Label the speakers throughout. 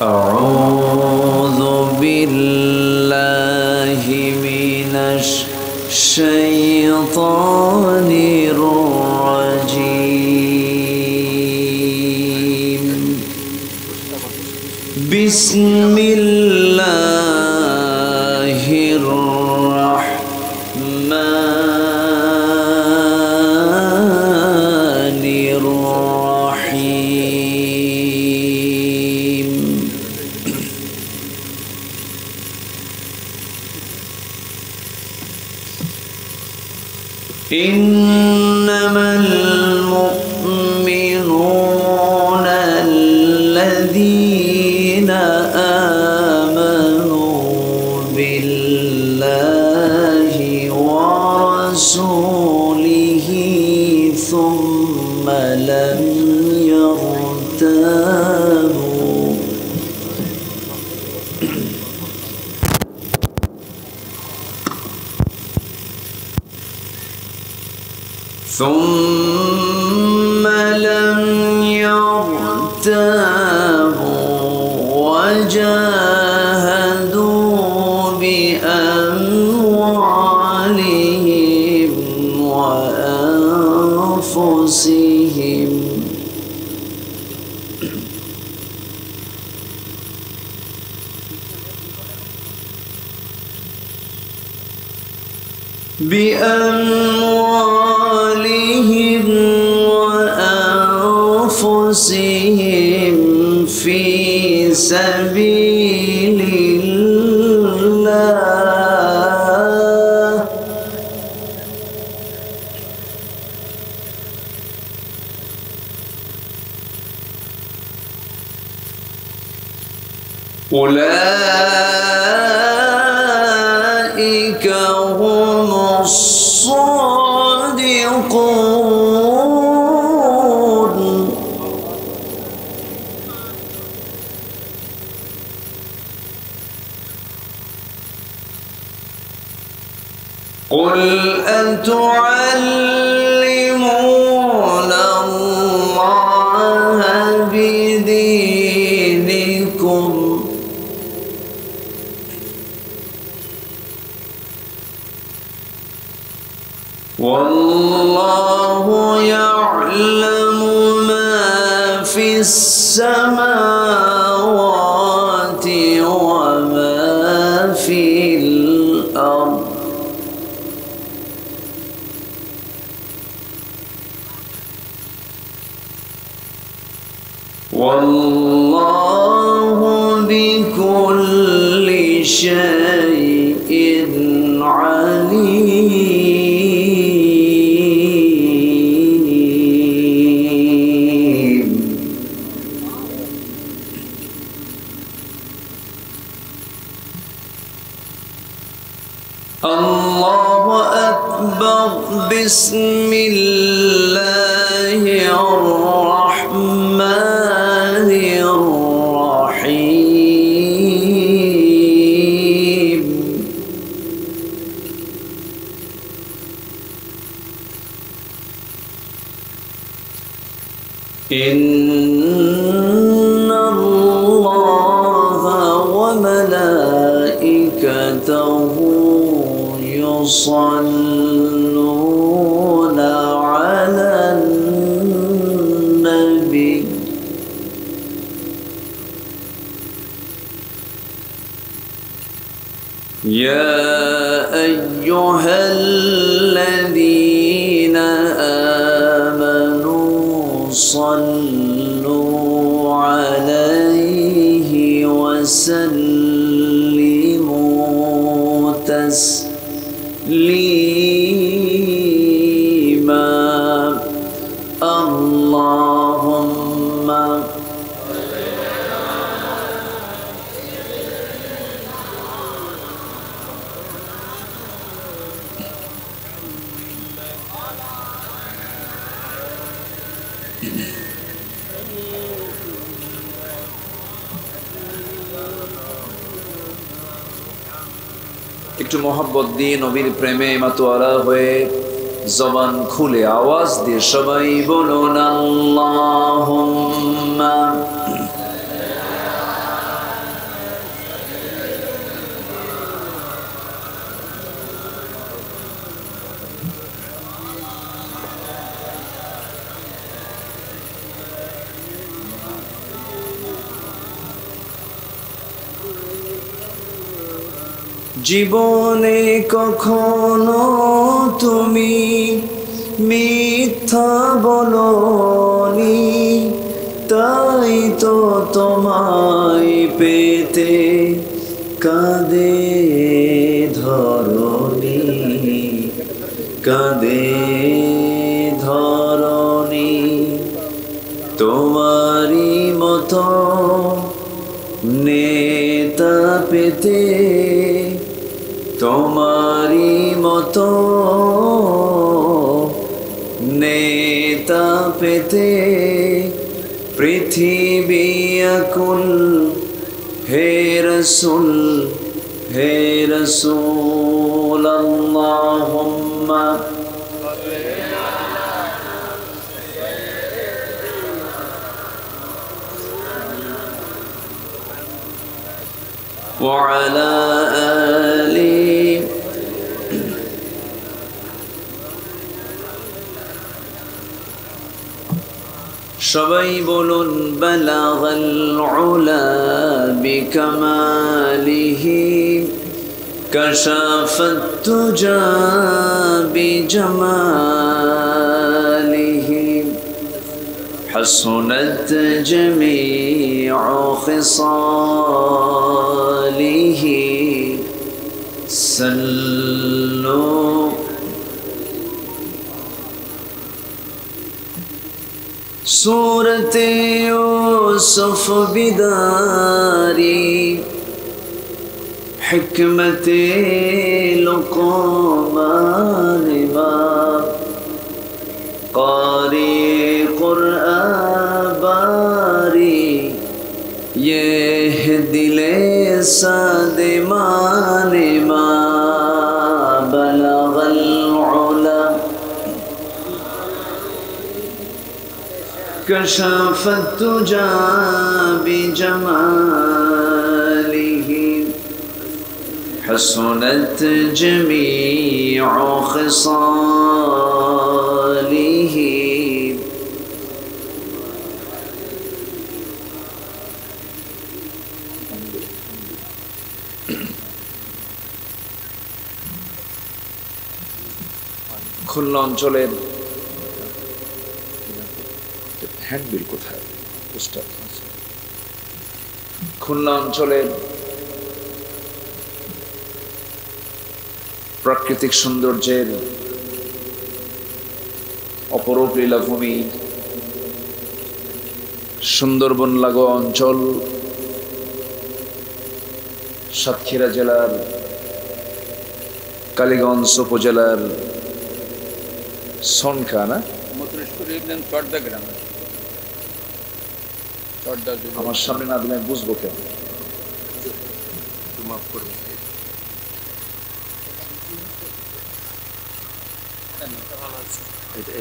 Speaker 1: أعوذ بالله من الشيطان الرجيم بسم الله الرحمن الرحيم إنما المؤمنون الذين آمنوا بالله ورسوله ثم لم يرتابوا وجاهدوا بأموالهم وأنفسهم وأنفسهم في سبيل الله أولئك هم الصادقون قل أتعلمون الله بدينكم والله يعلم ما في السماوات وما في الأرض والله بكل شيء عليم الله أكبر بسم الله الرحمن الرحيم إن الله وملائكته يصلون على النبي يا أيها الذين آمنوا صلوا عليه وسلموا تسليما اللهم একটু মোহাব্বত দিয়ে নবীর প্রেমে মাতোয়ারা হয়ে জবান খুলে আওয়াজ দিয়ে সবাই বলুন আল্লাহুম্মা জীবনে কখনো তুমি মিথ্যা বলোনি, তাই তো তোমায় পেতে কাঁদে ধরণী, কাঁদে ধরণী। তোমারই মতো নেতা পেতে, তোমারই মতো নেতা পেতে পৃথিবী আকুল। হে রসুল, হে রসুল, আল্লাহুম্মা وعلى آله। সবাই বলুন বালাগাল উলা বিকামালিহি, কাশাফাত তুজা বিজামালিহি, حسنت جميع خصاله، صلوا سورة يوسف بداري، حكمة لقمان باب، قاری قرآن باری، یہ دل سادمان ما بلغ العلا، كشف الدجى بجماله، حسنت جميع خصاله۔ খুলনা অঞ্চলের হ্যান্ডবিল কোথায়? খুলনা অঞ্চলের প্রাকৃতিক সৌন্দর্যের অপরূপ লীলাভূমি সুন্দরবন লাগোয়া অঞ্চল, সাতক্ষীরা জেলার কালীগঞ্জ উপজেলার সনকা না, আমার সামনে না দিলে বুঝবো কেন?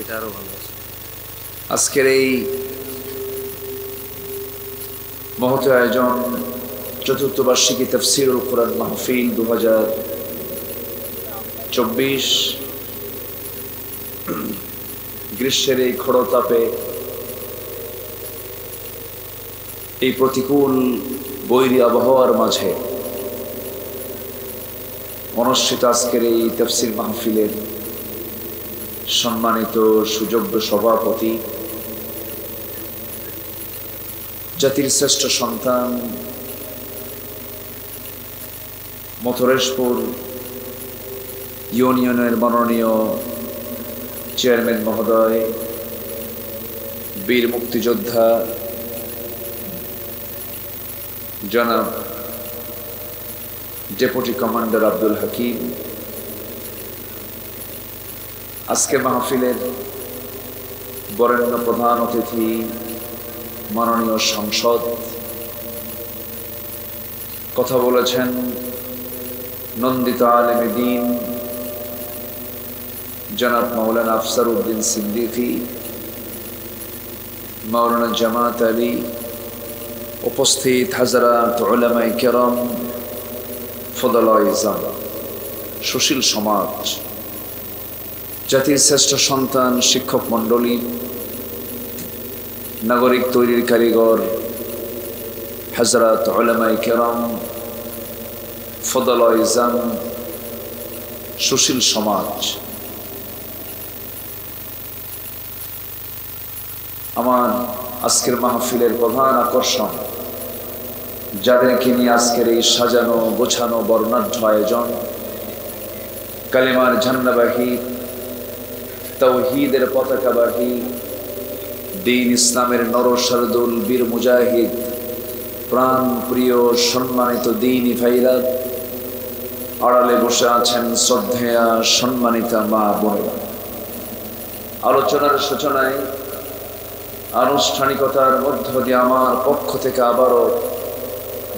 Speaker 1: এটা আরো ভালো আছে। আজকের এই মহৎ আয়োজন, চতুর্থ বার্ষিকী তাফসীরুল কুরআন মাহফিল 2024, গ্রীষ্মের এই খড়তাপে, এই প্রতিকূল বৈরী আবহাওয়ার মাঝে অনুষ্ঠিত আজকের এই তাফসীর মাহফিলের সম্মানিত সুযোগ্য সভাপতি, জাতির শ্রেষ্ঠ সন্তান, মথুরেশপুর ইউনিয়নের মাননীয় চেয়ারম্যান মহোদয়, বীর মুক্তিযোদ্ধা জনাব ডেপুটি কমান্ডার আব্দুল হাকিম, আজকের মাহফিলের বরেণ্য প্রধান অতিথি মাননীয় সংসদ, কথা বলেছেন নন্দিত আলেমে দ্বীন জনাব মাওলানা আফসার উদ্দিন সিদ্দিকী, মাওলানা জামাত আলী, উপস্থিত হাজরাত উলামায়ে কেরাম, ফদলায়ে ইজাম, সুশীল সমাজ, জাতির শ্রেষ্ঠ সন্তান, শিক্ষক মণ্ডলী, নাগরিক তৈরির কারিগর, হাজরাত উলামায়ে কেরাম, ফদলয়জান সুশীল সমাজ, আমার আজকের মাহফিলের প্রধান আকর্ষণ, যাদেরকে নিয়ে আজকের এই সাজানো গোছানো বর্ণাঢ্য আয়োজন, কালিমার ঝান্ডাবাহী, তাওহীদের পতাকাবাহী, দ্বীন ইসলামের নরশারদুল বীর মুজাহিদ, প্রাণ প্রিয় সম্মানিত দ্বীনী ভাইরা, আড়ালে বসে আছেন শ্রদ্ধেয়া সম্মানিতা মা বোনেরা। আলোচনার সূচনায় আনুষ্ঠানিকতার মধ্য দিয়ে আমার পক্ষ থেকে আবারও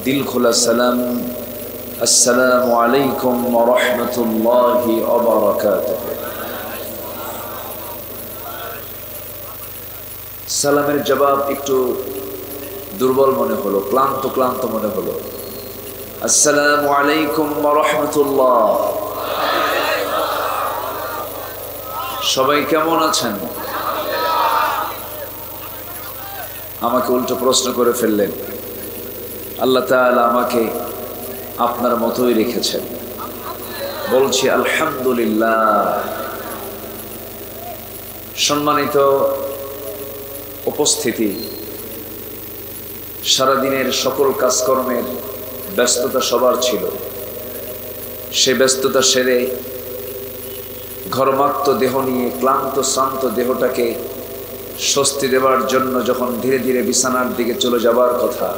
Speaker 1: দিল খোলা সালাম, আসসালামু আলাইকুম ওয়া রাহমাতুল্লাহি ওয়া বারাকাতুহু। সালামের জবাব একটু দুর্বল মনে হলো, ক্লান্ত ক্লান্ত মনে হলো। আসসালামু আলাইকুম ওয়া রাহমাতুল্লাহ। সবাই কেমন আছেন? আমাকে উল্টো প্রশ্ন করে ফেললেন। আল্লাহ তাআলা আমাকে আপনার মতোই রেখেছেন, বলছি আলহামদুলিল্লাহ। সম্মানিত উপস্থিতি, সারাদিনের সকল কাজকর্মের ব্যস্ততা সবার ছিল। সে ব্যস্ততা সেরে ঘর্মাক্ত দেহ নিয়ে ক্লান্ত শ্রান্ত দেহটাকে স্বস্তি দেওয়ার জন্য যখন ধীরে ধীরে বিছানার দিকে চলে যাবার কথা,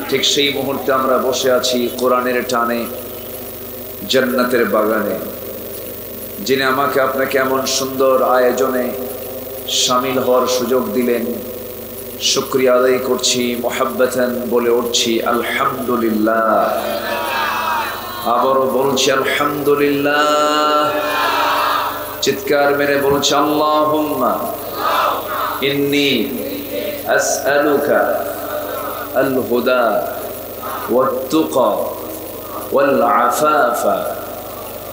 Speaker 1: ঠিক সেই মুহূর্তে আমরা বসে আছি কোরআনের টানে জান্নাতের বাগানে। যিনি আমাকে আপনাকে এমন সুন্দর আয়োজনে শামিল হওয়ার সুযোগ দিলেন, শুকরিয়া আদায় করছি, মুহাব্বাতান বলে উঠছি আলহামদুলিল্লাহ। আবারও বলছি আলহামদুলিল্লাহ। চিৎকার মেরে বলছি আল্লাহুম্মা ইন্নী আসআলুকা আল হুদা ওয়াত তুকা ওয়াল আফাফা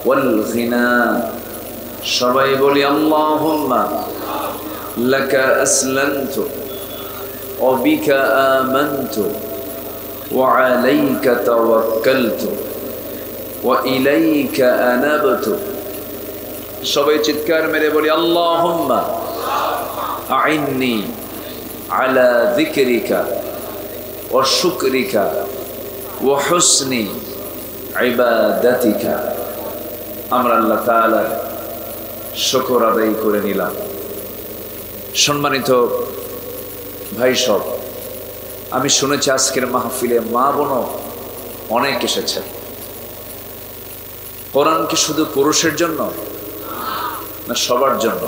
Speaker 1: ওয়াল গিনা। সবাই বলি আল্লাহুম্মা লাকা আসলামতু ওয়া বিকা আমানতু ওয়া আলাইকা তাওয়াক্কালতু ওয়া ইলাইকা আনাবতু। সবাই চিৎকার মেরে বলি আল্লাহুম্মা আইন্নি আলা যিকরিকা ওয়া শুকরিকা ওয়া হুসনি ইবাদাতিকা। আমরা আল্লাহ তাআলার শুকর আদায় করে নিলাম। সম্মানিত ভাই সব, আমি শুনেছি আজকের মাহফিলে মা বোনও অনেক এসেছেন। কোরআন কি শুধু পুরুষের জন্য না সবার জন্য?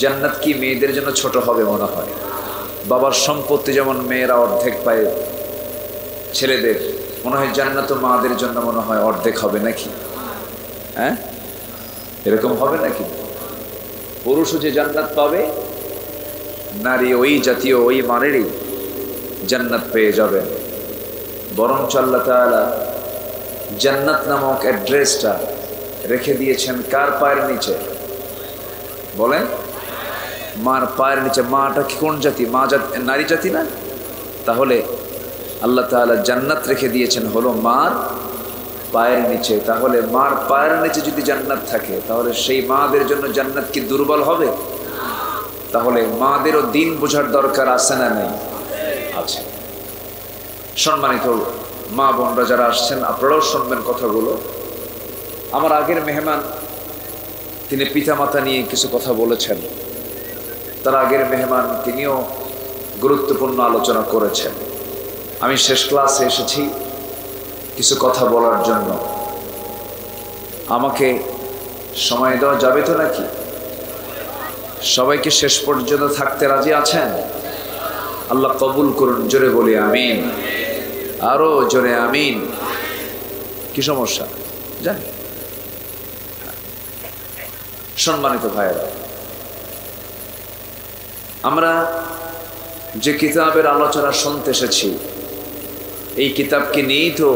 Speaker 1: জান্নাত কি মেয়েদের জন্য ছোট হবে মনে হয়? বাবার সম্পত্তি যেমন মেয়েরা অর্ধেক পায় ছেলেদের, মনে হয় জান্নাতও মাদের জন্য মনে হয় অর্ধেক হবে নাকি? হ্যাঁ, এরকম হবে নাকি? পুরুষও যে জান্নাত পাবে, নারী ওই জাতীয় ওই মানেরই জান্নাত পেয়ে যাবে। বরঞ্চ আল্লাহ তাআলা জান্নাত নামক অ্যাড্রেসটা রেখে দিয়েছেন কার পায়ের নিচে? বলেন, মার পায়ের নিচে। মাটা কি কোন জাতি? মা জাতি, নারী জাতি না? তাহলে আল্লাহ তাআলা জান্নাত রেখে দিয়েছেন হলো মার পায়ের নিচে। তাহলে মার পায়ের নিচে যদি জান্নাত থাকে, তাহলে সেই মাদের জন্য জান্নাত কি দুর্বল হবে? তাহলে মাদেরও দিন বোঝার দরকার আছে না নেই? আছে। সম্মানিত মা বোনরা যারা আসছেন, আপনারাও শুনবেন কথাগুলো। আমার আগের মেহমান, তিনি পিতামাতা নিয়ে কিছু কথা বলেছেন। তার আগের মেহমান, তিনিও গুরুত্বপূর্ণ আলোচনা করেছেন। আমি শেষ ক্লাসে এসেছি কিছু কথা বলার জন্য। আমাকে সময় দেওয়া যাবে তো নাকি? সবাইকে শেষ পর্যন্ত থাকতে রাজি আছেন? আল্লাহ কবুল করুন। জোরে বলি আমিন, আরো জোরে আমিন। কি সমস্যা জানি? সম্মানিত ভাইয়েরা, আমরা যে কিতাবের আলোচনা শুনতে এসেছি, এই কিতাবকে নিয়েই তো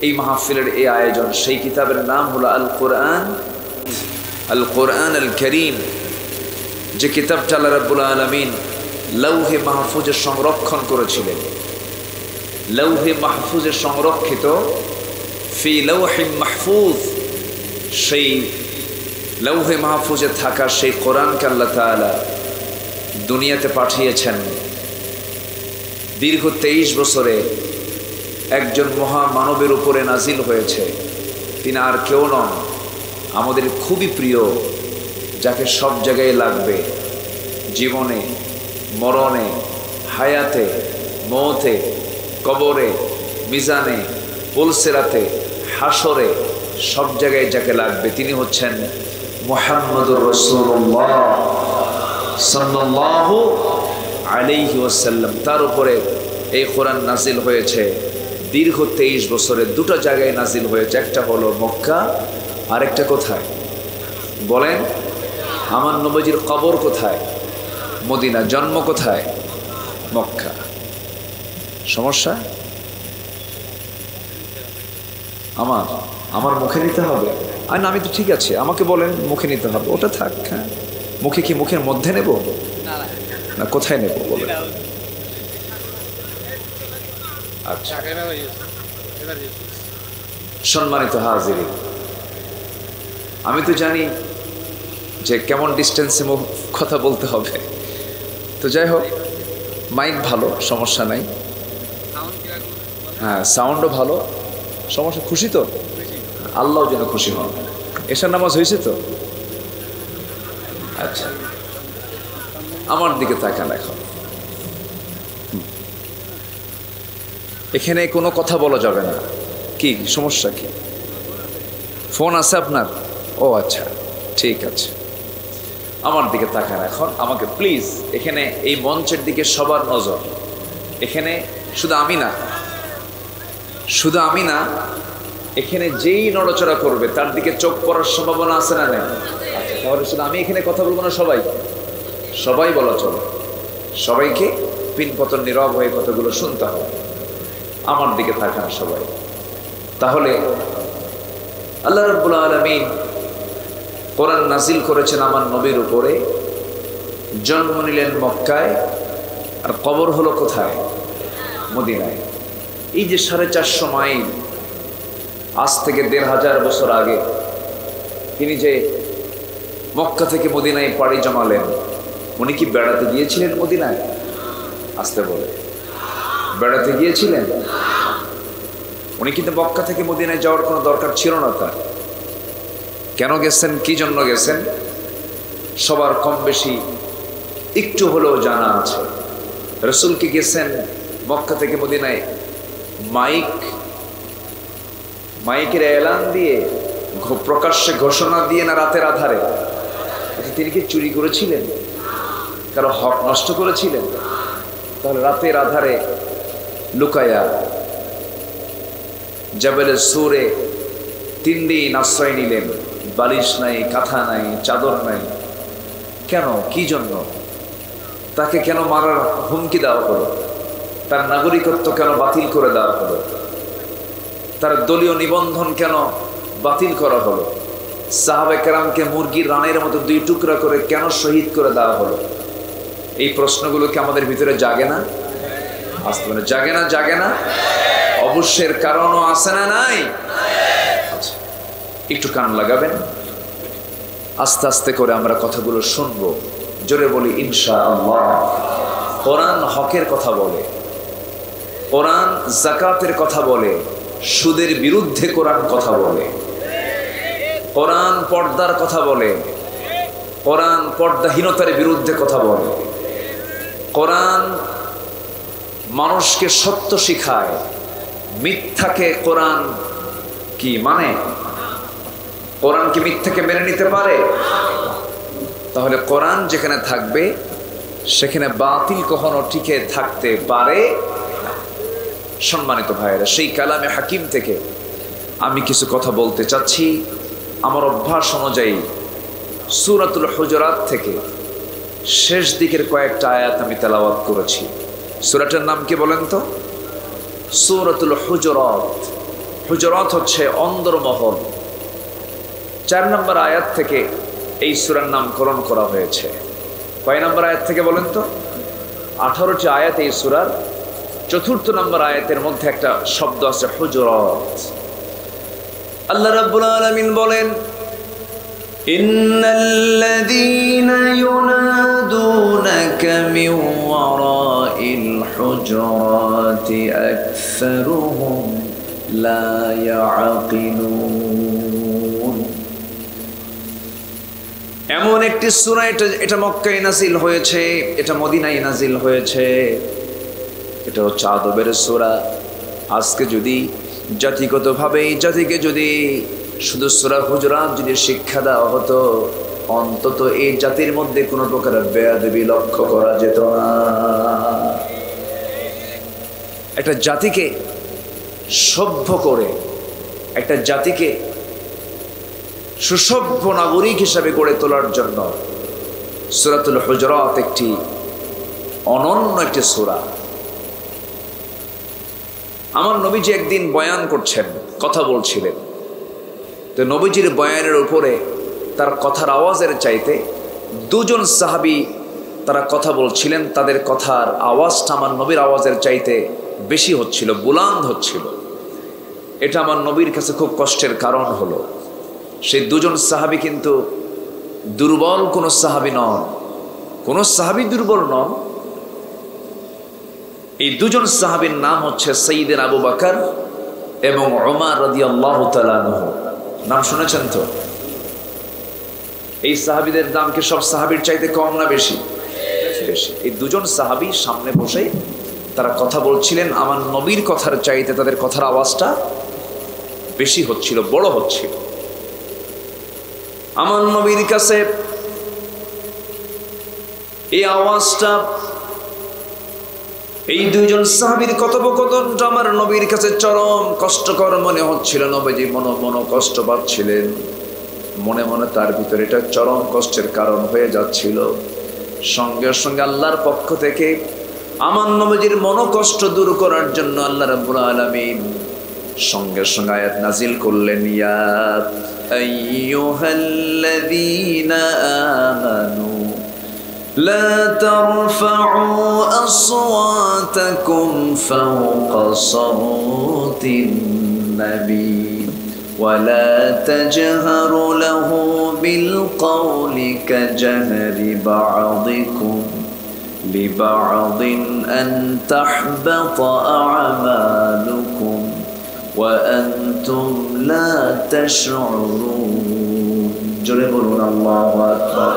Speaker 1: এই মাহফিলের এই আয়োজন। সেই কিতাবের নাম হলো আল কোরআন, আল কোরআন আল করিম, যে কিতাবটা আল্লাহ রাব্বুল আলামিন লৌহে মাহফুজে সংরক্ষণ করেছিলেন। লৌহে মাহফুজে সংরক্ষিত, ফি লৌহে মাহফুজ, সেই লৌহে মাহফুজে থাকা সেই কোরআনকে আল্লাহ তাআলা দুনিয়াতে পাঠিয়েছেন। দীর্ঘ 23 বছরে একজন মহামানবের উপরে নাজিল হয়েছে। তিনি আর কেউ নন, আমাদের খুবই প্রিয়, যাকে সব জায়গায় লাগবে, জীবনে, মরণে, হায়াতে, মৌতে, কবরে, মিজানে, পুলসিরাতে, হাসরে, সব জায়গায় যাকে লাগবে তিনি হচ্ছেন মুহাম্মদুর রাসূলুল্লাহ সাল্লাল্লাহু আলাইহি ওয়াসাল্লাম। তার উপরে এই কোরআন নাজিল হয়েছে। দীর্ঘ 23 বছরে দুটো জায়গায় নাজিল হয়েছে, একটা হলো মক্কা, আরেকটা কোথায় বলেন? আমার নবীজির কবর কোথায়? মদিনা। জন্ম কোথায়? মক্কা। সমস্যা আমার মুখে নিতে হবে? আর না, আমি তো ঠিক আছে, আমাকে বলেন মুখে নিতে হবে, ওটা থাক। হ্যাঁ, মুখে কি মুখের মধ্যে নেব না কোথায় নেব বলেন? আচ্ছা, সম্মানিত হাজিরিন, আমি তো জানি যে কেমন ডিস্টেন্সে কথা বলতে হবে, তো যাই হোক, মাইক ভালো, সমস্যা নাই। হ্যাঁ, সাউন্ডও ভালো, সমস্যা। খুশি তো? আল্লাহ যেন খুশি হন। এশার নামাজ হয়েছে তো? আচ্ছা, আমার দিকে তাকান এখন। এখানে কোনো কথা বলা যাবে না। কি সমস্যা? কি ফোন আছে আপনার? ও আচ্ছা, ঠিক আছে। আমার দিকে তাকান এখন, আমাকে প্লিজ। এখানে এই মঞ্চের দিকে সবার নজর। এখানে শুধু আমি না, এখানে যেই নড়াচড়া করবে তার দিকে চোখ পড়ার সম্ভাবনা আছে না? নেই? আচ্ছা, তাহলে শুধু আমি এখানে কথা বলবো না, সবাই বলা চলো। সবাইকে পিনপতন নীরব হয়ে কথাগুলো শুনতে হবে। আমার দিকে তাকান সবাই। তাহলে আল্লাহ রাব্বুল আলামিন কোরআন নাজিল করেছেন আমার নবীর উপরে। জন্ম নিলেন মক্কায়, আর কবর হলো কোথায়? মদিনায়। এই যে 450 মাইল, আজ থেকে 1500 বছর আগে তিনি যে মক্কা থেকে মদিনায় পাড়ি জমালেন, উনি কি বেড়াতে গিয়েছিলেন মদিনায়? আসতে বলে, বেড়াতে গিয়েছিলেন? উনি কিন্তু মক্কা থেকে মদিনায় যাওয়ার কোনো দরকার ছিল না তার। কেন গেছেন, কি জন্য গেছেন, সবার কম বেশি একটু হলেও জানা আছে। রাসূল কি গেছেন মক্কা থেকে মদিনায় মাইকের এলান দিয়ে, প্রকাশ্যে ঘোষণা দিয়ে, না রাতের আধারে? তিনি কি চুরি করেছিলেন? কারো হক নষ্ট করেছিলেন? তাহলে রাতের আধারে লুকায়া জাবেলে সুরে 3 দিন আশ্রয় নিলেন। বালিশ নাই, কাঁথা নাই, চাদর নাই। কেন, কি জন্য? তাকে কেন মারার হুমকি দেওয়া হলো? তার নাগরিকত্ব কেন বাতিল করে দেওয়া হলো? তার দলীয় নিবন্ধন কেন বাতিল করা হলো? সাহাবে কেরামকে মুরগির রানের মতো 2 টুকরা করে কেন শহীদ করে দেওয়া হলো? এই প্রশ্নগুলো কি আমাদের ভিতরে জাগে না? আসতে মানে জাগে না? অবশ্যের কারণও আছে না? নাই? আচ্ছা, একটু কান লাগাবেন, আস্তে আস্তে করে আমরা কথাগুলো শুনবো। জোরে বলি ইনশাআল্লাহ। কোরআন হকের কথা বলে, কোরআন যাকাতের কথা বলে, সুদের বিরুদ্ধে কোরআন কথা বলে, কোরআন পর্দার কথা বলে, কোরআন পর্দাহীনতার বিরুদ্ধে কথা বলে, কোরআন মানুষকে সত্য শিখায়, মিথ্যাকে কোরআন কি মানে? কোরআন কি মিথ্যাকে মেনে নিতে পারে? তাহলে কোরআন যেখানে থাকবে সেখানে বাতিল কখনো টিকে থাকতে পারে না। সম্মানিত ভাইয়েরা, সেই কালামে হাকিম থেকে আমি কিছু কথা বলতে চাচ্ছি। আমার অভ্যাস অনুযায়ী সূরাতুল হুজুরাত থেকে শেষ দিকের কয়েকটা আয়াত আমি তেলাওয়াত করেছি। সূরাটার নাম কি বলেন তো? সূরাতুল হুজুরাত। হুজুরাত হচ্ছে অন্দরমহল। 4 নম্বর আয়াত থেকে এই সূরার নামকরণ করা হয়েছে। কয় নম্বর আয়াত থেকে বলেন তো? 18টি আয়াত এই সূরার। চতুর্থ নম্বর আয়াতের মধ্যে একটা শব্দ আছে হুজরাত। আল্লাহ রাব্বুল আলামিন বলেন, ইন্নাল্লাযীনা ইউনাদুনাকা মিন ওয়ারাইল হুজরাতি আকসারুহুম লা ইয়াকিলুন। এমন একটি সূরা, এটা মক্কায় নাজিল হয়েছে, এটা মদিনায় নাজিল হয়েছে। এটা হচ্ছে আদবের সূরা। আজকে যদি জাতিগতভাবে এই জাতিকে যদি শুধু সূরা হুজুরাত যদি শিক্ষা দেওয়া হতো, অন্তত এই জাতির মধ্যে কোনো প্রকার বেয়াদবি লক্ষ্য করা যেত না। একটা জাতিকে সভ্য করে, একটা জাতিকে সুসভ্য নাগরিক হিসাবে গড়ে তোলার জন্য সূরাতুল হুজুরাত একটি অনন্য একটি সূরা। আমার নবীজি একদিন বয়ান করছেন, কথা বলছিলেন। তো নবীজির বয়ানের উপরে তার কথার আওয়াজের চাইতে দুজন সাহাবী তারা কথা বলছিলেন, তাদের কথার আওয়াজটা আমার নবীর আওয়াজের চাইতে বেশি হচ্ছিল, বুলান্দ হচ্ছিল। এটা আমার নবীর কাছে খুব কষ্টের কারণ হলো। সেই দুজন সাহাবী কিন্তু দুর্বল কোনো সাহাবী নন, কোনো সাহাবী দুর্বল নন। এই দুজন সাহাবীর নাম হচ্ছে সাইয়্যিদুনা আবু বকর এবং উমর রাদিয়াল্লাহু তাআলা আনহু। নাম শুনেছেন তো? এই সাহাবীদের দাম কি সব সাহাবীর চাইতে কম না বেশি? বেশি। এই দুজন সাহাবী সামনে বসে তারা কথা বলছিলেন, আমার নবীর কথার চাইতে তাদের কথার আওয়াজটা বেশি হচ্ছিল, বড় হচ্ছিল। আমার নবীর কাছে এই আওয়াজটা, এই দুইজন সাহাবীর কথোপকথনটা আমার নবীর কাছে চরম কষ্টকর মনে হচ্ছিল। নবীজি মনে কষ্ট পাচ্ছিলেন, মনে মনে তার ভিতরে এটা চরম কষ্টের কারণ হয়ে যাচ্ছিল। সঙ্গে সঙ্গে আল্লাহর পক্ষ থেকে আমার নবীজির মনোকষ্ট দূর করার জন্য আল্লাহ রাব্বুল আলামিন সঙ্গে সঙ্গে আয়াত নাজিল করলেন, ইয়া আইয়ুহাল্লাযীনা আমানু لا ترفعوا أصواتكم فوق صوت النبي ولا تجهروا له بالقول كجهر بعضكم لبعض أن تحبط أعمالكم وأنتم لا تشعرون جربون الله أكبر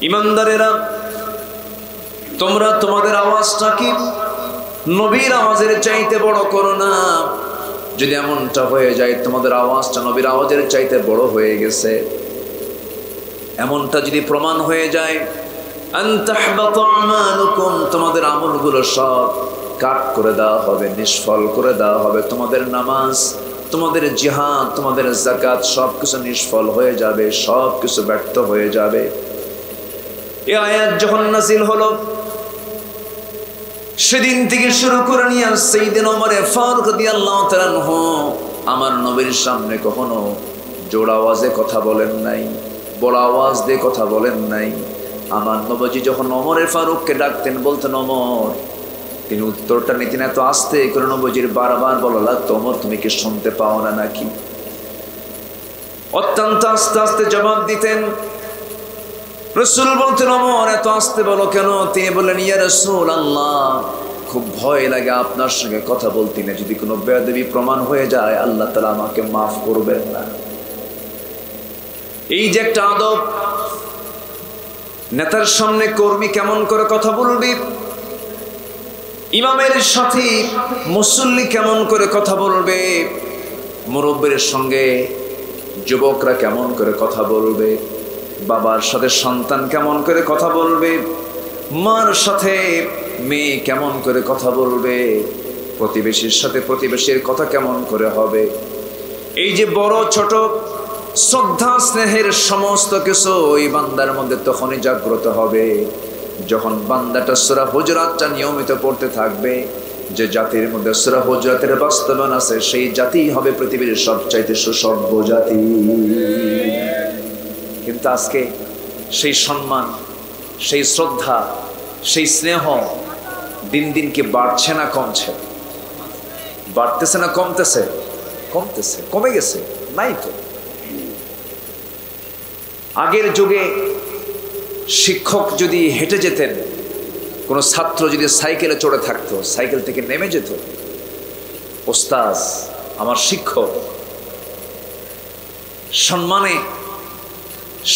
Speaker 1: ইমানদারেরা, তোমরা তোমাদের আওয়াজটা কি নবীর আওয়াজের চাইতে বড় করো না। যদি এমনটা হয়ে যায় তোমাদের আওয়াজটা নবীর আওয়াজের চাইতে বড় হয়ে গেছে, এমনটা যদি প্রমাণ হয়ে যায়, আনতাহবাতু আমালুকুম, তোমাদের আমলগুলো সব কাট করে দেওয়া হবে, নিষ্ফল করে দেওয়া হবে। তোমাদের নামাজ, তোমাদের জিহাদ, তোমাদের যাকাত সবকিছু নিষ্ফল হয়ে যাবে, সবকিছু ব্যর্থ হয়ে যাবে। এই আয়াত যখন নাযিল হলো, সেদিন থেকে শুরু করে নিয়ে সাইয়্যিদনা ওমর ফারুক রাদিয়াল্লাহু তাআলা আনহু আমার নবীর সামনে কখনো জোর আওয়াজে কথা বলেন নাই, বড় আওয়াজ দিয়ে কথা বলেন নাই। আমার নবীজি যখন ওমর ফারুককে ডাকতেন, বলতেন ওমর, তিনি উত্তরটা নিতেন এত আস্তে করে, নবীজির বারবার বলা লাগতো, ওমর তুমি কি শুনতে পাও না নাকি? অত্যন্ত আস্তে আস্তে জবাব দিতেন। রাসূল বলতেন, ওমর এত আস্তে বলো কেন? তিনি বললেন, ইয়া রাসূলুল্লাহ, খুব ভয় লাগে আপনার সঙ্গে কথা বলতে, না যদি কোনো বেয়াদবি প্রমাণ হয়ে যায় আল্লাহ তাআলা আমাকে মাফ করবেন না। এই যে একটা আদব, নেতার সামনে কর্মী কেমন করে কথা বলবি, ইমামের সাথে মুসল্লি কেমন করে কথা বলবে, মুরব্বির সঙ্গে যুবকরা কেমন করে কথা বলবে, বাবার সাথে সন্তান কেমন করে কথা বলবে, মার সাথে মেয়ে কেমন করে কথা বলবে, প্রতিবেশীর সাথে প্রতিবেশীর কথা কেমন করে হবে, এই যে বড় ছোট শ্রদ্ধা স্নেহের সমস্ত কিছু ওই বান্দার মধ্যে তখনই জাগ্রত হবে যখন বান্দাটা সূরা হুজুরাতটা নিয়মিত পড়তে থাকবে। যে জাতির মধ্যে সূরা হুজুরাতের বাস্তবায়ন আছে, সেই জাতি হবে পৃথিবীর সবচাইতে সুসভ্য জাতি। কিন্তু আজকে সেই সম্মান, সেই শ্রদ্ধা, সেই স্নেহ দিন দিন কি বাড়ছে না কমছে? বাড়তেছে না কমতেছে? কমতেছে। কমে গেছে? নাই তো। আগের যুগে শিক্ষক যদি হেঁটে যেতেন, কোনো ছাত্র যদি সাইকেলে চড়ে থাকতো, সাইকেল থেকে নেমে যেত, ওস্তাদ আমার শিক্ষক, সম্মানে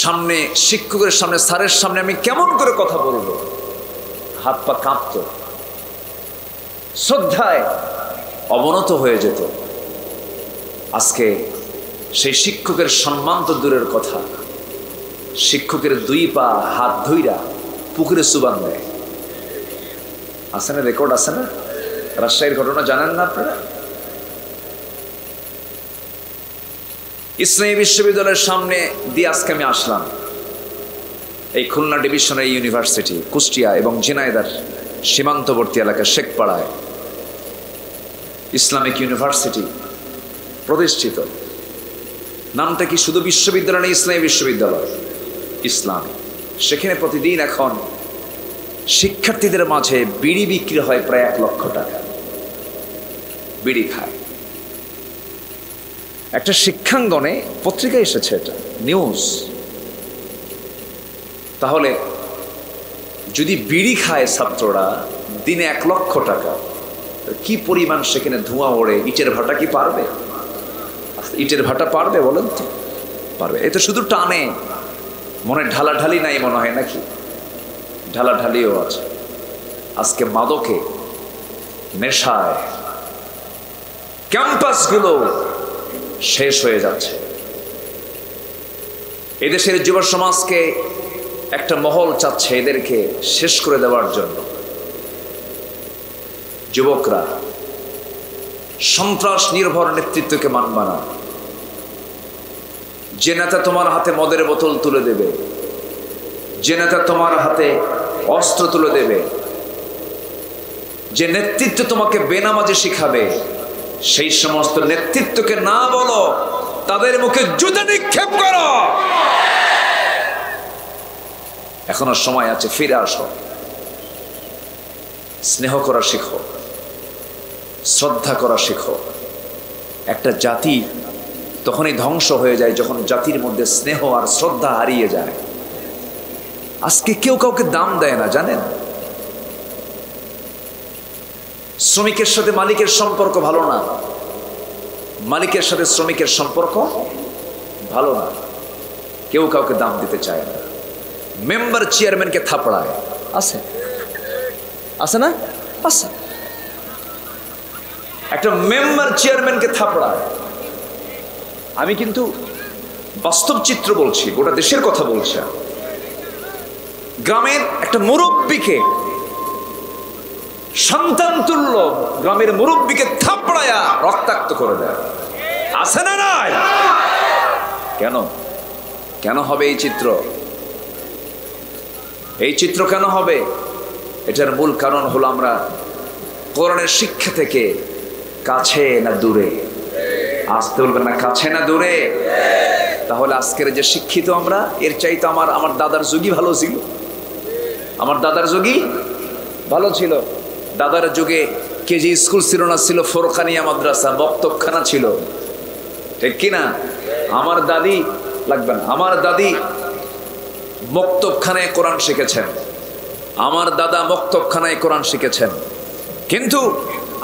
Speaker 1: সামনে শিক্ষকের সামনে, স্যারের সামনে আমি কেমন করে কথা বলবো, হাত পা কাঁপতো, শ্রদ্ধায় অবনত হয়ে যেত। আজকে সেই শিক্ষকের সম্মান তো দূরের কথা, শিক্ষকের দুই পা হাত ধইরা পুকুরে চুবান দেয়। আছে না, রেকর্ড আছে না? রাজশাহীর ঘটনা জানেন না আপনারা? ইসলামী বিশ্ববিদ্যালয়ের সামনে দিয়ে আজকে আমি আসলাম, এই খুলনা ডিভিশনারি ইউনিভার্সিটি, কুষ্টিয়া এবং ঝিনাইদহ সীমান্তবর্তী এলাকা শেখপাড়ায় ইসলামিক ইউনিভার্সিটি প্রতিষ্ঠিত। নামটা কি শুধু বিশ্ববিদ্যালয় না, ইসলামী বিশ্ববিদ্যালয়, ইসলামী। সেখানে প্রতিদিন এখন শিক্ষার্থীদের মাঝে বিড়ি বিক্রি হয় প্রায় 1 লক্ষ টাকা। বিড়ি খায়। একটা শিক্ষাঙ্গনে পত্রিকায় এসেছে এটা, নিউজ। তাহলে যদি বিড়ি খায় ছাত্ররা দিনে 1 লক্ষ টাকা, কি পরিমাণ সেখানে ধোঁয়া ওড়ে, ইটের ভাটা কি পারবে? ইটের ভাটা পারবে বলেন তো? পারবে। এ তো শুধু টানে, মনে ঢালাঢালি নাই মনে হয় নাকি? ঢালাঢালিও আছে। আজকে মাদকে, নেশায় ক্যাম্পাসগুলো শেষ হয়ে যাচ্ছে। এদেশের যুব সমাজকে একটা মহল চাচ্ছে এদেরকে শেষ করে দেওয়ার জন্য। যুবকরা সন্ত্রাস নির্ভর নেতৃত্বকে মানবে না। যে নেতা তোমার হাতে মদের বোতল তুলে দেবে, যে নেতা তোমার হাতে অস্ত্র তুলে দেবে, যে নেতৃত্ব তোমাকে বেনামাজি শিখাবে, সেই সমস্ত নেতৃত্বকে না বলো, তাদের মুখে জুতা নিক্ষেপ করো। এখনো সময় আছে, ফিরে আসো, স্নেহ করা শিখো, শ্রদ্ধা করা শিখো। একটা জাতি তখনই ধ্বংস হয়ে যায় যখন জাতির মধ্যে স্নেহ আর শ্রদ্ধা হারিয়ে যায়। আজকে কেউ কাউকে দাম দেয় না, জানেন? শ্রমিকের সাথে মালিকের সম্পর্ক ভালো না, মালিকের সাথে শ্রমিকের সম্পর্ক ভালো না। কেউ কাউকে দাম দিতে চায় না। মেম্বার চেয়ারম্যানকে থাপড়ায়, আছে আছে না? আছে। একটা মেম্বার চেয়ারম্যানকে থাপড়ায়। আমি কিন্তু বাস্তব চিত্র বলছি, গোটা দেশের কথা বলছি। গ্রামের একটা মুরব্বীকে, সন্তান তুল্য গ্রামের মুরব্বীকে থাপড়ায়া রক্তাক্ত করে দেয়। আছে না নাই? কেন? কেন হবে এই চিত্র? এই চিত্র কেন হবে? এটার মূল কারণ হলো আমরা কোরআনের শিক্ষা থেকে কাছে না দূরে। আসতে বলবেন না, কাছে না দূরে। তাহলে আজকের যে শিক্ষিত আমরা, এর চাইতে আমার দাদার যুগই ভালো ছিল। আমার দাদার যুগই ভালো ছিল। দাদার যুগে কেজি স্কুল ছিল না, ছিল ফোরকানিয়া মাদ্রাসা, বক্তবখানা ছিল, ঠিক কিনা? আমার দাদি লাগবে না, আমার দাদি মক্তবখানায় কোরআন শিখেছেন, আমার দাদা মক্তবখানায় কোরআন শিখেছেন। কিন্তু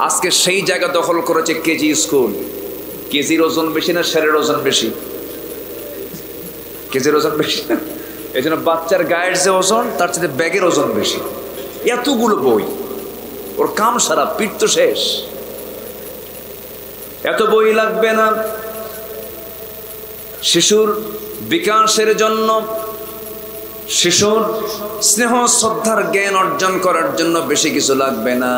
Speaker 1: আজকে সেই জায়গা দখল করেছে কেজি স্কুল। কেজির ওজন বেশি না শেরের ওজন বেশি? কেজির ওজন বেশি না? এই জন্য বাচ্চার গায়ের যে ওজন, তার চেয়ে ব্যাগের ওজন বেশি। এতগুলো বই, ওর কাম সারা, পিঠ তো শেষ। এত বই লাগবে না। শিশুর বিকাশের জন্য, শিশুর স্নেহ শ্রদ্ধার জ্ঞান অর্জন করার জন্য বেশি কিছু লাগবে না।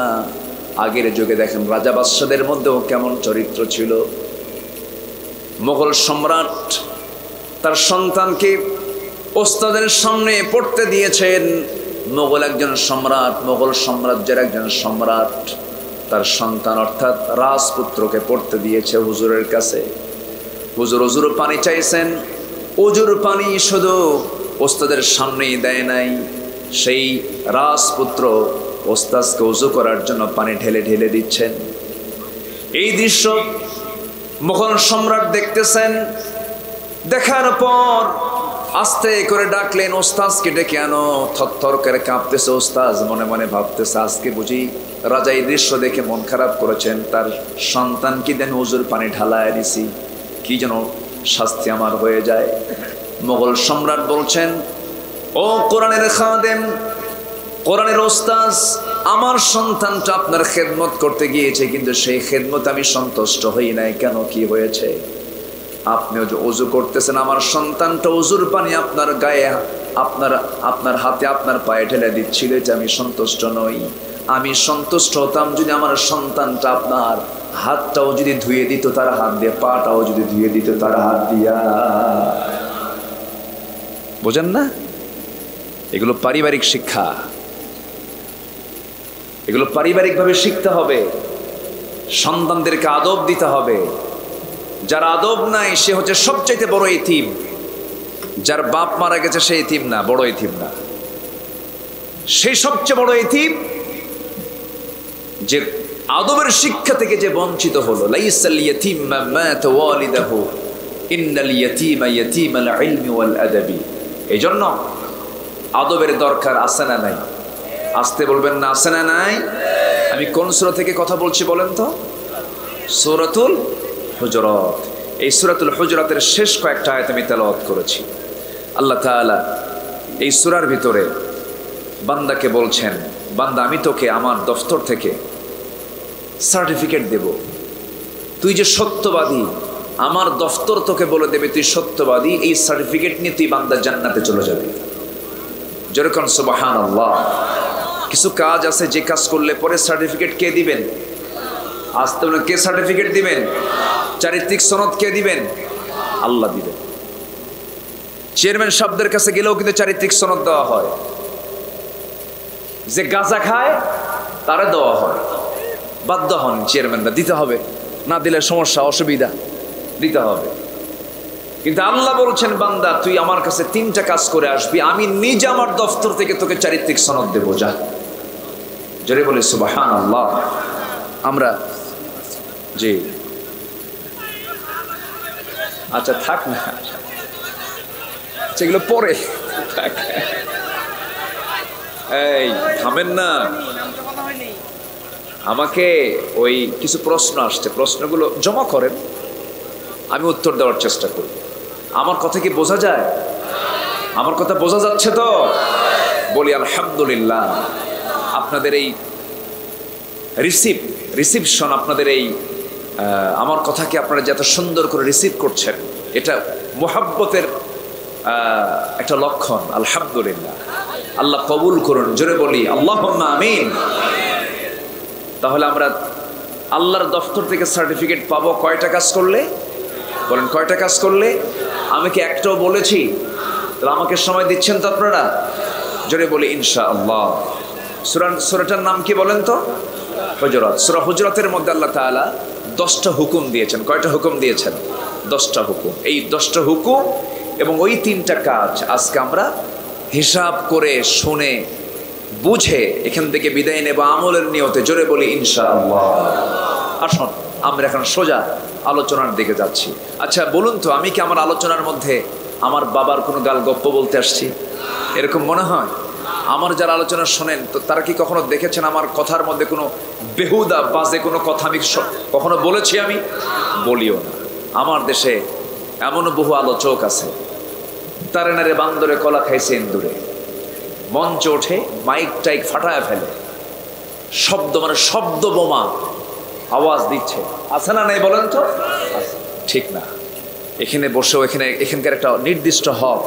Speaker 1: আগের যুগে দেখেন রাজা বাদশাদের মধ্যেও কেমন চরিত্র ছিল। মোগল সম্রাট তার সন্তানকে ওস্তাদের সামনে পড়তে দিয়েছেন। মোগল একজন সম্রাট, মোগল সাম্রাজ্যের একজন সম্রাট তার সন্তান অর্থাৎ রাজপুত্রকে পড়তে দিয়েছে হুজুরের কাছে। হুজুর অজুর পানি চাইছেন, অজুর পানি শুধু ওস্তাদের সামনেই দেয় নাই। সেই রাজপুত্র ওস্তাদকে ওযু করার জন্য পানি ঢেলে ঢেলে দিচ্ছেন। এই দৃশ্য মুঘল সম্রাট দেখতেছেন। দেখার পর আস্তে করে ডাকলেন, ওস্তাদকে ডেকে আনো। থরথর করে কাঁপতেছে ওস্তাদ, মনে মনে ভাবতেছে আজকে বুঝি রাজা এই দৃশ্য দেখে মন খারাপ করেছেন, তার সন্তান কি দেন ওযুর পানি ঢালায় দিছি, কি যেন শাস্তি আমার হয়ে যায়। মুঘল সম্রাট বলছেন, ও কোরআনের খাদেম, কোরআনের ওস্তাদ, আমার সন্তানটা আপনার খেদমত করতে গিয়েছে, কিন্তু সেই খেদমত আমি সন্তুষ্ট হই নাই। কেন, কি হয়েছে? আপনিও যে ওযু করতেছেন, আমার সন্তানটা ওযুর পানি আপনার গায়ে, আপনার হাতে, আপনার পায়ে ঢেলে দিচ্ছিল, এটা আমি সন্তুষ্ট নই। আমি সন্তুষ্ট হতাম যদি আমার সন্তানটা আপনার হাতটাও যদি ধুয়ে দিত তার হাত দিয়ে, পাটাও যদি ধুয়ে দিত তার হাত দিয়া। বোঝেন না? এগুলো পারিবারিক শিক্ষা, এগুলো পারিবারিকভাবে শিখতে হবে। সন্তানদেরকে আদব দিতে হবে। যার আদব নাই সে হচ্ছে সবচাইতে বড় ইতিম। যার বাপ মারা গেছে সে ইতিম না, বড় ইতিম না, সেই সবচেয়ে বড় ইতিম যে আদবের শিক্ষা থেকে যে বঞ্চিত হলো। লাইসাল ইয়াতীম মান মাতা ওয়ালিদাহু ইন্নাল ইয়াতীমা ইয়াতীমাল ইলমি ওয়াল আদাবি। এইজন্য আদবের দরকার আছে না নাই? আসতে বলবেন না, আছে না নাই? আমি কোন সূরা থেকে কথা বলছি বলেন তো? সূরাতুল হুজুরাত। এই সূরাতুল হুজুরাতের শেষ কয়েকটা আয়াত আমি তেলাওয়াত করেছি। আল্লাহ তাআলা এই সূরার ভিতরে বান্দাকে বলছেন, বান্দা আমি তোকে আমার দফতর থেকে সার্টিফিকেট দেব, তুই যে সত্যবাদী, আমার দফতর তোকে বলে দেবে তুই সত্যবাদী। এই সার্টিফিকেট নিয়ে তুই বান্দা জান্নাতে চলে যাবে। যেরকম সুবহানাল্লাহ। কিছু কাজ আছে যে কাজ করলে পরে সার্টিফিকেট কে দিবেন? আসতে বলে কে সার্টিফিকেট দিবেন? চারিত্রিক সনদ কে দিবেন? আল্লাহ দিবেন। চেয়ারম্যান সাহেবদের কাছে গেলেও কিন্তু চারিত্রিক সনদ দেওয়া হয়। যে গাঁজা খায় তারে দেওয়া হয়, বাধ্য হন চেয়ারম্যানরা, দিতে হবে, না দিলে সমস্যা, অসুবিধা, দিতে হবে। কিন্তু আল্লাহ বলছেন, বান্দা তুই আমার কাছে 3টা কাজ করে আসবি, আমি নিজে আমার দফতর থেকে তোকে চারিত্রিক সনদ দেবো। যা, জোরে বলে সুবহানাল্লাহ। আমরা জি, আচ্ছা থাক না, সেগুলো পরে থাক। এই থামেন না, আমাকে ওই কিছু প্রশ্ন আসছে, প্রশ্নগুলো জমা করেন, আমি উত্তর দেওয়ার চেষ্টা করি। আমার কথা কি বোঝা যায়? আমার কথা বোঝা যাচ্ছে তো? বলি আলহামদুলিল্লাহ। আপনাদের এই রিসিপশন, আপনাদের এই আমার কথাকে আপনারা যত সুন্দর করে রিসিভ করছেন, এটা মুহাব্বতের একটা লক্ষণ। আলহামদুলিল্লাহ, আল্লাহ কবুল করুন। জোরে বলি আল্লাহুম্মা আমিন। তাহলে আমরা আল্লাহর দফতর থেকে সার্টিফিকেট পাবো কয়টা কাজ করলে? বলেন কয়টা কাজ করলে? আমি কি একটাও বলেছি? তাহলে আমাকে সময় দিচ্ছেন তো আপনারা? জোরে বলি ইনশাআল্লাহ। সূরাটার নাম কি বলেন তো? হুজুরাত। সূরা হুজুরাতের মধ্যে আল্লাহ তাআলা 10টা হুকুম দিয়েছেন। কয়টা হুকুম দিয়েছেন? 10টা হুকুম। এই 10টা হুকুম এবং ওই 3টা কাজ আজকে আমরা হিসাব করে শুনে বুঝে এখান থেকে বিদায় নেব আমলের নিয়তে। জোরে বলি ইনশাআল্লাহ। আসুন আমরা এখন সোজা আলোচনার দিকে যাচ্ছি। আচ্ছা বলুন তো, আমি কি আমার আলোচনার মধ্যে আমার বাবার কোনো গাল গপ্প বলতে আসছি? এরকম মনে হয়? আমার যারা আলোচনা শোনেন তো তারা কি কখনো দেখেছেন আমার কথার মধ্যে কোনো বেহুদা বাজে কোনো কথা আমি কখনো বলেছি? আমি বলিও না। আমার দেশে এমন বহু আলোচক আছে, তারে নারে বান্দরে কলা খাইছে ইন্দুরে, মঞ্চ ওঠে মাইক টাইক ফাটায় ফেলে, শব্দ মানে শব্দ বোমা আওয়াজ দিচ্ছে। আছে না নাই বলেন তো? ঠিক না? এখানে বসেও এখানকার একটা নির্দিষ্ট হক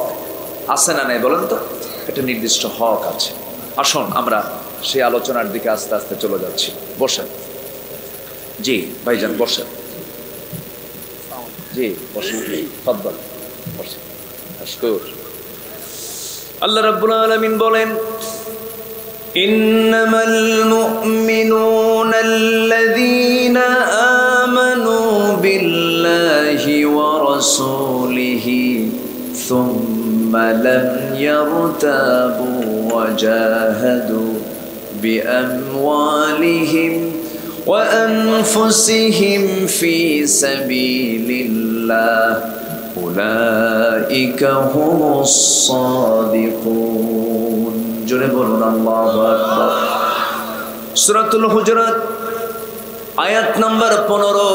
Speaker 1: আছে না নাই বলেন তো? একটা নির্দিষ্ট হক আছে। আসুন আমরা সেই আলোচনার দিকে আস্তে আস্তে চলে যাচ্ছি। বসেন। জি ভাইজান বসেন। জি বসেন, তফাদ্দল বসেন। মাশকুর। আল্লাহ রাব্বুল আলামিন বলেন, ইন্নামাল মুমিনুনা আল্লাযীনা আমানু বিল্লাহি ওয়া রাসূলিহি সুম্মা লাম ইয়ারতাবু ওয়া জাহাদু বিআমওয়ালিহিম ওয়া আনফুসিহিম ফি সাবিলিল্লাহ উলাইকা হুমুস সাদিকুন। জোরে বলুন আল্লাহু আকবার। সূরাতুল হুজুরাত আয়াত নাম্বার 15।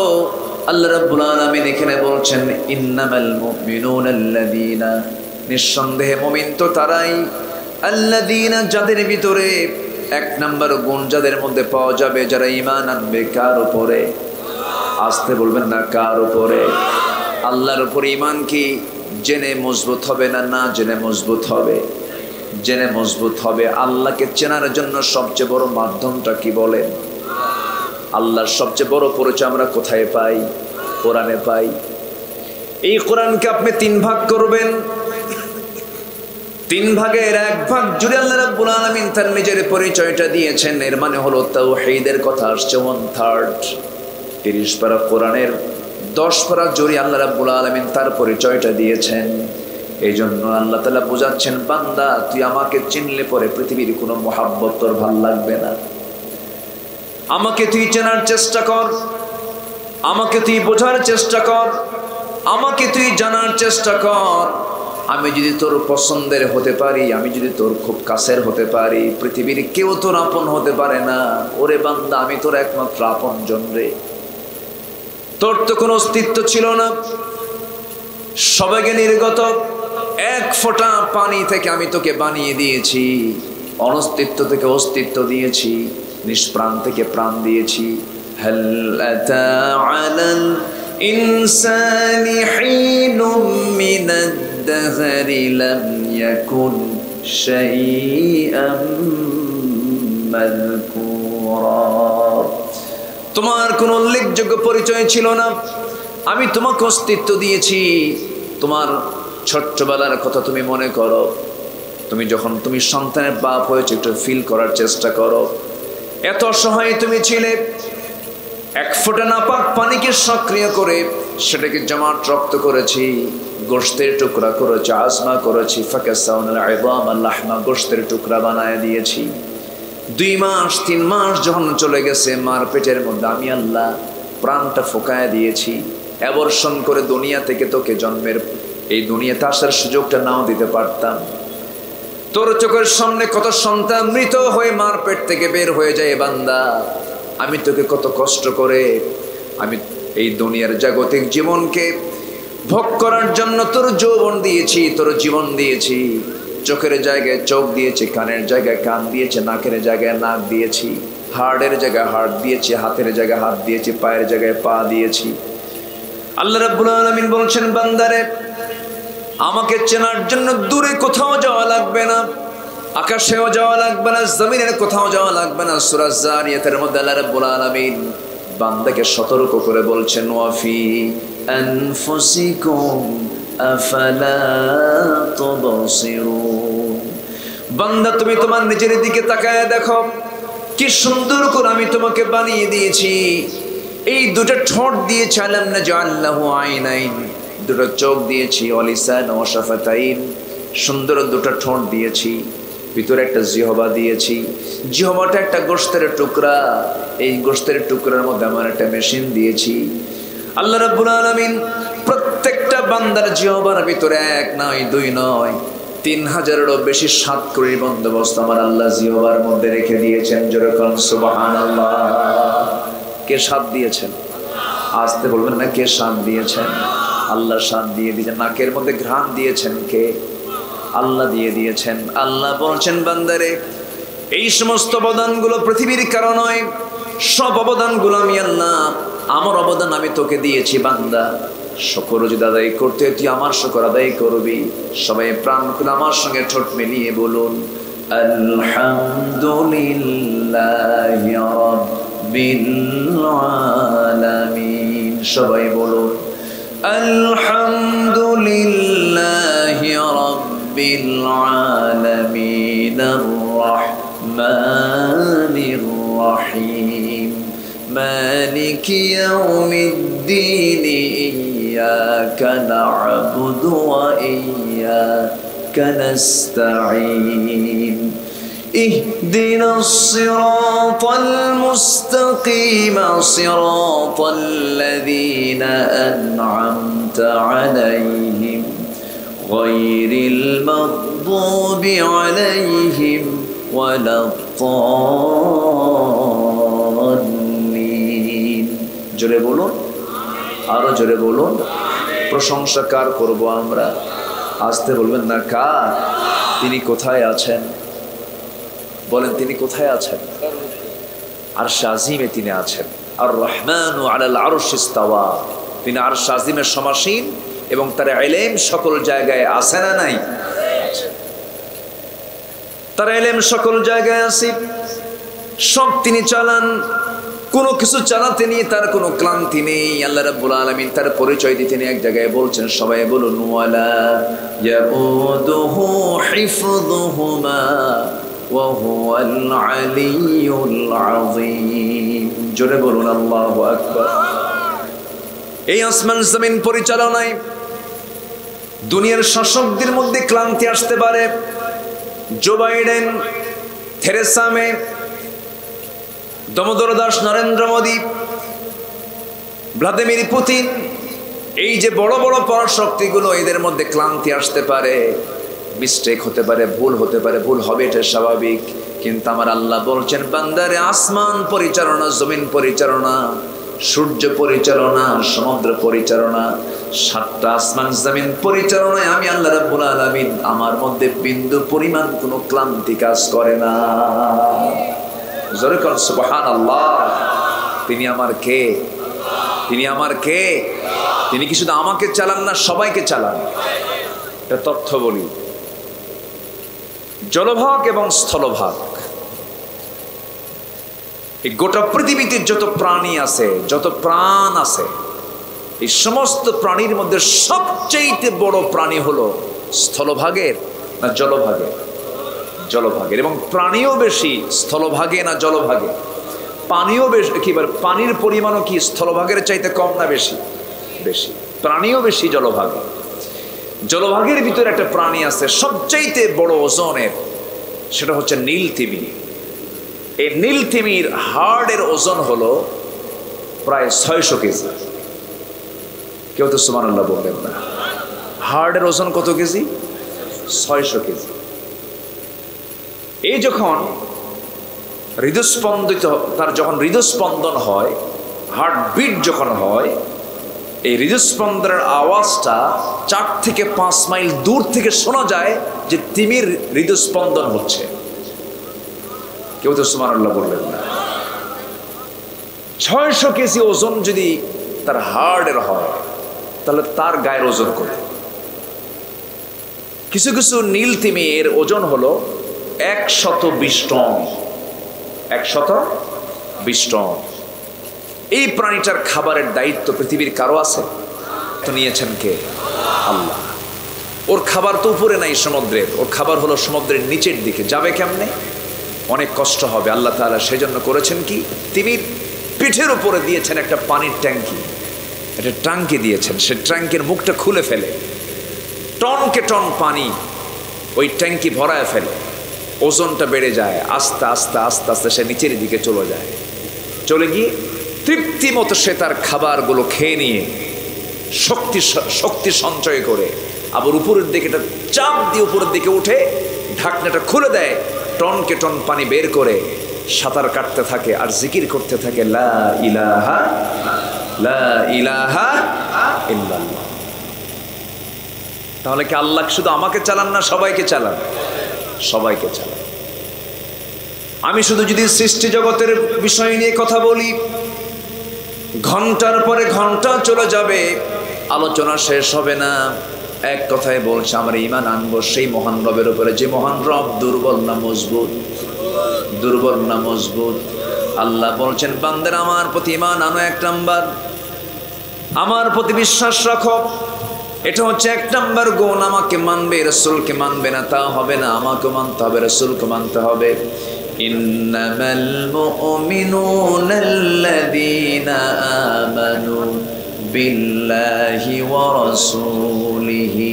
Speaker 1: আল্লাহ রাব্বুল আলামিন এখানে বলছেন ইন্নামাল মুমিনুনা আল্লাযীনা, নিঃসন্দেহে মুমিন তো তারাই, আল্লাযীনা যাদের ভিতরে এক নাম্বার গুণ যাদের মধ্যে পাওয়া যাবে, যারা ঈমান আনবে কার উপরে? আসতে বলবেন না, কার উপরে? আল্লাহর উপর ঈমান কি জেনে মজবুত হবে না না জেনে মজবুত হবে? জেনে মজবুত হবে। আল্লাহকে চেনার জন্য সবচেয়ে বড় মাধ্যমটা কি বলেন? আল্লাহর সবচেয়ে বড় পরিচয় আমরা কোথায় পাই? কোরআনে পাই। এই কোরআনকে আপনি 3 ভাগ করবেন, 3 ভাগের 1 ভাগ জুড়ে আল্লাহ রাব্বুল আলামিন তার নিজের পরিচয়টা দিয়েছেন। এর মানে হলো তাওহীদের কথা আসছে 1/3। 30 পারা কোরআনের 10 পারা জুড়ে আল্লাহ রাব্বুল আলামিন তার পরিচয়টা দিয়েছেন। এই জন্য আল্লাহ তাআলা বোঝাচ্ছেন, বান্দা তুই আমাকে চিনলে পরে পৃথিবীর কোনো মহাব্বত তোর ভাল লাগবে না। আমাকে তুই চেনার চেষ্টা কর, আমাকে তুই বোঝার চেষ্টা কর, আমাকে তুই জানার চেষ্টা কর। আমি যদি তোর পছন্দের হতে পারি, আমি যদি তোর খুব কাছের হতে পারি, পৃথিবীর কেউ তোর আপন হতে পারে না। ওরে বান্দা, আমি তোর একমাত্র আপনজন রে। তোর তো কোনো অস্তিত্ব ছিল না, সবাইকে নির্গত। 1 ফোঁটা পানি থেকে আমি তোকে বানিয়ে দিয়েছি, অনস্তিত্ব থেকে অস্তিত্ব দিয়েছি, নিষ্প্রাণ থেকে প্রাণ দিয়েছি। হাল আতা আলাল ইনসানি হিনুম মিনাদ দাহরি লাম ইয়াকুন শাইআম মাযকুরা। তোমার কোনো উল্লেখযোগ্য পরিচয় ছিল না, আমি তোমাকে অস্তিত্ব দিয়েছি। তোমার ছোট্টবেলার কথা তুমি মনে করো, তুমি যখন তুমি সন্তানের বাপ হয়েছে, একটু ফিল করার চেষ্টা করো। এত অসহায় তুমি ছিলে, 1 ফোঁটা নাপাক পানিকে সক্রিয় করে সেটাকে জমাট রক্ত করেছি, গোশতের টুকরা করেছি, আজমা করেছি, ফাকাসাউনাল ইযাম লাহমা, গোশতের টুকরা বানায় দিয়েছি। 2 মাস 3 মাস যখন চলে গেছে মার পেটের মধ্যে, আমি আল্লাহ প্রাণটা ফোকায় দিয়েছি। অ্যাবর্শন করে দুনিয়া থেকে তোকে জন্মের এই দুনিয়াতে আসার সুযোগটা নাও দিতে পারতাম। তোর চোখের সামনে কত সন্তান মৃত হয়ে মার পেট থেকে বের হয়ে যায়। বান্দা, আমি তোকে কত কষ্ট করে আমি এই দুনিয়ার জাগতিক জীবনকে ভোগ করার জন্য তোর যৌবন দিয়েছি, তোর জীবন দিয়েছি। চোখের জায়গায় চোখ দিয়েছি, কানের জায়গায় কান দিয়েছি, নাকের জায়গায় নাক দিয়েছি, হাড়ের জায়গায় হাড় দিয়েছি, হাতের জায়গায় হাত দিয়েছি, পায়ের জায়গায় পা দিয়েছি। আল্লাহ রাব্বুল আলামিন বলছেন, বান্দারে আমাকে চেনার জন্য দূরে কোথাও যাওয়া লাগবে না, আকাশেও যাওয়া লাগবে না, জমিনের কোথাও যাওয়া লাগবে না। সূরা যারিয়াতের মধ্যে আল্লাহ রাব্বুল আলামিন বান্দাকে সতর্ক করে বলছেন, ওয়াফি আনফুসিকুম আফালা তুবসিরুন। বান্দা, তুমি তোমার নিজের দিকে তাকায় দেখো, কি সুন্দর করে আমি তোমাকে বানিয়ে দিয়েছি। এই 2টা ঠোঁট দিয়েছি, আলাম নাজআল্লাহু আইনাইন, 2টা চোখ দিয়েছি, ওয়ালিসান ওয়া শাফাতাইন, সুন্দর 2টা ঠোঁট দিয়েছি, ভিতরে একটা জিহবা দিয়েছি। জিহবাটা একটা গোশতের টুকরা, এই গোশতের টুকরার মধ্যে আমার একটা মেশিন দিয়েছি। আল্লাহ রাব্বুল আলামিন প্রত্যেকটা বান্দার জিহবার ভিতরে 1 নয় 2 নয় 3000-এরও বেশি স্বাদ করির বন্দোবস্ত আমার আল্লাহ জিহবার মধ্যে রেখে দিয়েছেন। যেরকম সুবহানাল্লাহ। কে স্বাদ দিয়েছেন? আসতে বলবেন না, কে স্বাদ দিয়েছেন? আল্লাহ স্বাদ দিয়ে দিয়েছেন। নাকের মধ্যে ঘ্রাণ দিয়েছেন কে? আল্লাহ দিয়ে দিয়েছেন। আল্লাহ বলছেন, বান্দারে এই সমস্ত অবদানগুলো পৃথিবীর কারণ নয়, সব অবদানগুলো আমি আল্লাহ, আমার অবদান আমি তোকে দিয়েছি। বান্দা, শুকর যদি আদায় করতে তুই আমার শুকর আদায় করবি। সবাই প্রাণ খুলে আমার সঙ্গে ঠোঁট মিলিয়ে বলুন, আলহামদুলিল্লাহি রাব্বিল আলামিন। সবাই বলুন, আলহামদুলিল্লাহি রাব্বিল আলামিন আর রাহমানির রহিম মালিকি ইয়াউমিদ্দিন ইয়্যাকা না'বুদু ওয়া ইয়্যাকা নাস্তাঈন اهدنا الصراط المستقيم صراط الذين أنعمت عليهم غير المغضوب عليهم ولا الضالين জোরে বলুন আরো জোরে বলুন প্রশংসা কার করব আমরা আস্তে বলবেন না কার তিনি কোথায় আছেন বলেন তিনি কোথায় আছেন আরশ আজিমে তিনি আছেন আর রহমানু আলাল আরশি ইস্তাওয়া তিনি আরশ আজিমের সমাসীন এবং তার ইলম সকল জায়গায় আছে না নাই তার ইলম সকল জায়গায় আছে সব তিনি চালান কোনো কিছু চালাতে নিয়ে তার কোনো ক্লান্তি নেই আল্লাহ রাব্বুল আলামিন তার পরিচয় দিতে নিয়ে এক জায়গায় বলছেন সবাই বলুন ওয়ালা ইয়াউদুহু হিফযুহুমা ওয়া হুয়াল আলিয়্যুল আযীম জোরে বলুন আল্লাহু আকবার এই আসমান জমিন পরিচালনায় দুনিয়ার শাসকদের মধ্যে ক্লান্তি আসতে পারে Joe Biden Theresa May Damodar Das Narendra Modi Vladimir Putin এই যে বড় বড় পরাশক্তিগুলো এদের মধ্যে ক্লান্তি আসতে পারে মিস্টেক হতে পারে ভুল হতে পারে ভুল হবে এটা স্বাভাবিক কিন্তু আমার আল্লাহ বলছেন বান্দারে আসমান পরিচালনা জমিন পরিচালনা সূর্য পরিচালনা সমুদ্র পরিচালনা সাতটা আসমান জমিন পরিচালনায় আমি আল্লাহ রাব্বুল আলামিন আমার মধ্যে বিন্দু পরিমাণ কোনো ক্লান্তি কাজ করে না জোরে কর সুবহানাল্লাহ তিনি আমার কে তিনি আমার কে তিনি কি শুধু আমাকে চালান না সবাইকে চালান এটা তথ্য বলি জলভাগ এবং স্থলভাগ এই গোটা পৃথিবীতে যত প্রাণী আছে যত প্রাণ আছে এই সমস্ত প্রাণীর মধ্যে সবচেয়ে বড় প্রাণী হলো স্থলভাগের না জলভাগের জলভাগের এবং প্রাণীও বেশি স্থলভাগে না জলভাগে পানিও বেশি কিবার পানির পরিমাণও কি স্থলভাগের চাইতে কম না বেশি বেশি প্রাণীও বেশি জলভাগে জলভাগের ভিতরে একটা প্রাণী আছে সবচাইতে বড় ওজনের সেটা হচ্ছে নীল তিমি এই নীল তিমির হাড়ের ওজন হলো প্রায় 600 কেজি কেউ তো সুবহানাল্লাহ বলবেন না হাড়ের ওজন কত কেজি 600 কেজি এই যখন হৃদস্পন্দিত তার যখন হৃদস্পন্দন হয় হার্টবিট যখন হয় এই হৃদস্পন্দনের আওয়াজটা 4 থেকে 5 মাইল দূর থেকে শোনা যায় যে তিমির হৃদস্পন্দন হচ্ছে কেউ তো সুবহানাল্লাহ বললেন না 600 কেজি ওজন যদি তার হার্টের হয় তাহলে তার গায়ের ওজন কত কিছু কিছু নীল তিমির ওজন হলো 120 টন 120 টন এই প্রাণীটার খাবারের দায়িত্ব পৃথিবীর কারো আছে তো নিয়েছেন কে আল্লাহ ওর খাবার তো উপরে নাই সমুদ্রের ওর খাবার হলো সমুদ্রের নিচের দিকে যাবে কেমনে অনেক কষ্ট হবে আল্লাহ তাআলা সেজন্য করেছেন কি তিমির পিঠের উপরে দিয়েছেন একটা পানির ট্যাঙ্কি একটা ট্যাঙ্কি দিয়েছেন সে ট্যাঙ্কের মুখটা খুলে ফেলে টনকে টন পানি ওই ট্যাঙ্কি ভরায় ফেলে ওজনটা বেড়ে যায় আস্তে আস্তে আস্তে আস্তে সে নিচের দিকে চলে যায় চলে গিয়ে তৃপ্তি মতো সে তার খাবারগুলো খেয়ে নিয়ে শক্তি সঞ্চয় করে আবার উপরের দিকে একটা চাপ দিয়ে উপরের দিকে উঠে ঢাকনাটা খুলে দেয় টনকে টন পানি বের করে সাঁতার কাটতে থাকে আর জিকির করতে থাকে লা ইলাহা ইল্লাল্লাহ তাহলে কি আল্লাহ শুধু আমাকে চালান না সবাইকে চালান সবাইকে চালান আমি শুধু যদি সৃষ্টি জগতের বিষয় নিয়ে কথা বলি ঘন্টার পরে ঘন্টা চলে যাবে আলোচনা শেষ হবে না এক কথায় বলছে আমরা ঈমান আনবো সেই মহান রবের উপরে যে মহান রব দুর্বল না মজবুত দুর্বল না মজবুত আল্লাহ বলছেন বান্দারা আমার প্রতি ঈমান আনো এক নাম্বার আমার প্রতি বিশ্বাস রাখো এটা হচ্ছে এক নাম্বার গুণ আমাকে মানবে রাসূলকে মানবে না তা হবে না আমাকে মানতে হবে রাসূলকে মানতে হবে ইন্নামাল মুমিনুনা আল্লাযীনা আমানু বিল্লাহি ওয়া রাসূলিহি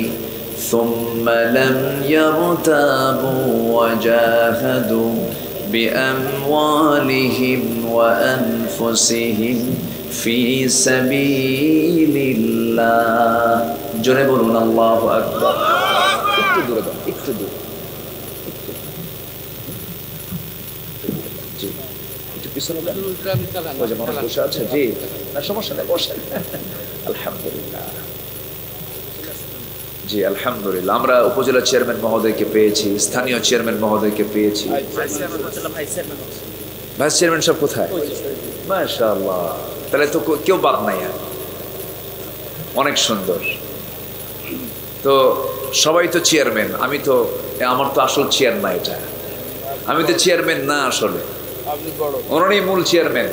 Speaker 1: ثم لم يرتابوا وجاهدوا بأموالهم وأنفسهم في سبيل الله জোরে বলুন আল্লাহু আকবার একটু দূরে দাও একটু দূরে জি একটু পিছনে যান ওই যে মানুষ বসে আছে জি না সমস্যা নেই বসেন আলহামদুলিল্লাহ জি আলহামদুলিল্লাহ আমরা উপজেলা চেয়ারম্যান মহোদয়কে পেয়েছি স্থানীয় চেয়ারম্যান মহোদয়কে পেয়েছি ভাইস চেয়ারম্যান সব কোথায় মাশাআল্লাহ তাহলে তো কেউ বাদ নাই আর অনেক সুন্দর তো সবাই তো চেয়ারম্যান আমি তো আমার তো আসল চেয়ার না এটা আমি তো চেয়ারম্যান না আসলে ওনারই মূল চেয়ারম্যান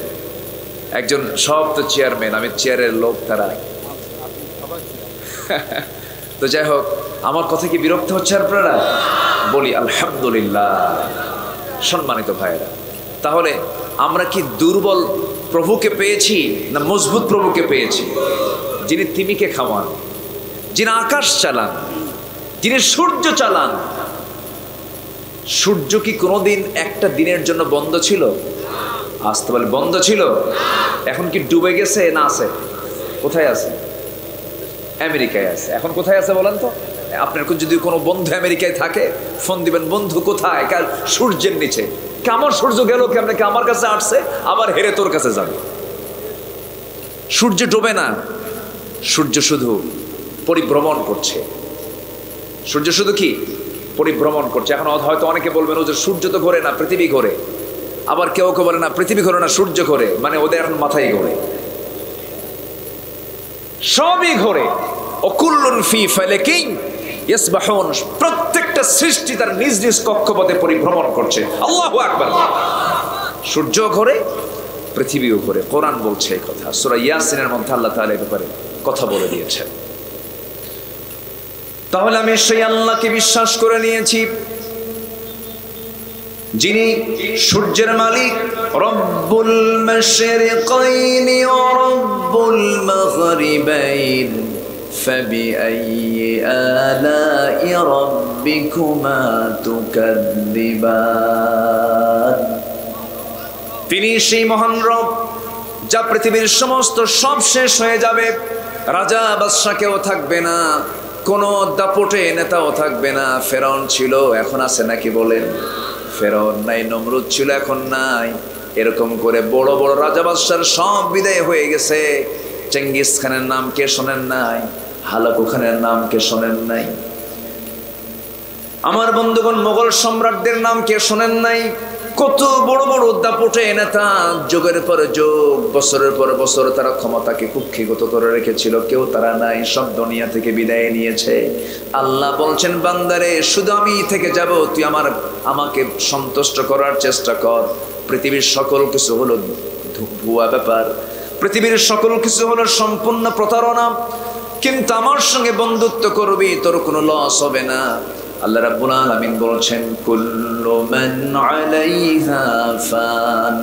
Speaker 1: একজন সব তো চেয়ারম্যান আমি চেয়ারের লোক তারা তো যাই হোক আমার কথা কি বিরক্ত হচ্ছে আপনারা বলি আলহামদুলিল্লাহ সম্মানিত ভাইয়েরা তাহলে আমরা কি দুর্বল প্রভুকে পেয়েছি না মজবুত প্রভুকে পেয়েছি যিনি তিমিকে খাওয়ান যিনি আকাশ চালান যিনি সূর্য চালান সূর্য কি কোনোদিন একটা দিনের জন্য বন্ধ ছিল আসতে বলে বন্ধ ছিল এখন কি ডুবে গেছে না আছে কোথায় আছে আমেরিকায় আছে এখন কোথায় আছে বলেন তো আপনার যদি কোনো বন্ধু আমেরিকায় থাকে ফোন দিবেন বন্ধু কোথায় কাল সূর্যের নিচে আমার সূর্য গেল কেমনে আমার কাছে আসছে আবার হেরে তোর কাছে যাবে সূর্য ডোবে না সূর্য শুধু পরিভ্রমণ করছে সূর্য শুধু কি পরিভ্রমণ করছে এখন হয়তো অনেকে বলবেন ও যে সূর্য তো ঘোরে না পৃথিবী ঘোরে আবার কেউ কেউ বলে না পৃথিবী ঘোরে না সূর্য ঘোরে মানে ওদের এখন মাথায় ঘোরে সবই ঘোরে অকুল্লুন ফি ফালাকিন ইয়াসবাহুন প্রত্যেকটা সৃষ্টি তার নিজ নিজ কক্ষপথে পরিভ্রমণ করছে আল্লাহু আকবার সূর্য ঘোরে পৃথিবীও ঘোরে কোরআন বলছে এই কথা সূরা ইয়াসিনের মধ্যে আল্লাহ তাআলা এই ব্যাপারে কথা বলে দিয়েছেন তাহলে আমি সেই আল্লাহকে বিশ্বাস করে নিয়েছি যিনি সূর্যের মালিক রব্বুল মাশরিকাইন ওয়া রব্বুল মাগরিবাইন ফাবিআইয়ি আলাই রাব্বিকুমা তুকাযযিবান তিনি সেই মহান রব যা পৃথিবীর সমস্ত সব শেষ হয়ে যাবে রাজা বাদশা কেউ থাকবে না কোনো দাপটে নেতাও থাকবে না ফেরাউন ছিল এখন আছে নাকি বলেন ফেরাউন নাই নমরুদ ছিল এখন নাই এরকম করে বড় বড় রাজা বাদশার সব বিদায় হয়ে গেছে চেঙ্গিস খানের নাম কে শোনেন নাই হালাকু খানের নাম কে শোনেন নাই আমার বন্ধুগণ মোগল সম্রাটদের নাম কে শোনেন নাই কত বড় বড় দাপটে নেতা যুগের পর যুগ বছরের পর বছর তারা ক্ষমতাকে কুক্ষিগত করে রেখেছিল কেউ তারা নাই সব দুনিয়া থেকে বিদায় নিয়েছে আল্লাহ বলছেন বান্দারে শুধু আমি থেকে যাব তুই আমাকে সন্তুষ্ট করার চেষ্টা কর পৃথিবীর সকল কিছু হলো ভুয়া ব্যাপার পৃথিবীর সকল কিছু হলো সম্পূর্ণ প্রতারণা কিন্তু আমার সঙ্গে বন্ধুত্ব করবি তোর কোনো লস হবে না আল্লাহ রাব্বুল আলামিন বলছেন কুল্লু মান আলাইহা ফান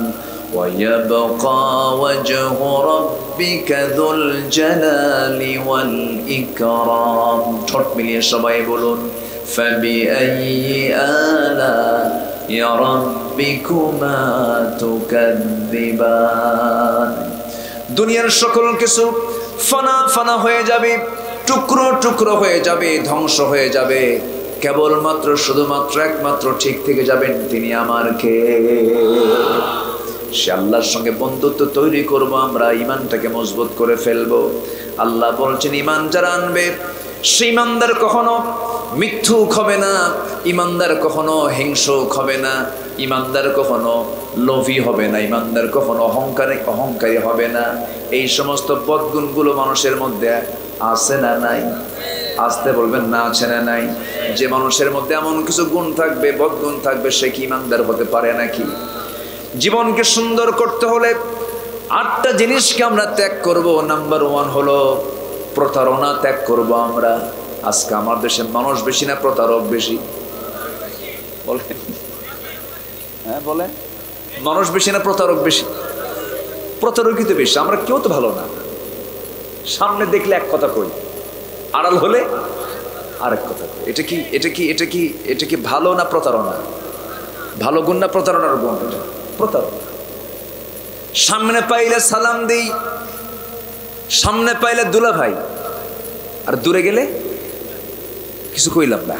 Speaker 1: ওয়া ইয়াবকা ওয়াজহু রাব্বিকা যুল জালালি ওয়াল ইকরাম ঠোঁট মিলিয়ে সবাই বলুন ফাবিআইয়ি আলাই রাব্বিকুমা তুকাযযিবান দুনিয়ার সকল কিছু ফানা ফানা হয়ে যাবে টুকরো টুকরো হয়ে যাবে ধ্বংস হয়ে যাবে কেবলমাত্র শুধুমাত্র একমাত্র ঠিক থেকে যাবেন তিনি আমার কে সে আল্লাহর সঙ্গে বন্ধুত্ব তৈরি করব আমরা ঈমানটাকে মজবুত করে ফেলবো আল্লাহ বলছেন ঈমান যারা আনবে সেই ঈমানদার কখনো মিথ্যুক হবে না ঈমানদার কখনো হিংসুক হবে না ঈমানদার কখনো লোভী হবে না ঈমানদার কখনো অহংকারী হবে না এই সমস্ত পদগুণগুলো মানুষের মধ্যে আছে না নাই আসতে বলবেন না আছে না নাই যে মানুষের মধ্যে এমন কিছু গুণ থাকবে বদগুণ থাকবে সে কি ঈমানদার হতে পারে নাকি জীবনকে সুন্দর করতে হলে 8টা জিনিসকে আমরা ত্যাগ করব নাম্বার 1 হলো প্রতারণা ত্যাগ করব আমরা আজকে আমার দেশে মানুষ বেশি না প্রতারক বেশি বলেন হ্যাঁ বলেন মানুষ বেশি না প্রতারক বেশি প্রতারকই তো বেশি আমরা কেউ তো ভালো না সামনে দেখলে এক কথা কই আড়াল হলে আরেক কথা, এটা কি ভালো না প্রতারণা? ভালো গুণ না প্রতারণার গুণ? এটা প্রতারণা। সামনে পাইলে সালাম দেই, সামনে পাইলে দুলা ভাই, আর দূরে গেলে কিছু কইলাম না,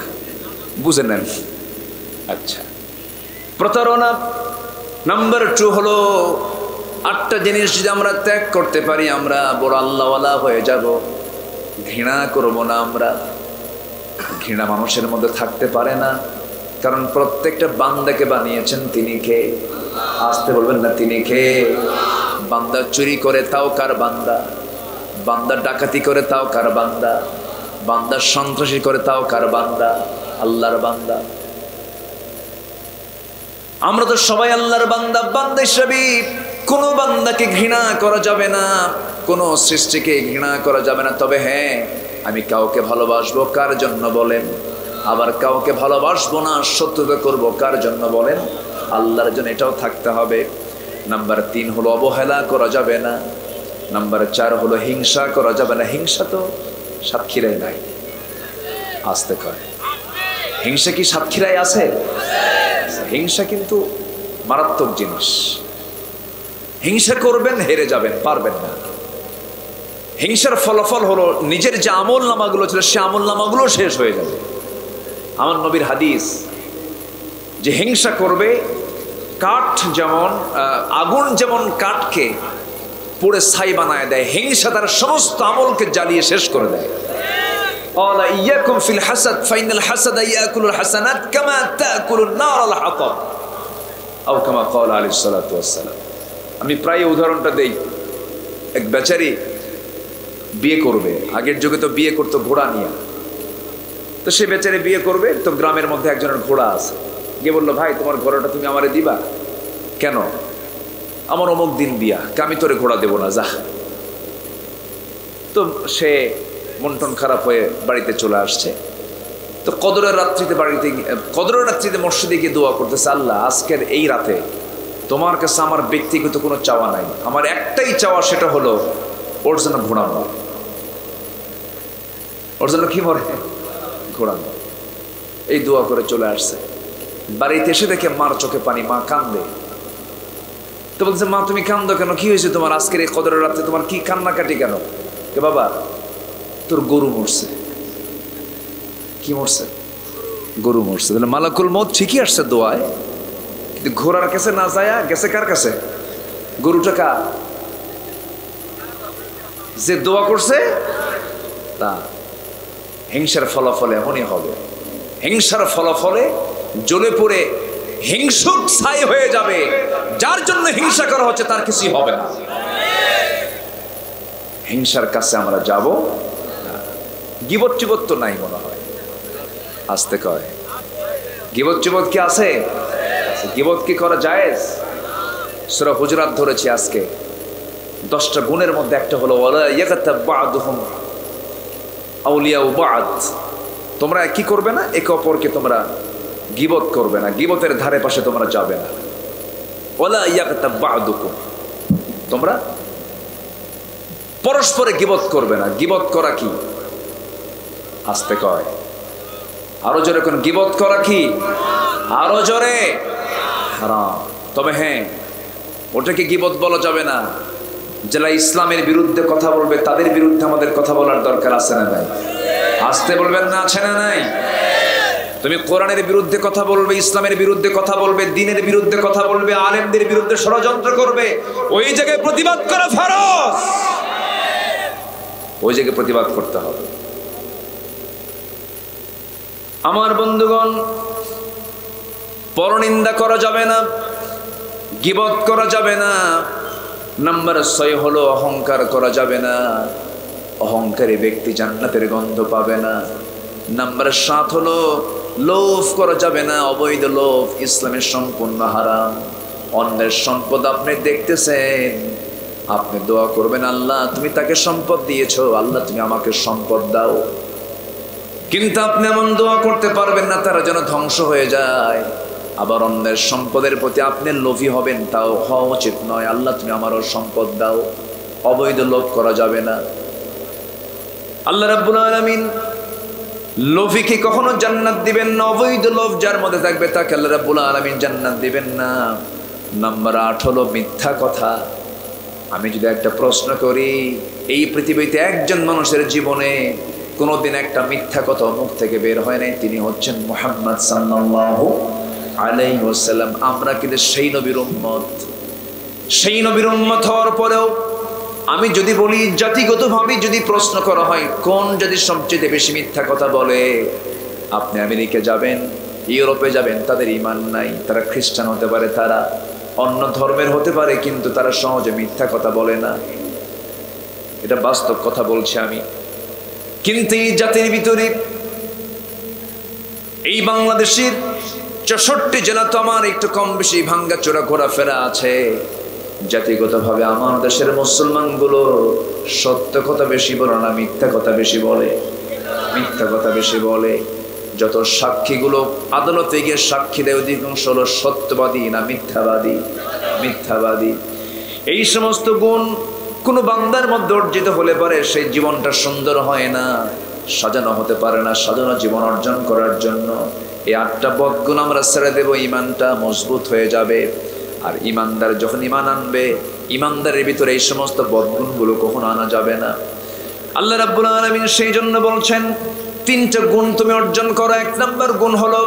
Speaker 1: বুঝে নেন। আচ্ছা, প্রতারণা। নাম্বার 2 হলো 8টা জিনিস যদি আমরা ত্যাগ করতে পারি আমরা বড় আল্লাহওয়ালা হয়ে যাব। ঘৃণা করব না আমরা। ঘৃণা মানুষের মধ্যে থাকতে পারে না, কারণ প্রত্যেকটা বান্দাকে বানিয়েছেন তিনি কে? আসতে বলবেন না, তিনি কে? বান্দা চুরি করে তাও কার বান্দা, বান্দা ডাকাতি করে তাও কার বান্দা, বান্দা সন্ত্রাসী করে তাও কার বান্দা? আল্লাহর বান্দা। আমরা তো সবাই আল্লাহর বান্দা। বান্দা হিসেবে কোনো বান্দাকে ঘৃণা করা যাবে না, কোনো সৃষ্টিকে ঘৃণা করা যাবে না। তবে হ্যাঁ, আমি কাউকে ভালোবাসবো কার জন্য বলেন? আবার কাউকে ভালোবাসবো না, শত্রুতা করব কার জন্য বলেন? আল্লাহর জন্য। এটাও থাকতে হবে। নাম্বার 3 হলো অবহেলা করা যাবে না। নাম্বার 4 হলো হিংসা করা যাবে না। হিংসা তো সাতক্ষীরায় নাই। আসতে কয়, হিংসা কি সাতক্ষীরায় আছে? হিংসা কিন্তু মারাত্মক জিনিস। হিংসা করবেন, হেরে যাবেন, পারবেন না। হিংসার ফলাফল হলো নিজের যে আমল নামাগুলো ছিল সে আমল নামাগুলো শেষ হয়ে যাবে। আমার নবীর হাদিস যে হিংসা করবে, কাঠ যেমন আগুন যেমন কাঠকে পুড়ে ছাই বানায় দেয়, হিংসা তার সমস্ত আমলকে জ্বালিয়ে শেষ করে দেয়। ইয়াকুম ফিল হাসাদ ফাইনাল হাসাদা ইয়াকুলুল হাসানাত কামা তাকুলুন নারুল হাতাব আও কামা ক্বালা আলাইহিস সালাতু ওয়াস সালাম। আমি প্রায় উদাহরণটা দেই। এক বেচারি বিয়ে করবে, আগের যুগে তো বিয়ে করতো ঘোড়া নিয়ে। তো সে বেচারি বিয়ে করবে, তো গ্রামের মধ্যে একজনের ঘোড়া আছে। গিয়ে বললো, ভাই তোমার ঘোড়াটা তুমি আমারে দিবা? কেন? আমার অমুক দিন বিয়া, আমি তোরে ঘোড়া দেবো না, যা। তো সে মন টন খারাপ হয়ে বাড়িতে চলে আসছে। তো কদরের রাত্রিতে মসজিদে গিয়ে দোয়া করতেছে, আল্লাহ আজকের এই রাতে তোমার কাছে আমার ব্যক্তিগত কোনো চাওয়া নাই, আমার একটাই চাওয়া, সেটা হলো ওর জন্য ঘোড়া মর। ওর জন্য কি মরে? ঘোড়া মর। এই দোয়া করে চলে আসছে। বাড়িতে এসে দেখে মার চোখে পানি, মা কান্দে। তো বলছে, মা তুমি কান্দো কেন? কি হয়েছে তোমার? আজকের এই কদরের রাতে তোমার কি কান্নাকাটি কেন? কে বাবা, তোর গরু মরছে। কি মরছে? গরু মরছে। তাহলে মালাকুল মউত ঠিকই আসছে দোয়ায়, কিন্তু ঘোড়ার কাছে না যায়, গেছে কার কাছে? গরুটা কার? যে দোয়া করছে তা। হিংসার ফলাফলে এমনই হবে। হিংসার ফলাফলে জ্বলে পড়ে হিংসুক ছাই হয়ে যাবে। যার জন্য হিংসা করা হচ্ছে তার কিছুই হবে না। হিংসার কাছে আমরা যাব না। গীবত টিবত তো নাই মনে হয়। আসতে কয়, গীবত টিবত কি আছে? গীবত কি করা জায়েজ? সূরা হুজুরাত ধরেছি আজকে। 10টা গুণের মধ্যে একটা হলো ওয়ালা ইয়াগতাব বা'দুহুম আউলিয়াউ বা'দ। তোমরা কি করবে না? একে অপরকে তোমরা গীবত করবে না, গীবতের ধারে পাশে তোমরা যাবে না। ওয়ালা ইয়াগতাব বা'দুকুম, তোমরা পরস্পরে গীবত করবে না। গীবত করা কি? আসতে কয়, আরো জোরে কোন? গীবত করা কি? আরো জোরে। হারাম। তবে হ্যাঁ, ওটাকে গীবত বলা যাবে না। যারা ইসলামের বিরুদ্ধে কথা বলবে তাদের বিরুদ্ধে আমাদের কথা বলার দরকার আছে না নাই? আসতে বলবেন না, আছে না নাই? তুমি কোরআনের বিরুদ্ধে কথা বলবে, ইসলামের বিরুদ্ধে কথা বলবে, দ্বীনের বিরুদ্ধে কথা বলবে, আলেমদের বিরুদ্ধে ষড়যন্ত্র করবে, ওই জায়গায় প্রতিবাদ করা ফরজ। ওই জায়গায় প্রতিবাদ করতে হবে। আমার বন্ধুগণ, পরনিন্দা করা যাবে না, গীবত করা যাবে না। নাম্বার 6 হলো অহংকার করা যাবে না। অহংকারী ব্যক্তি জান্নাতের গন্ধ পাবে না। নাম্বার 7 হলো লোভ করা যাবে না। অবৈধ লোভ ইসলামের সম্পূর্ণ হারাম। অন্যের সম্পদ আপনি দেখতেছেন, আপনি দোয়া করবেন, আল্লাহ তুমি তাকে সম্পদ দিয়েছো, আল্লাহ তুমি আমাকে সম্পদ দাও। কিন্তু আপনি এমন দোয়া করতে পারবেন না তারা যেন ধ্বংস হয়ে যায়। আবার অন্যের সম্পদের প্রতি আপনি লোভী হবেন, তাও হওয়া উচিত নয়। আল্লাহ তুমি আমারও সম্পদ দাও। অবৈধ লোভ করা যাবে না। আল্লাহ রাব্বুল আলামিন লোভীকে কখনো জান্নাত দিবেন না। অবৈধ লোভ যার মধ্যে থাকবে তাকে আল্লাহ রাব্বুল আলামিন জান্নাত দিবেন না। নাম্বার 8 হলো মিথ্যা কথা। আমি যদি একটা প্রশ্ন করি, এই পৃথিবীতে একজন মানুষের জীবনে কোনোদিন একটা মিথ্যা কথা মুখ থেকে বের হয় নাই, তিনি হচ্ছেন মুহাম্মদ সাল্লাল্লাহু আলাইহি ওয়াসাল্লাম। আমরা কিন্তু সেই নবীর উম্মত। সেই নবীর উম্মত হওয়ার পরেও আমি যদি বলি, জাতিগতভাবে যদি প্রশ্ন করা হয় কোন জাতি সবচেয়ে বেশি মিথ্যা কথা বলে, আপনি আমেরিকা যাবেন, ইউরোপে যাবেন, তাদের ঈমান নাই। তারা খ্রিস্টান হতে পারে, তারা অন্য ধর্মের হতে পারে, কিন্তু তারা সহজে মিথ্যা কথা বলে না। এটা বাস্তব কথা বলছি আমি। কিন্তু এই জাতির ভিতরে, এই বাংলাদেশের 64 জেলা তো আমার একটু কম বেশি ভাঙ্গাচোরা ঘোরাফেরা আছে। জাতিগতভাবে আমার দেশের মুসলমানগুলো সত্য কথা বেশি বলে না, মিথ্যা কথা বেশি বলে। মিথ্যা কথা বেশি বলে। যত সাক্ষীগুলো আদালতে গিয়ে সাক্ষী দেয়, অধিকাংশ হলো সত্যবাদী না মিথ্যাবাদী। মিথ্যাবাদী। এই সমস্ত গুণ কোনো বান্দার মধ্যে অর্জিত হলে পারে সেই জীবনটা সুন্দর হয় না, সাজানো হতে পারে না। সাজানো জীবন অর্জন করার জন্য এই 8টা বদগুণ আমরা ছেড়ে দেব, ইমানটা মজবুত হয়ে যাবে। আর ইমানদার যখন ইমান আনবে, ইমানদারের ভিতরে এই সমস্ত বদগুণগুলো কখনো আনা যাবে না। আল্লাহ রাব্বুল আলামিন সেই জন্য বলছেন 3টা গুণ তুমি অর্জন করো। 1 নম্বর গুণ হলো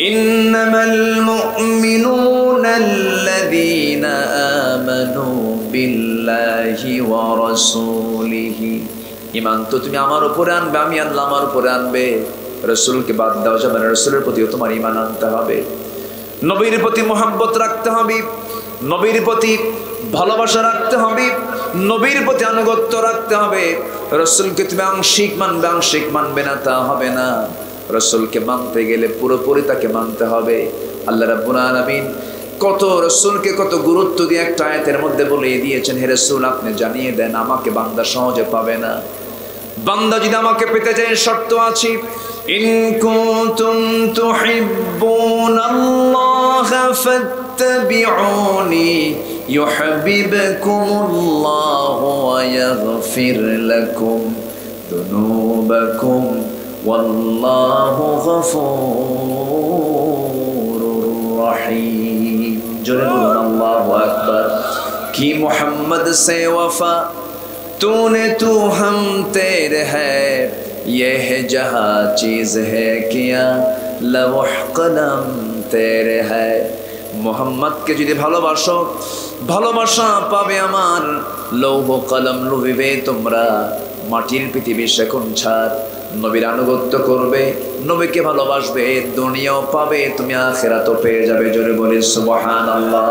Speaker 1: ইন্নামাল মুমিনুনাল্লাযীনা আমানু বিল্লাহি ওয়া রাসূলিহি। ঈমান তো তুমি আমার উপরে আনবে, আমি আল্লাহ আমার উপরে আনবে। রাসূলকে বাদ দেওয়া যাবে না। রাসূলের প্রতিও তোমার ঈমান আনতে হবে। নবীর প্রতি মহব্বত রাখতে হবে, নবীর প্রতি ভালোবাসা রাখতে হবে, নবীর প্রতি আনুগত্য রাখতে হবে। রাসূলকে তুমি আংশিক মানবে, আংশিক মানবে না তা হবে না। রাসূলকে মানতে গেলে পুরোপুরি তাকে মানতে হবে। আল্লাহ রাব্বুল আলামিন কত রাসূলকে কত গুরুত্ব দিয়ে একটা আয়াতের মধ্যে বলে দিয়েছেন, হে রাসূল আপনি জানিয়ে দেন আমাকে বান্দা সহজে পাবে না। বান্দা যদি আমাকে পেতে চায় শর্ত আছে, ইন কুনতুম তুহিব্বুনাল্লাহা ফাত্তাবিউনি ইউহিব্বুকুমুল্লাহু ওয়া ইয়াগফির লাকুম যুনুবাকুম ওয়াল্লাহু গফুরুর রহিম। জোরে বলুন আল্লাহু আকবার। কি মুহাম্মদ সে ওয়াফা तूने तू हम तेरे है, ये है जहाँ चीज है किया लौह कलम तेरे है। মোহাম্মদকে যদি ভালোবাসো, ভালোবাসা পাবে আমার। লৌহ কলম লুভিবে তোমরা, মাটির পৃথিবী সেখন ছাড়। নবীর আনুগত্য করবে, নবীকে ভালোবাসবে, দুনিয়াও পাবে তুমি, আখিরাতও পেয়ে যাবে। জোরে বলি সুবহানাল্লাহ।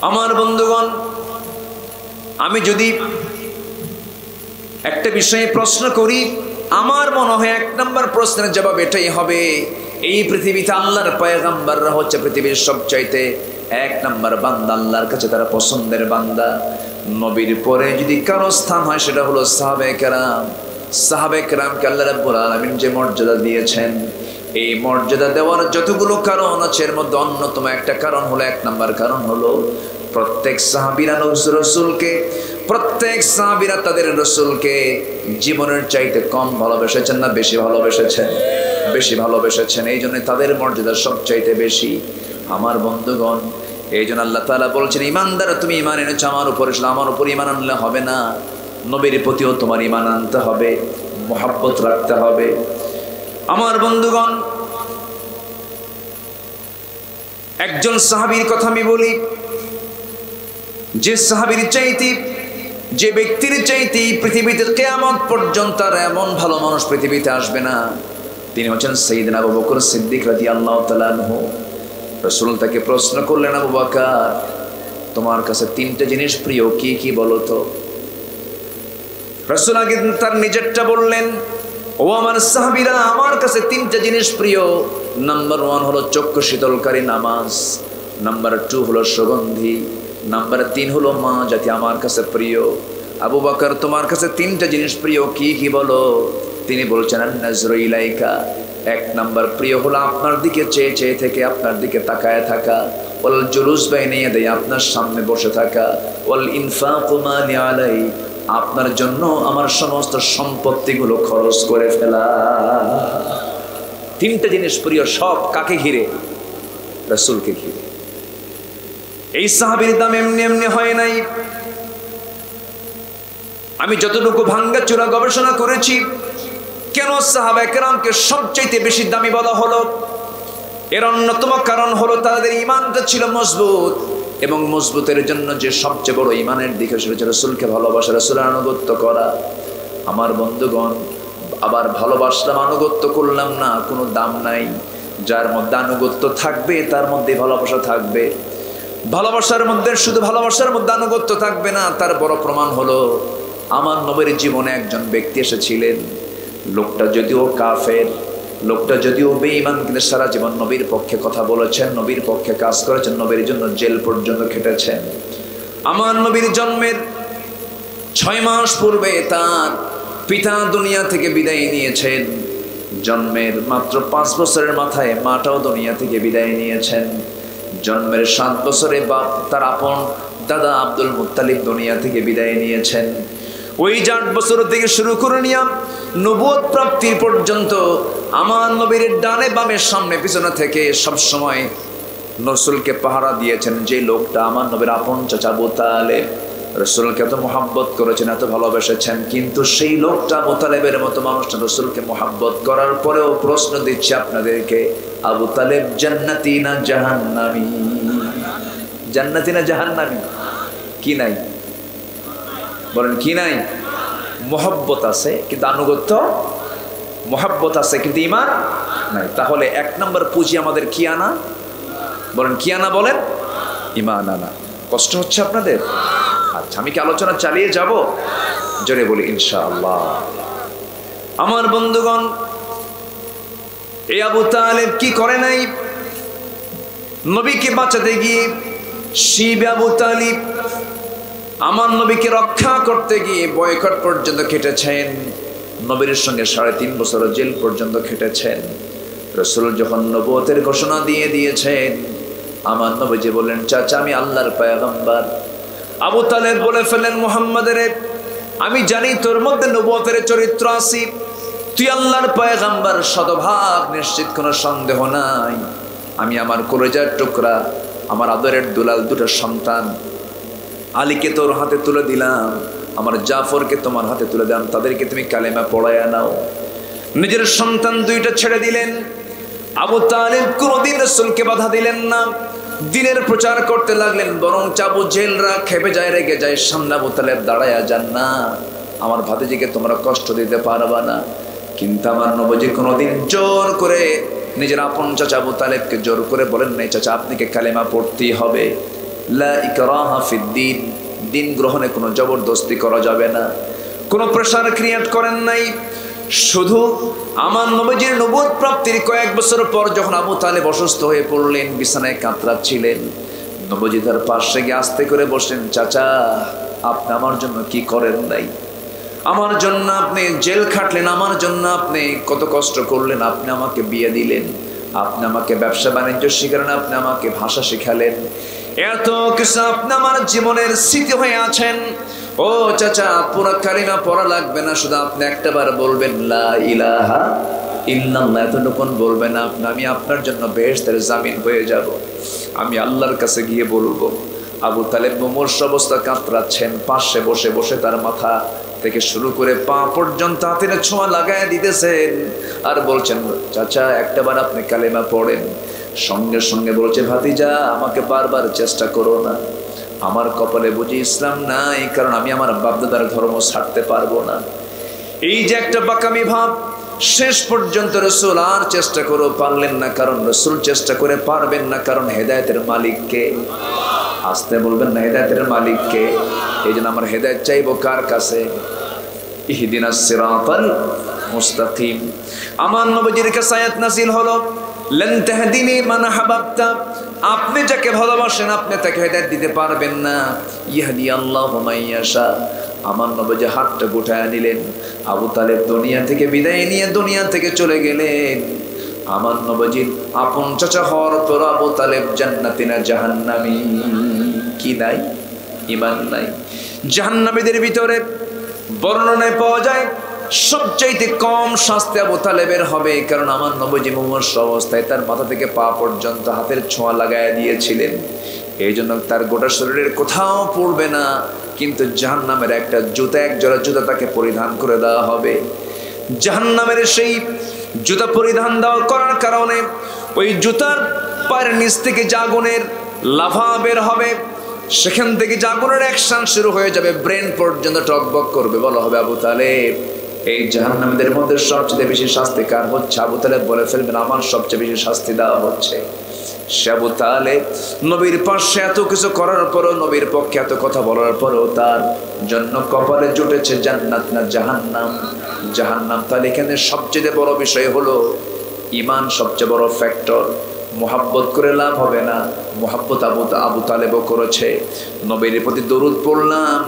Speaker 1: আমার বন্ধুগণ, আমি যদি একটা বিষয়ে প্রশ্ন করি, আমার মনে হয় 1 নম্বর প্রশ্নের জবাব এটাই হবে, এই পৃথিবীতে আল্লাহর পয়গম্বররা হচ্ছে পৃথিবীর সবচাইতে 1 নম্বর বান্দা, আল্লাহর কাছে তারা পছন্দের বান্দা। নবীর পরে যদি কারো স্থান হয় সেটা হলো সাহাবে কেরাম। সাহাবে কেরামকে আল্লাহ রাব্বুল আলামিন যে মর্যাদা দিয়েছেন, এই মর্যাদা দেওয়ার যতগুলো কারণ আছে এর মধ্যে অন্যতম একটা কারণ হলো, 1 নম্বর কারণ হলো প্রত্যেক সাহাবীরা রাসূলকে, প্রত্যেক সাহাবীরা তাদের রাসূলকে জীবনের চাইতে কম ভালোবেসেছেন না বেশি ভালোবেসেছেন? বেশি ভালোবেসেছেন। এই জন্য তাদের মর্যাদা সবচাইতে বেশি। আমার বন্ধুগণ, এই জন্য আল্লাহ তাআলা বলছেন, ইমানদার তুমি ঈমান এনেছো আমার উপরে, শুধু আমার উপর ঈমান আনলে হবে না, নবীর প্রতিও তোমার ঈমান আনতে হবে, মহব্বত রাখতে হবে। আমার বন্ধুগণ, একজন সাহাবীর কথা আমি বলি, যে সাহাবীর চাইতে, যে ব্যক্তির চাইতে পৃথিবীতে কিয়ামত পর্যন্ত আর এমন ভালো মানুষ পৃথিবীতে আসবে না, তিনি হচ্ছেন সাইয়েদনা আবু বকর সিদ্দিক রাদিয়াল্লাহু তাআলা আনহু। রাসূল তাকে প্রশ্ন করলেন, আবু বকর তোমার কাছে 3টে জিনিস প্রিয়, কি কি বলো তো? রাসূল আগে তার নিজেরটা বললেন, ও আমার সাহাবীরা, আমার কাছে 3টে জিনিস প্রিয়। নাম্বার 1 হলো চক্ষু শীতলকারী নামাজ, নাম্বার 2 হলো সুগন্ধি, নাম্বার 3 হলো মা জাতি আমার কাছে প্রিয়। আবু বকর তোমার কাছে 3টে জিনিস প্রিয়, কি কি বলো? তিনি বলছেন, আন-নাজরু ইলাইকা, 1 নাম্বার প্রিয় হলো আপনার দিকে চেয়ে চেয়ে থেকে, আপনার দিকে তাকায় থাকা। ও ওয়াল জুলুস বাইনা ইয়াদাই, আপনার সামনে বসে থাকা, ওয়াল ইনফাকু মালি আলাই, আপনার জন্য আমার সমস্ত সম্পত্তিগুলো খরচ করে ফেলা। তিনটা জিনিস প্রিয়, সব কাকে ঘিরে? রাসূলকে ঘিরে। এই সাহাবীর দাম এমনি এমনি হয় নাই। আমি যতটুকু ভাঙ্গাচোরা গবেষণা করেছি, কেন সাহাবায়ে কেরামকে সবচাইতে বেশি দামি বলা হলো, এর অন্যতম কারণ হলো তাদের ঈমানটা ছিল মজবুত, এবং মজবুতের জন্য যে সবচেয়ে বড় ঈমানের দিক হচ্ছে রাসূলকে ভালোবাসা, রাসূলের আনুগত্য করা। আমার বন্ধুগণ, আবার ভালোবাসলাম, আনুগত্য করলাম না, কোনো দাম নাই। যার মধ্যে আনুগত্য থাকবে তার মধ্যে ভালোবাসা থাকবে। ভালোবাসার মধ্যে শুধু ভালোবাসার মধ্যে আনুগত্য থাকবে না, তার বড় প্রমাণ হলো আমার নবীর জীবনে একজন ব্যক্তি এসেছিলেন, লোকটা যদিও কাফের, লোকটা যদিও বেঈমান, কিন্তু সারা জীবন নবীর পক্ষে কথা বলেছেন, নবীর পক্ষে কাজ করেছেন, নবীর জন্য জেল পর্যন্ত খেটেছেন। আমার নবীর জন্মের 6 মাস পূর্বে তার পিতা দুনিয়া থেকে বিদায় নিয়েছেন। জন্মের মাত্র 5 বছরের মাথায় মাটাও দুনিয়া থেকে বিদায় নিয়েছেন। জন্মের 7 বছরে বাপ তার আপন দাদা আব্দুল মুত্তালিব দুনিয়া থেকে বিদায় নিয়েছেন। ওই 8 বছর থেকে শুরু করে নিয়ে নবুয়ত প্রাপ্তির পর্যন্ত আমার নবীর ডানে বামে সামনে পিছনে থেকে সব সময় রাসূলকে পাহারা দিয়েছেন যে লোকটা আমার নবীর আপন চাচা আবু তালেব। রাসূলকে এত মহব্বত করেছেন, এত ভালোবেসেছেন, কিন্তু সেই লোকটা আবু তালেবের মতো মানুষটা রাসূলকে মহব্বত করার পরেও প্রশ্ন দিচ্ছে আপনাদেরকে, আবু তালেব জান্নাতি না জাহান্নামী? জান্নাতি না জাহান্নামী? কি নাই বলেন, কি নাই? মহব্বত আছে কিন্তু আনুগত্য, মহব্বত আছে কিন্তু ঈমান নাই। তাহলে 1 নম্বর পুঁজি আমাদের কি আনা? বলেন কি আনা? বলেন ঈমান আনা। কষ্ট হচ্ছে আপনাদের? আচ্ছা, আমি কি আলোচনা চালিয়ে যাব? জোরে বলি ইনশাআল্লাহ। আমার বন্ধুগণ, এই আবু তালেব কি করে নাই? নবীকে বাঁচাতে গিয়ে শিব আবু তালিব আমার নবীকে রক্ষা করতে গিয়ে বয়কট পর্যন্ত খেটেছেন। নবীর সঙ্গে 3.5 বছর জেল পর্যন্ত খেটেছেন। রাসূল যখন নবুয়তের ঘোষণা দিয়ে দিয়েছেন, আমার নবীজি বললেন, চাচা আমি আল্লাহর পয়গম্বর। আবু তালেব বলে ফেলেন, মুহাম্মাদের আমি জানি তোর মধ্যে নবুয়তের চরিত্র আছে, তুই আল্লাহর পয়গম্বর শতভাগ নিশ্চিত, কোনো সন্দেহ নাই। আমি আমার কলেজার টুকরা, আমার আদরের দুলাল 2টা সন্তান আলীকে তোর হাতে তুলে দিলাম, আমার জাফরকে তোমার হাতে তুলে দিলাম, তাদেরকে তুমি কালেমা পড়ায়া নাও। নিজের সন্তান 2টা ছেড়ে দিলেন। আবু তালেব কোনদিন রাসূলকে বাধা দিলেন না, দিনের প্রচার করতে লাগলেন, বরং আবু জেলরা খেপে যায়, রেগে যায়। সামনে আবু তালেব দাঁড়ায়া যান, না আমার ভাতিজিকে তোমরা কষ্ট দিতে পারবা না। কিন্তু আমার নবীজি কোনদিন জোর করে নিজের আপন চাচা আবু তালেবকে জোর করে বলেন নাই, চাচা আপনাকে কালেমা পড়তেই হবে। লা ইকরাহা ফিদ্দিন, দিন গ্রহণে কোনো জবরদস্তি করা যাবে না, কোনো প্রেশার ক্রিয়েট করেন নাই। শুধু আমার নবীজির নবুয়ত প্রাপ্তির কয়েক বছর পর যখন আবু তালেব অসুস্থ হয়ে পড়লেন, বিছানায় কাতরাচ্ছিলেন, নবীজি তার পাশে গিয়ে আস্তে করে বসলেন, চাচা আপনি আমার জন্য কি করেন নাই? আমার জন্য আপনি জেল খাটলেন, আমার জন্য আপনি কত কষ্ট করলেন, আপনি আমাকে বিয়ে দিলেন, আপনি আমাকে ব্যবসা বাণিজ্য শিখালেন, আপনি আমাকে ভাষা শিখালেন, এত কিছু আপনি আমার জীবনের স্মৃতি হয়ে আছেন। ও চাচা, পুরো কালিমা পড়া লাগবে না, শুধু আপনি একটাবার বলবেন লা ইলাহা ইল্লাল্লাহ, এতটুকুন বলবেন আমি আপনার জন্য বেহেশতের জামিন হয়ে যাব। আমি আল্লাহর কাছে গিয়ে বলবো। আবু তালেব মুমূর্ষ অবস্থা কাতরাচ্ছেন, পাশে বসে বসে তার মাথা থেকে শুরু করে পা পর্যন্ত হাতের ছোঁয়া লাগায় দিতেছেন আর বলছেন, চাচা একটাবার আপনি কালেমা পড়েন। সঙ্গে সঙ্গে বলছে, ভাতিজা আমাকে বারবার চেষ্টা করো না, আমার কপালে বুঝি ইসলাম নাই, কারণ আমি আমার বাপদাদার ধর্ম ছাড়তে পারবো না। এই যে একটা বাকামি ভাব, শেষ পর্যন্ত রাসূল আর চেষ্টা করে পারলেন না, কারণ রাসূল চেষ্টা করে পারবেন না, কারণ হেদায়েতের মালিককে। আসতে বলবেন না, হেদায়েতের মালিককে। এই জন্য আমার হেদায়েত চাইবো কার কাছে? ইহদিনাস সিরাতাল মুস্তাকিম। আমার নবীজির কাছে আয়াত নাযিল হলো, লান তাহদিনি মান আহবাবতা, আপনি যাকে ভালোবাসেন আপনি তাকে হেদায়েত দিতে পারবেন না। ইয়াহদি আল্লাহু মান ইয়াশা। আমার নবীজি হাতটা গুটায় নিলেন। আবু তালেব দুনিয়া থেকে বিদায় নিয়ে দুনিয়া থেকে চলে গেলেন। আমার নবীজির আপন চাচা হওয়ার পর আবু তালেব জান্নাতি না জাহান্নামী? কি নাই? ঈমান নাই। জাহান্নামীদের ভিতরে বর্ণনায় পাওয়া যায় সবচাইতে কম শাস্তি আবু তালেবের হবে, কারণ আমার নবীজি মুমূর্ষ অবস্থায় তার মাথা থেকে পা পর্যন্ত হাতের ছোঁয়া লাগায় দিয়েছিলেন। এই জন্য তার গোটা শরীরের কোথাও পড়বে না, কিন্তু জাহান্নামের একটা জুতা, এক জোড়া জুতা তাকে পরিধান করে দেওয়া হবে। জাহান্নামের সেই জুতা পরিধান দেওয়া করার কারণে ওই জুতার পায়ের নিচ থেকে আগুনের লাভা বের হবে, সেখান থেকে আগুনের অ্যাকশন শুরু হয়ে যাবে, ব্রেন পর্যন্ত টকবক করবে। বলা হবে আবু তালেব, এই জাহান্নামীদের মধ্যে সবচেয়ে বেশি শাস্তি কার হচ্ছে? আবু তালেব বলে ফেলবেন, আমার সবচেয়ে বেশি শাস্তি দেওয়া হচ্ছে। সে আবু তালেব নবীর পাশে এত কিছু করার পরও, নবীর পক্ষে এত কথা বলার পরও তার জন্য কপালে জুটেছে জান্নাত না জাহান্নাম? জাহান্নাম। তাহলে এখানে সবচেয়ে বড় বিষয় হলো ঈমান, সবচেয়ে বড় ফ্যাক্টর। মোহাব্বত করে লাভ হবে না, মোহাব্বত আবু তালেবও করেছে। নবীর প্রতি দরুদ পড়লাম,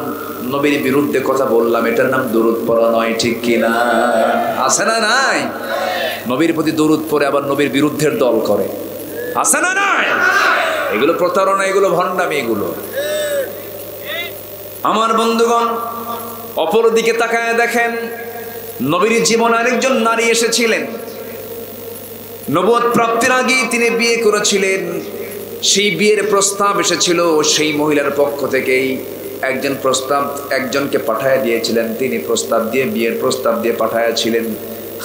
Speaker 1: নবীর বিরুদ্ধে কথা বললাম, এটার নাম দরুদ পড়া নয়, ঠিক কিনা? আছে না নাই? নবীর প্রতি দরুদ পড়ে আবার নবীর বিরুদ্ধের দল করে, আছে না নাই? এগুলো প্রতারণা, এগুলো ভণ্ডামি, এগুলো। আমার বন্ধুগণ, অপর দিকে তাকায় দেখেন, নবীর জীবনে আরেকজন নারী এসেছিলেন। নবুয়ত প্রাপ্তির আগেই তিনি বিয়ে করেছিলেন। সেই বিয়ের প্রস্তাব এসেছিল সেই মহিলার পক্ষ থেকেই। একজনকে পাঠায় দিয়েছিলেন, তিনি প্রস্তাব দিয়ে, বিয়ের প্রস্তাব দিয়ে পাঠায়াছিলেন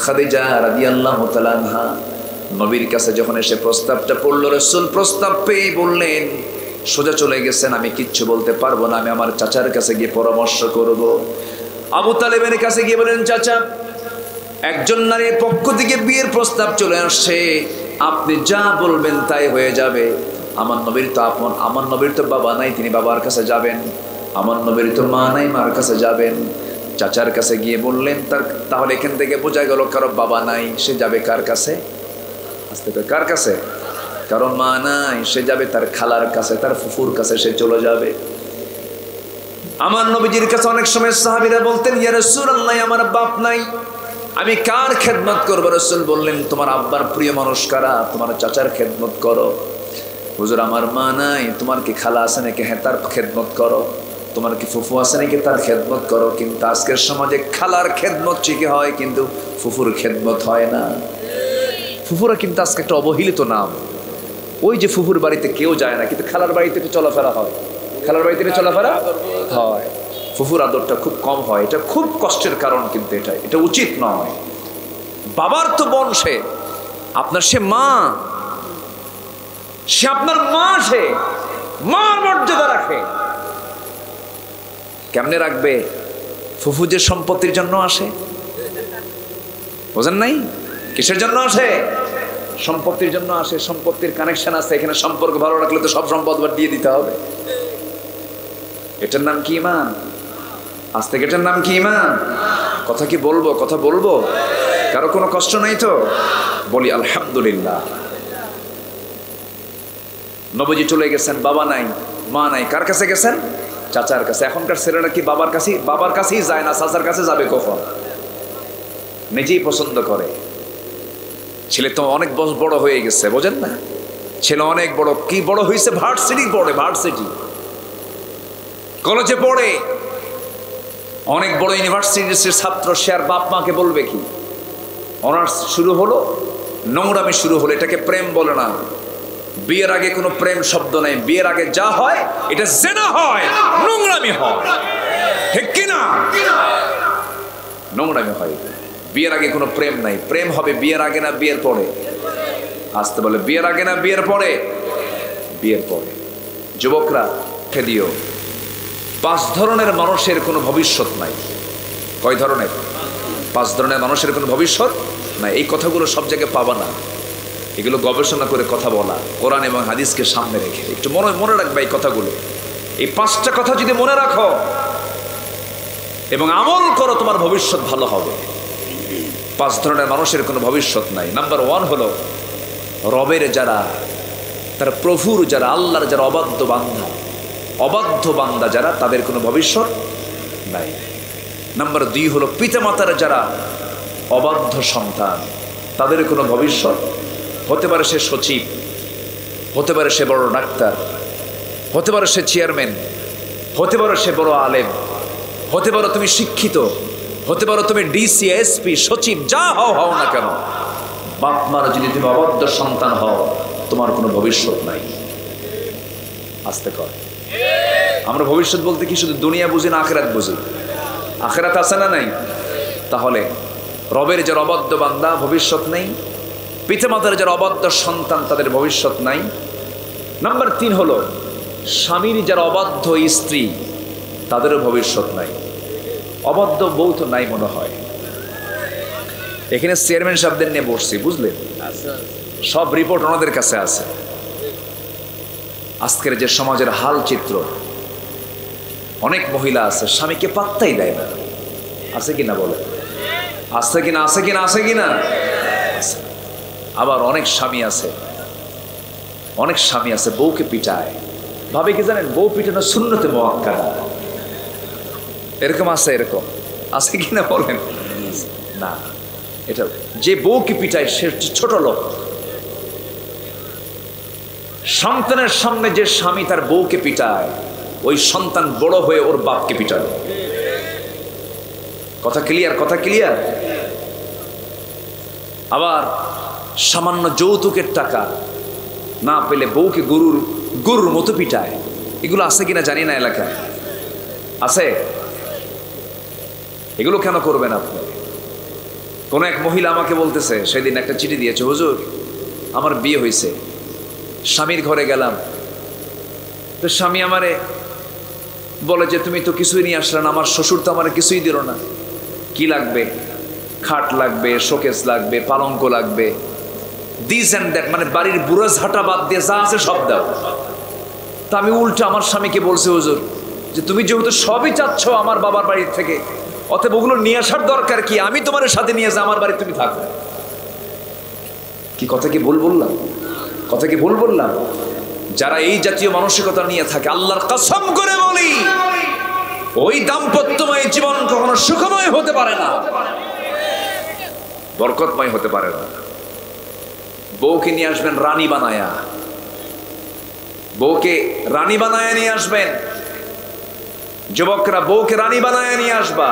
Speaker 1: খাদিজা রাদিয়াল্লাহু তাআলা আনহা। নবীর কাছে যখন এসে প্রস্তাবটা পড়ল, রাসূল প্রস্তাব পেয়ে বললেন, সোজা চলে গেছেন, আমি কিচ্ছু বলতে পারবো না, আমি আমার চাচার কাছে গিয়ে পরামর্শ করব। আবু তালেবের কাছে গিয়ে বলেন, চাচা, একজন নারীর পক্ষ থেকে বিয়ের প্রস্তাব চলে আসছে, আপনি যা বলবেন তাই হয়ে যাবে। আমার নবীর তো বাবা নাই, তিনি বাবার কাছে যাবেন। আমার নবীর তো মা নাই, মার কাছে যাবেন। চাচার কাছে গিয়ে বললেন, তাহলে এখান থেকে বোঝা গেল কারো বাবা নাই, সে যাবে কার কাছে? আস্তে করে, কার কাছে? কারো মা নাই, সে যাবে তার খালার কাছে, তার ফুফুর কাছে সে চলে যাবে। আমার নবীজির কাছে অনেক সময় সাহাবীরা বলতেন, ইয়া রাসূলুল্লাহ, আমার বাপ নাই, আমি কার খেদমত করবো? রাসূল বললেন, তোমার আব্বার প্রিয় মানুষ কারা? তোমার চাচার খেদমত করো। হুজুর, আমার মা নাই, তোমার কি খালা আছে নাকি? হ্যাঁ, তার খেদমত করো। তোমার কি ফুফু আছে নাকি? তার খেদমত করো। কিন্তু আজকের সমাজে খালার খেদমত ঠিকই হয়, কিন্তু ফুফুর খেদমত হয় না। ফুফুরা কিন্তু আজকে একটা অবহেলিত নাম। ওই যে ফুফুর বাড়িতে কেউ যায় না, কিন্তু খালার বাড়িতে একটু চলাফেরা হয়, খালার বাড়িতে চলাফেরা হয়। ফুফুর আদরটা খুব কম হয়, এটা খুব কষ্টের কারণ, কিন্তু এটা উচিত নয়। বাবার তো বোন, সে আপনার, সে মা, সে আপনার মা, সে মার মর্যাদা রাখে। কেমনে রাখবে? ফুফু যে সম্পত্তির জন্য আসে, বোঝেন নাই? কিসের জন্য আসে? সম্পত্তির জন্য আসে। সম্পত্তির কানেকশন আছে এখানে, সম্পর্ক ভালো রাখলে তো সব সম্পদ দিয়ে দিতে হবে। এটার নাম কি ঈমান? আজ থেকে এটার নাম কি ঈমান? কথা কি বলবো? কথা বলবো? কারো কোনো কষ্ট নাই তো? বলি আলহামদুলিল্লাহ। নবীজি চলে গেছেন, বাবা নাই, মা নাই, কার কাছে গেছেন? চাচার কাছে। এখনকার ছেলেরা কি বাবার কাছেই যায় না, চাচার কাছে যাবে কখন? নিজেই পছন্দ করে। ছেলে তো অনেক বড় হয়ে গেছে, বোঝেন না? ছেলে অনেক বড়, কি বড় হয়েছে? ভার্সিটি পড়ে, ভার্সিটি কলেজে পড়ে, অনেক বড় ইউনিভার্সিটির ছাত্র। সে আর বাপ মাকে বলবে কি? অনার্স শুরু হলো, নোংরামি শুরু হলো। এটাকে প্রেম বলে না। বিয়ের আগে কোনো প্রেম শব্দ নাই। বিয়ের আগে যা হয় এটা জেনা হয়, নোংরামি হয়, ঠিক কিনা? নোংরামি হয়। বিয়ের আগে কোনো প্রেম নাই। প্রেম হবে বিয়ের আগে না বিয়ের পরে? আসতে বলে, বিয়ের আগে না বিয়ের পরে? বিয়ের পরে। যুবকরা দিও, 5 ধরনের মানুষের কোনো ভবিষ্যৎ নাই। কয় ধরনের? 5 ধরনের মানুষের কোনো ভবিষ্যৎ নাই। এই কথাগুলো সব জায়গায় পাবা না, এগুলো গবেষণা করে কথা বলা, কোরআন এবং হাদিসকে সামনে রেখে। একটু মনে রাখবে এই কথাগুলো। এই 5টা কথা যদি মনে রাখো এবং আমল করো, তোমার ভবিষ্যৎ ভালো হবে। 5 ধরনের মানুষের কোনো ভবিষ্যৎ নাই। নাম্বার 1 হলো রবের যারা, তার প্রভুর যারা, আল্লাহর যারা অবাধ্য বান্দা যারা, তাদের কোনো ভবিষ্যৎ নাই। নাম্বার 2 হলো পিতামাতার যারা অবাধ্য সন্তান, তাদের কোনো ভবিষ্যৎ হতে পারে সে সচিব, হতে পারে সে বড় ডাক্তার, হতে পারে সে চেয়ারম্যান, হতে পারে সে বড় আলেম, হতে পারো তুমি শিক্ষিত, হতে পারো তুমি ডিসি, এসপি, সচিব, যা হও না কেন, বাপ মার যদি তুমি অবাধ্য সন্তান হও, তোমার কোনো ভবিষ্যৎ নাই। আস্তে কর। আমরা ভবিষ্যৎ বলতে কি শুধু দুনিয়া বুঝি না আখেরাত বুঝি? আখেরাত আছে না নাই? তাহলে রবের যারা অবাধ্য বান্দা ভবিষ্যৎ নেই, পিতামাতার যারা অবাধ্য সন্তান তাদের ভবিষ্যৎ নাই। নাম্বার 3 হলো স্বামীর যারা অবাধ্য স্ত্রী তাদেরও ভবিষ্যৎ নাই। অবাধ্য বউ তো নাই মনে হয়। এখানে চেয়ারম্যান সাহেবদের নিয়ে বসছি, বুঝলেন? সব রিপোর্ট ওনাদের কাছে আছে। আজকের যে সমাজের হাল চিত্র, অনেক মহিলা আছে স্বামীকে পাত্তাই দেয় না। আছে কিনা বলে? আছে কিনা? আছে কিনা? আছে কিনা? আবার অনেক স্বামী আছে বউকে পিটায়, ভাবে কি জানেন বউ পিটানো সুন্নতে মুআক্কাদা। এরকম আছে কিনা বলেন? না, এটা যে বউকে পিটায় সে ছোট লোক। সন্তানের সামনে যে স্বামী তার বউকে পিটায়, ওই সন্তান বড় হয়ে ওর বাপকে পিটাবে। কথা ক্লিয়ার? আবার সামান্য যৌতুকের টাকা না পেলে বউকে গরুর মতো পিটায়। এগুলো আছে কিনা জানি না, এলাকায় আছে। এগুলো কেন করবেন আপনি? কোন এক মহিলা আমাকে বলতেছে, সেদিন একটা চিঠি দিয়েছে, হুজুর আমার বিয়ে হয়েছে, স্বামীর ঘরে গেলাম, তো স্বামী আমারে বলে যে তুমি তো কিছুই নিয়ে আসলে না, আমার শ্বশুর তো আমার কিছুই দিল না। কি লাগবে? খাট লাগবে, শোকেস লাগবে, পালঙ্ক লাগবে, দিস অ্যান্ড দ্যাট, মানে বাড়ির বুড়ো ঝাঁটা বাদ দিয়ে যা আছে সব দাও। তা আমি উল্টা আমার স্বামীকে বলছি, হুজুর যে তুমি যেহেতু সবই চাচ্ছ আমার বাবার বাড়ির থেকে, অতএব ওগুলো নিয়ে আসার দরকার কি? আমি তোমার সাথে নিয়ে যা, আমার বাড়ি তুমি থাকবে। কি কথা কি ভুল বললাম? যারা এই জাতীয় মানসিকতা নিয়ে থাকে, আল্লাহর কসম করে বলি, ওই দাম্পত্যময় জীবন কখনো সুখময় হতে পারে না, বরকতময় হতে পারে না। বউকে নিয়ে আসবেন রানী বানায়া, নিয়ে আসবেন। যুবকরা বউকে রানী বানায়া নিয়ে আসবা।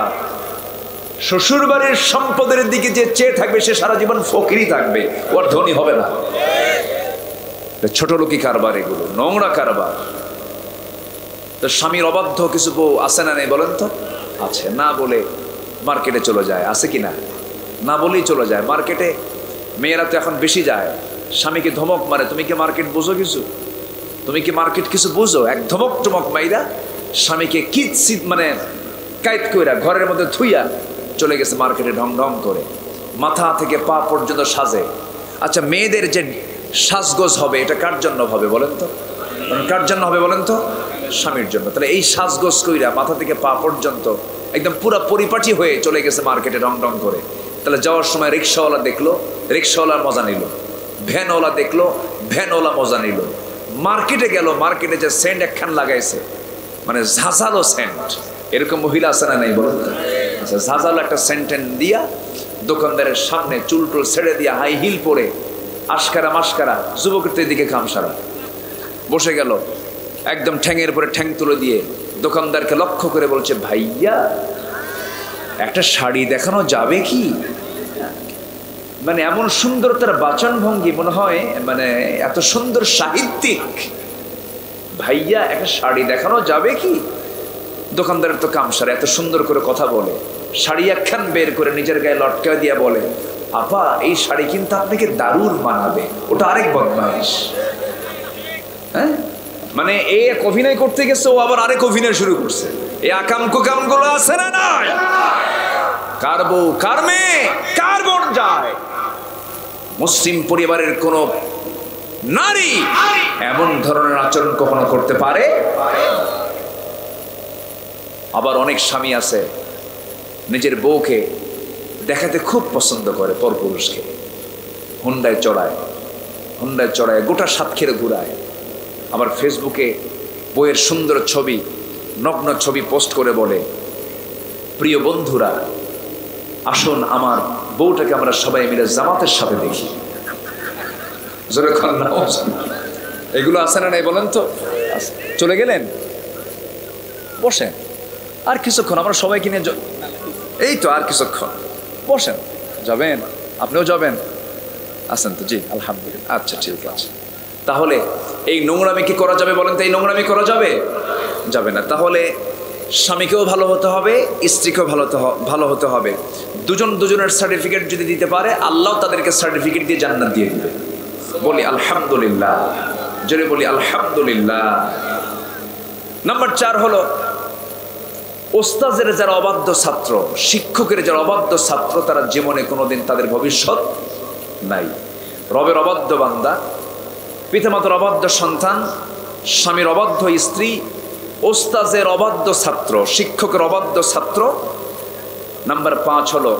Speaker 1: শ্বশুর বাড়ির সম্পদের দিকে যে চেয়ে থাকবে সে সারা জীবন ফকিরই থাকবে, ওর ধনী হবে না। ছোট লোকি কারবার, এগুলো নোংরা কারবার। তো স্বামীর অবাধ্য কিছু বউ আছে না নেই বলেন তো? আছে। না বলে মার্কেটে চলে যায়, আছে কিনা? না বলেই চলে যায় মার্কেটে। মেয়েরা তো এখন বেশি যায়, স্বামীকে ধমক মারে, তুমি কি মার্কেট বুঝো কিছু? এক ধমক মাইরা স্বামীকে মানে কাইত কইরা ঘরের মধ্যে থুইয়া চলে গেছে মার্কেটে ঢং ঢং করে, মাথা থেকে পা পর্যন্ত সাজে। আচ্ছা, মেয়েদের যে সাজগোজ হবে এটা কার জন্য হবে বলেন তো? স্বামীর জন্য। তাহলে এই সাজগোজ কইরা মাথা থেকে পা পর্যন্ত একদম পুরো পরিপাটি হয়ে চলে গেছে মার্কেটে ঢং ঢং করে। তাহলে যাওয়ার সময় রিক্সাওয়ালা দেখলো, রিক্সাওয়ালার মজা নিল, ভ্যানওয়ালা দেখলো, ভ্যানওয়ালা মজা নিল। মার্কেটে গেল, মার্কেটে যে সেন্ট একখান লাগাইছে, মানে ঝাঁঝালো সেন্ট, এরকম মহিলা আছে না নাই বলুন? আচ্ছা, ঝাঁঝালো একটা সেন্টেন দিয়া দোকানদারের সামনে চুল টুল ছেড়ে দিয়া হাই হিল পরে আশকারা মাস্কারা যুবকের দিকে খামসারা বসে গেল, একদম ঠ্যাঙের পরে ঠ্যাং তুলে দিয়ে দোকানদারকে লক্ষ্য করে বলছে, ভাইয়া একটা শাড়ি দেখানো যাবে কি? মানে এমন সুন্দর তার বাচন ভঙ্গি, মনে হয় মানে এত সুন্দর সাহিত্যিক। ভাইয়া একটা শাড়ি দেখানো যাবে কি? দোকানদারের তো কামসার, এত সুন্দর করে কথা বলে, শাড়ি একখান বের করে নিজের গায়ে লটকা দিয়া বলে, আপা এই শাড়ি কিন্তু আপনাকে দারুণ মানাবে। ওটা আরেক বদমাইশ। হ্যাঁ, মানে এক অভিনয় করতে গেছে, ও আবার আরেক অভিনয় শুরু করছে। এই আকাম কুকাম গুলো আছে না নাই? কার বউ, কার মেয়ে, কার বোন যায়? মুসলিম পরিবারের কোন নারী এমন ধরনের আচরণ কখনো করতে পারে? আবার অনেক স্বামী আছে নিজের বউকে দেখাতে খুব পছন্দ করে, পরপুরুষকে হুন্ডায় চড়ায় গোটা সাতক্ষীরা ঘুরায়। আবার ফেসবুকে বইয়ের সুন্দর ছবি, নগ্ন ছবি পোস্ট করে বলে, প্রিয় বন্ধুরা আসুন আমার বউটাকে আমরা সবাই মিলে জামাতের সাথে দেখি। জোরে কর না। এগুলো আছে না নাই বলেন তো? চলে গেলেন, বসেন আর কিছুক্ষণ, আমরা সবাইকে নিয়ে এই তো আর কিছুক্ষণ বসেন। যাবেন? আপনিও যাবেন? আছেন তো? জি আলহামদুলিল্লাহ। আচ্ছা ঠিক আছে। তাহলে এই নোংরামি কি করা যাবে বলেন তো? এই নোংরামি করা যাবে? যাবে না। তাহলে স্বামীকেও ভালো হতে হবে, স্ত্রীকেও ভালো হতে হবে। দুজন দুজনের সার্টিফিকেট যদি দিতে পারে, আল্লাহ তাদেরকে সার্টিফিকেট দিয়ে জান্নাত দিয়ে দিবে। বলি আলহামদুলিল্লাহ, জোরে বলি আলহামদুলিল্লাহ। নাম্বার 4 হলো ওস্তাদের যারা অবাধ্য ছাত্র, শিক্ষকের যারা অবাধ্য ছাত্র, তারা জীবনে কোনোদিন তাদের ভবিষ্যৎ নাই। রবের অবাধ্য বান্দা, পিতামাতার অবাধ্য সন্তান, স্বামীর অবাধ্য স্ত্রী, ওস্তাদের অবাধ্য ছাত্র, শিক্ষকের অবাধ্য ছাত্র। নাম্বার 5 হলো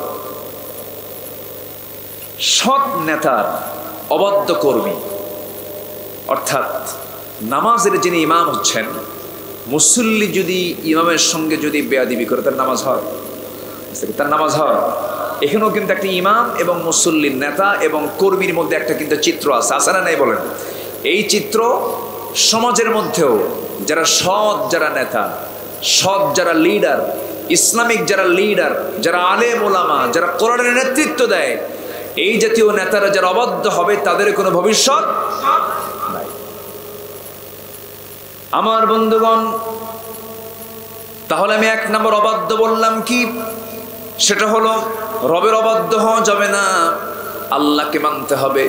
Speaker 1: সৎ নেতার অবাধ্য কর্মী। অর্থাৎ নামাজের যিনি ইমাম হচ্ছেন, মুসল্লি যদি ইমামের সঙ্গে যদি বেয়াদবি করে, তার নামাজ হয়? তার নামাজ হয়? এখানেও কিন্তু একটা ইমাম এবং মুসল্লির নেতা এবং কর্মীর মধ্যে একটা কিন্তু চিত্র আছে, আছে না নাই বলেন? এই চিত্র সমাজের মধ্যেও যারা সৎ, যারা নেতা, সৎ যারা লিডার, ইসলামিক যারা লিডার, যারা আলেম ওলামা, যারা কোরআনের নেতৃত্ব দেয়, এই জাতীয় নেতারা যারা অবাধ্য হবে, তাদের কোনো ভবিষ্যৎ নাই। আমার বন্ধুগণ, তাহলে আমি 1 নম্বর অবাধ্য বললাম কি? সেটা হলো রবের অবাধ্য হওয়া যাবে না, আল্লাহকে মানতে হবে,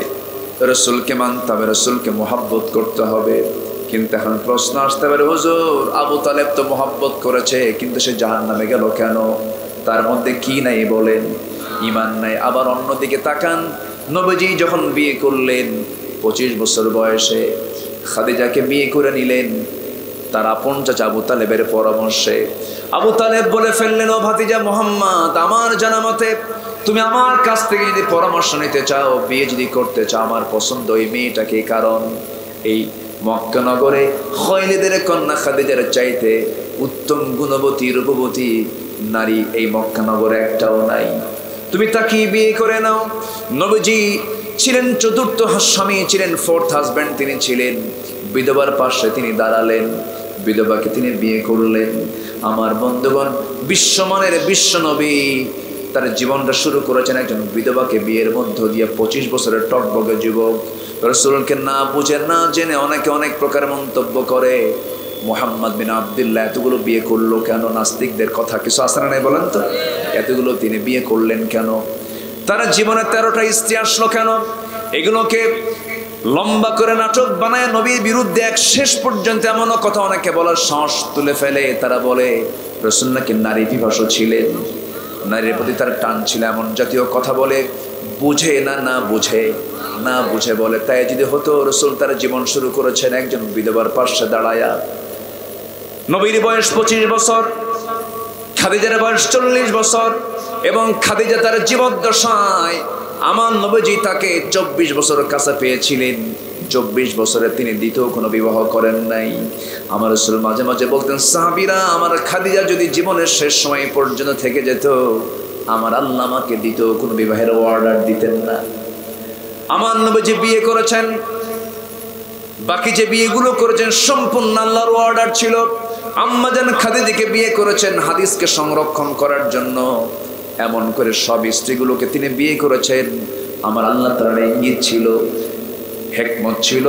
Speaker 1: রসুলকে মানতে হবে, রসুলকে মোহাব্বত করতে হবে। কিন্তু এখন প্রশ্ন আসতে পারে, হুজুর আবু তালেব তো মোহাব্বত করেছে, কিন্তু সে জাহান্নামে গেল কেন? তার মধ্যে কি নাই বলেন? ঈমান নাই। আবার অন্যদিকে তাকান, নবীজি যখন বিয়ে করলেন 25 বছর বয়সে, খাদিজাকে বিয়ে করে নিলেন তার আপন চাচা আবু তালেবের পরামর্শে। আবু তালেব বলে ফেললেন, ও ভাতিজা মুহাম্মদ, আমার জানা মতে তুমি আমার কাছ থেকে যদি পরামর্শ নিতে চাও, বিয়ে যদি করতে চাও, আমার পছন্দ ওই মেয়েটাকে। কারণ এই মক্কা নগরে খলিদের কন্যা খাদিজার চাইতে উত্তম গুণবতী রূপবতী নারী এই মক্কা নগরে একটাও নাই, তুমি তাকে বিয়ে করে নাও। নবীজি ছিলেন 4র্থ স্বামী, ছিলেন 4th হাজব্যান্ড, তিনি ছিলেন। বিধবার পাশে তিনি দাঁড়ালেন, বিধবাকে তিনি বিয়ে করলেন। আমার বন্ধুগণ, বিশ্বমানের বিশ্ব নবী তার জীবনটা শুরু করেছেন একজন বিধবাকে বিয়ের মধ্য দিয়ে। 25 বছরের টকবগে যুবক, রাসূলকে না বুঝে না জেনে অনেকে অনেক প্রকার মন্তব্য করে। মুহাম্মদ বিন আব্দুল্লাহ এতগুলো বিয়ে করলো কেন? নাস্তিকদের কথা কিছু আছে না নাই বলেন তো? এতগুলো তিনি বিয়ে করলেন কেন? তার জীবনে 13টা স্ত্রী আসলো কেন? এগুলোকে লম্বা করে নাটক বানায় নবীর বিরুদ্ধে এক শেষ পর্যন্ত এমনও কথা অনেকে বলার সাহস তুলে ফেলে। তারা বলে রাসূল নাকি নারী পিপাসু ছিলেন, নারীর প্রতি তার টান ছিল, এমন জাতীয় কথা বলে। বুঝে না বুঝে বলে। তাই যদি হতো, রাসূল তার জীবন শুরু করেছেন একজন বিধবার পাশে দাঁড়ায়া। নবীর বয়স 25 বছর, খাদিজার বয়স 40 বছর, এবং খাদিজা তার জীবদ্দশায় আমার নবীজি তাকে 24 বছর কাছে পেয়েছিলেন। 24 বছরে তিনি দ্বিতীয় কোনো বিবাহ করেন নাই। আমার রাসূল মাঝে মাঝে বলতেন, সাহাবীরা, আমার খাদিজা যদি জীবনের শেষ সময় পর্যন্ত থেকে যেত, আমার আল্লাহ আমাকে দ্বিতীয় কোনো বিবাহের অর্ডার দিতেন না। আমার নবীজি বিয়ে করেছেন, বাকি যে বিয়েগুলো করেছেন সম্পূর্ণ আল্লাহর অর্ডার ছিল। আম্মাজান খাদিজাকে বিয়ে করেছেন হাদিসকে সংরক্ষণ করার জন্য। এমন করে সব স্ত্রীগুলোকে তিনি বিয়ে করেছেন। আমার আল্লাহ তাআলার ইঙ্গিত ছিল, হিকমত ছিল,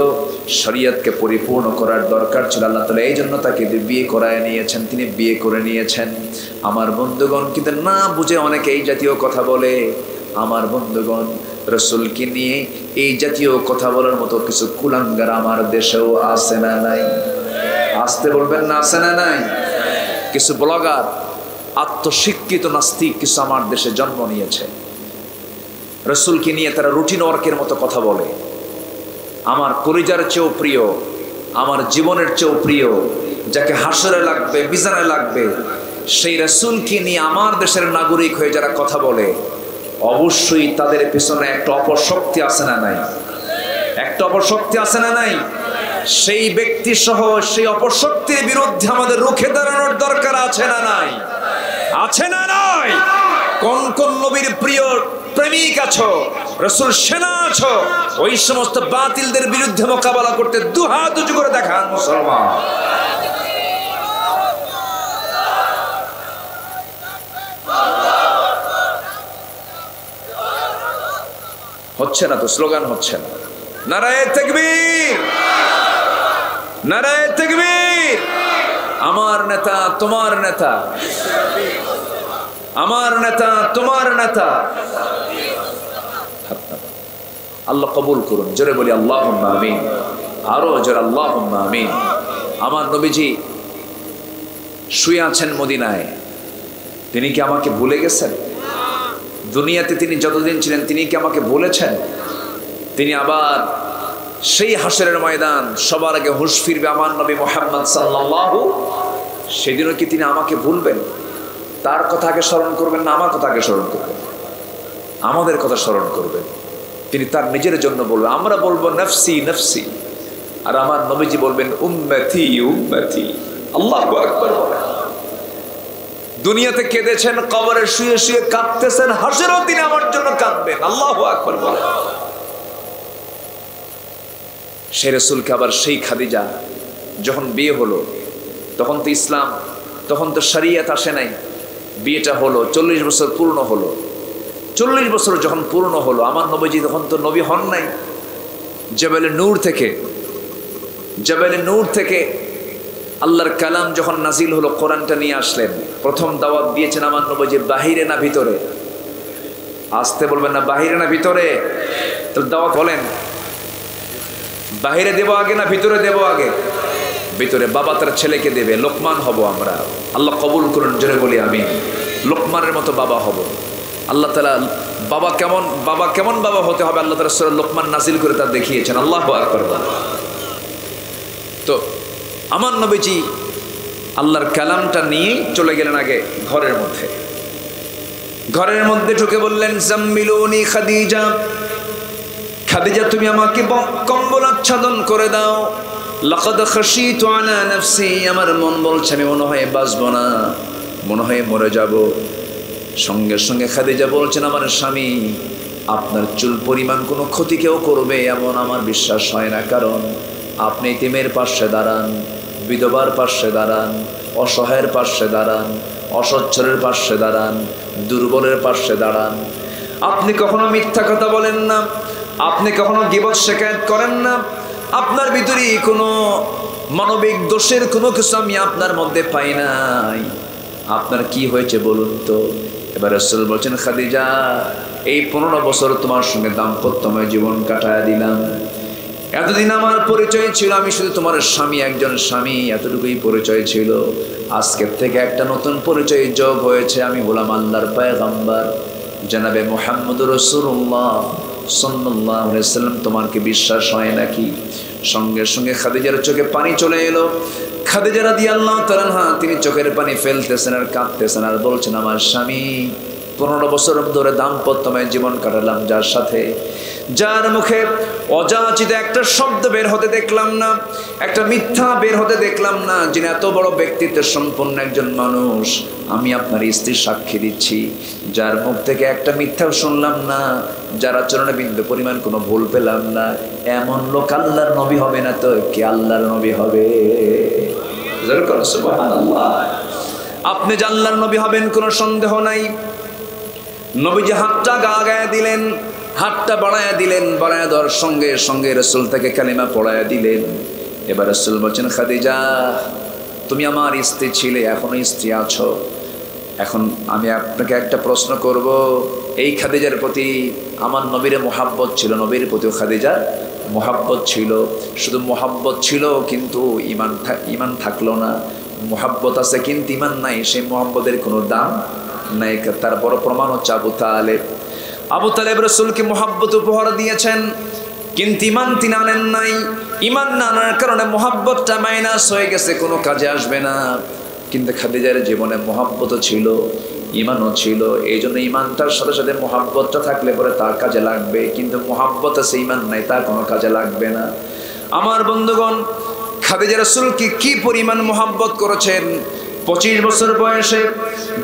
Speaker 1: শরীয়তকে পরিপূর্ণ করার দরকার ছিল। আল্লাহ তাআলা এই জন্য তাকে বিয়ে করায় নিয়েছেন, তিনি বিয়ে করে নিয়েছেন। আমার বন্ধুগণ, কিন্তু না বুঝে অনেকে এই জাতীয় কথা বলে। আমার বন্ধুগণ, রাসূলকে নিয়ে এই জাতীয় কথা বলার মতো কিছু কুলাঙ্গার আমার দেশেও আছে না নাই? আসতে বলবেন না, আছে না নাই? কিছু ব্লগার, আত্মশিক্ষিত নাস্তিক কিছু আমার দেশে জন্ম নিয়েছে। রাসূলকে নিয়ে তারা রুটিন ওয়ার্কের মতো কথা বলে। আমার কলিজার চেয়েও প্রিয়, আমার জীবনের চেয়েও প্রিয়, যাকে হাসরে লাগবে, বিজানে লাগবে, সেই রাসূলকে নিয়ে আমার দেশের নাগরিক হয়ে যারা কথা বলে, অবশ্যই তাদের পিছনে একটা অপশক্তি আছে না নাই? একটা অপশক্তি আছে না নাই? সেই ব্যক্তি সহ সেই অপশক্তির বিরুদ্ধে আমাদের রুখে দাঁড়ানোর দরকার আছে না নাই? আছে না নাই? কোন কোন নবীর প্রিয় প্রেমিক আছো, রাসূল সেনা আছো, ওই সমস্ত বাতিলদের বিরুদ্ধে মোকাবেলা করতে দুহাত উঁচু করে দেখান মুসলমান। হচ্ছে না তো, স্লোগান হচ্ছে না। নারায়ে তাকবীর, নারায়ে তাকবীর। আমার নেতা তোমার নেতা, আমার নেতা তোমার নেতা। আল্লাহ কবুল করুন, জোরে বলি আল্লাহুম্মা আমিন, আরো জোরে আল্লাহুম্মা আমিন। আমার নবীজি শুয়ে আছেন মদিনায়, তিনি কি আমাকে ভুলে গেছেন? দুনিয়াতে তিনি যতদিন ছিলেন তিনি কি আমাকে বলেছেন? তিনি আবার সেই হাসরের ময়দান, সবার আগে হুঁশ ফিরবে আমার নবী মুহাম্মদ সাল্লাল্লাহু, সেদিনও কি তিনি আমাকে ভুলবেন? তার কথা আগে স্মরণ করবেন না আমার কথা আগে স্মরণ করবেন? আমাদের কথা স্মরণ করবেন। তিনি তার নিজের জন্য বলবেন, আমরা বলবো নফসি নফসি, আর আমার নবীজি বলবেন উম্মতি উম্মতি। আল্লাহু আকবার বলেন। দুনিয়াতে কেঁদেছেন, কবরে শুয়ে শুয়ে কাঁদতেছেন, হাসরেও তিনি আমার জন্য কাঁদবেন। আল্লাহু আকবার বলেন। সে রাসূলকে আবার সেই খাদিজা যখন বিয়ে হলো, তখন তো ইসলাম, তখন তো শরীয়ত আসে নাই, বিয়েটা হলো, 40 বছর পূর্ণ হলো। 40 বছর যখন পূর্ণ হলো, আমার নবীজি তখন তো নবী হন নাই। জাবালে নূর থেকে আল্লাহর কালাম যখন নাজিল হলো, কোরআনটা নিয়ে আসলেন। প্রথম দাওয়াত দিয়েছেন আমার নবীজি বাহিরে না ভিতরে? আসতে বলবেন না, বাহিরে না ভিতরে? তো দাওয়াত বলেন, বাহিরে দেব আগে না ভিতরে দেব আগে? ভিতরে। বাবা তার ছেলেকে দেবে, লোকমান হব আমরা। আল্লাহ কবুল করুন, জোরে বলি আমিন। লোকমানের মতো বাবা হব। আল্লাহ তাআলা বাবা কেমন বাবা হতে হবে আল্লাহ তাআলা সূরা লোকমান নাজিল করে তা দেখিয়েছেন। আল্লাহু আকবার। তো আমার নবীজি আল্লাহর কালামটা নিয়ে চলে গেলেন আগে ঘরের মধ্যে। ঘরের মধ্যে ঢুকে বললেন, জাম্মিলুনি খাদিজা, খাদিজা তুমি আমাকে কম্বল আচ্ছাদন করে দাও। লাকাদ খাশিতু আলা নাফসি, আমার মন বলছে আমি মনে হয় বাঁচব না, মনে হয় মরে যাব। সঙ্গে সঙ্গে খাদিজা বলছেন, আমার স্বামী আপনার চুল পরিমাণ কোনো ক্ষতি কেউ করবে এমন আমার বিশ্বাস হয় না, কারণ আপনি এতিমের পাশে দাঁড়ান, বিধবার পাশে দাঁড়ান, অসহায়ের পাশে দাঁড়ান, অসচ্ছলের পাশে দাঁড়ান, দুর্বলের পাশে দাঁড়ান। আপনি কখনো মিথ্যা কথা বলেন না, আপনি কখনো গীবত শিকায়ত করেন না, আপনার ভিতরে কোনো মানবিক দোষের কোনো কিছু আমি আপনার মধ্যে পাই নাই। আপনার কি হয়েছে বলুন তো? এবার রাসূল বলছেন, খাদিজা এই 15 বছর তোমার সঙ্গে দাম্পত্যময় জীবন কাটায় দিলাম। এতদিন আমার পরিচয় ছিল আমি শুধু তোমার স্বামী, একজন স্বামী, এতটুকুই পরিচয় ছিল। আজকের থেকে একটা নতুন পরিচয় যোগ হয়েছে, আমি হলাম আল্লাহর পয়গম্বর জনাবে মুহাম্মদুর রাসূলুল্লাহ সাল্লাল্লাহু আলাইহি ওয়াসাল্লাম। তোমার কি বিশ্বাস হয় নাকি? সঙ্গে সঙ্গে খাদিজার চোখে পানি চলে এলো। খাদিজা রাদিয়াল্লাহু তাআলা আনহা তিনি চোখের পানি ফেলতেছেন আর কাঁদতেছেন আর বলছেন, আমার স্বামী 15 বছর ধরে দাম্পত্যময় জীবন কাটালাম যার সাথে, যার মুখে অযাচিত একটা শব্দ বের হতে দেখলাম না, একটা মিথ্যা বের হতে দেখলাম না, যিনি এত বড় ব্যক্তিত্বের সম্পন্ন একজন মানুষ, আমি আপনার স্ত্রীর সাক্ষী দিচ্ছি, যার মুখ থেকে একটা মিথ্যাও শুনলাম না, যার আচরণে বিন্দু পরিমাণ কোনো ভুল পেলাম না, এমন লোক আল্লাহর নবী হবে না তো কি আল্লাহর নবী হবে? সুবহানাল্লাহ। আপনি যে আল্লাহর নবী হবেন কোনো সন্দেহ নাই। নবীজি হাতটা গায়ে দিলেন, হাতটা বাড়ায়া দিলেন, বাড়ায়া দেওয়ার সঙ্গে সঙ্গে রাসূল তাকে কালিমা পড়ায়া দিলেন। এবার রাসূল বলছেন, খাদিজা তুমি আমার স্ত্রী ছিলে, এখনো স্ত্রী আছো। এখন আমি আপনাকে একটা প্রশ্ন করব, এই খাদিজার প্রতি আমার নবীর মোহাব্বত ছিল, নবীর প্রতিও খাদিজার মোহাব্বত ছিল। শুধু মোহাব্বত ছিল কিন্তু ইমান থাকলো না। মোহাব্বত আছে কিন্তু ইমান নাই, সেই মোহাব্বতের কোনো দাম নাই। তার বড় প্রমাণ হচ্ছে আবু তালেব রাসূলকে মোহাব্বত উপহার দিয়েছেন, কিন্তু ইমান তিনি আনেন নাই। ইমান না আনার কারণে মোহাব্বতটা মাইনাস হয়ে গেছে, কোনো কাজে আসবে না। কিন্তু খাদিজার জীবনে মোহাব্বতও ছিল, ইমানও ছিল, এই জন্য ইমানটার সাথে সাথে মোহাব্বতটা থাকলে পরে তার কাজে লাগবে, কিন্তু মোহাব্বত আছে ইমান নাই, তার কোনো কাজে লাগবে না। আমার বন্ধুগণ, খাদিজা রাসূলকে কি পরিমাণ মোহাব্বত করেছেন। 25 বছর বয়সে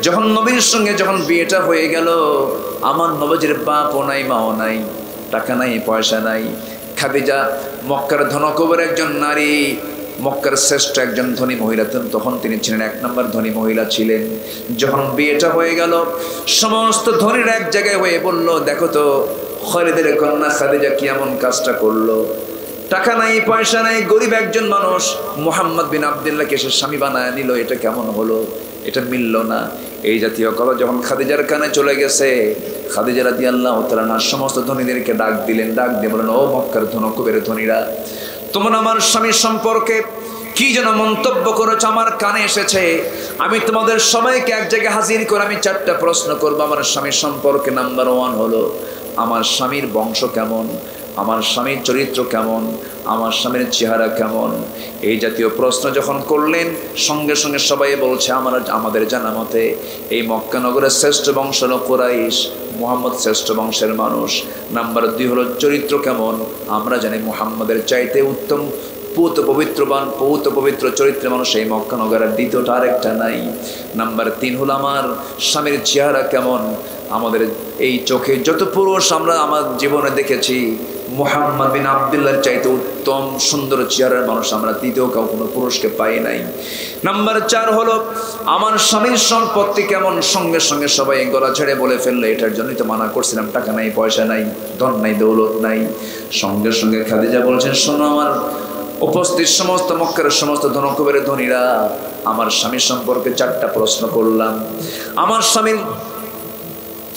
Speaker 1: যখন নবীর সঙ্গে যখন বিয়েটা হয়ে গেল, আমার নবীর বাপও নাই মাও নাই, টাকা নাই, পয়সা নাই। খাদিজা মক্কার ধনকুবের একজন নারী, মক্কার শ্রেষ্ঠ একজন ধনী মহিলা, তখন তিনি ছিলেন 1 নম্বর ধনী মহিলা ছিলেন। যখন বিয়েটা হয়ে গেল, সমস্ত ধনীরা এক জায়গায় হয়ে বলল, দেখো তো খালিদের কন্যা খাদিজা কি এমন কাজটা করলো, টাকা নাই, পয়সা নাই, গরিব একজন মানুষ, মুহাম্মদ বিন আব্দুল্লাহকে সে স্বামী বানায় নিল, এটা কেমন হলো, এটা মিলল না। এই জাতীয় কথা যখন খাদিজার কানে চলে গেছে, খাদিজা রাদিয়াল্লাহু তাআলা না সমস্ত ধনীদেরকে ডাক দিলেন, ডাক দিয়ে বলেন, ও মক্কার ধনকুবের ধনীরা, তোমরা আমার স্বামীর সম্পর্কে কি যেন মন্তব্য করেছ আমার কানে এসেছে। আমি তোমাদের সবাইকে এক জায়গায় হাজির করে আমি 4টা প্রশ্ন করবো আমার স্বামীর সম্পর্কে। নাম্বার 1 হলো আমার স্বামীর বংশ কেমন, আমার স্বামীর চরিত্র কেমন, আমার স্বামীর চেহারা কেমন। এই জাতীয় প্রশ্ন যখন করলেন, সঙ্গে সঙ্গে সবাই বলছে আমাদের জানা মতে এই মক্কা নগরের শ্রেষ্ঠ বংশ হলো কুরাইশ, মুহাম্মদ শ্রেষ্ঠ বংশের মানুষ। নাম্বার 2 হলো চরিত্র কেমন, আমরা জানি মুহাম্মদের চাইতে উত্তম পবিত্র চরিত্রের মানুষ এই মক্কা নগরের দ্বিতীয়টা আরেকটা নাই। নাম্বার 3 হলো আমার স্বামীর চেহারা কেমন, আমাদের এই চোখে যত পুরুষ আমরা আমার জীবনে দেখেছি, মুহাম্মদ বিন আব্দুল্লাহর চাইতে উত্তম সুন্দর চেহারার মানুষ আমরা দ্বিতীয় কোনো পুরুষকে পাই নাই। নাম্বার 4 হলো আমার স্বামীর সম্পত্তি কেমন। সঙ্গে সঙ্গে সবাই গলা ছেড়ে বলে ফেললো, এটার জন্যই তো মানা করছিলাম, টাকা নাই, পয়সা নাই, ধন নাই, দৌলত নাই। সঙ্গে সঙ্গে খাদিজা বলছেন, শোনো আমার উপস্থিত সমস্ত মক্কার সমস্ত ধনকুবের ধনীরা, আমার স্বামীর সম্পর্কে 4টা প্রশ্ন করলাম। আমার স্বামীর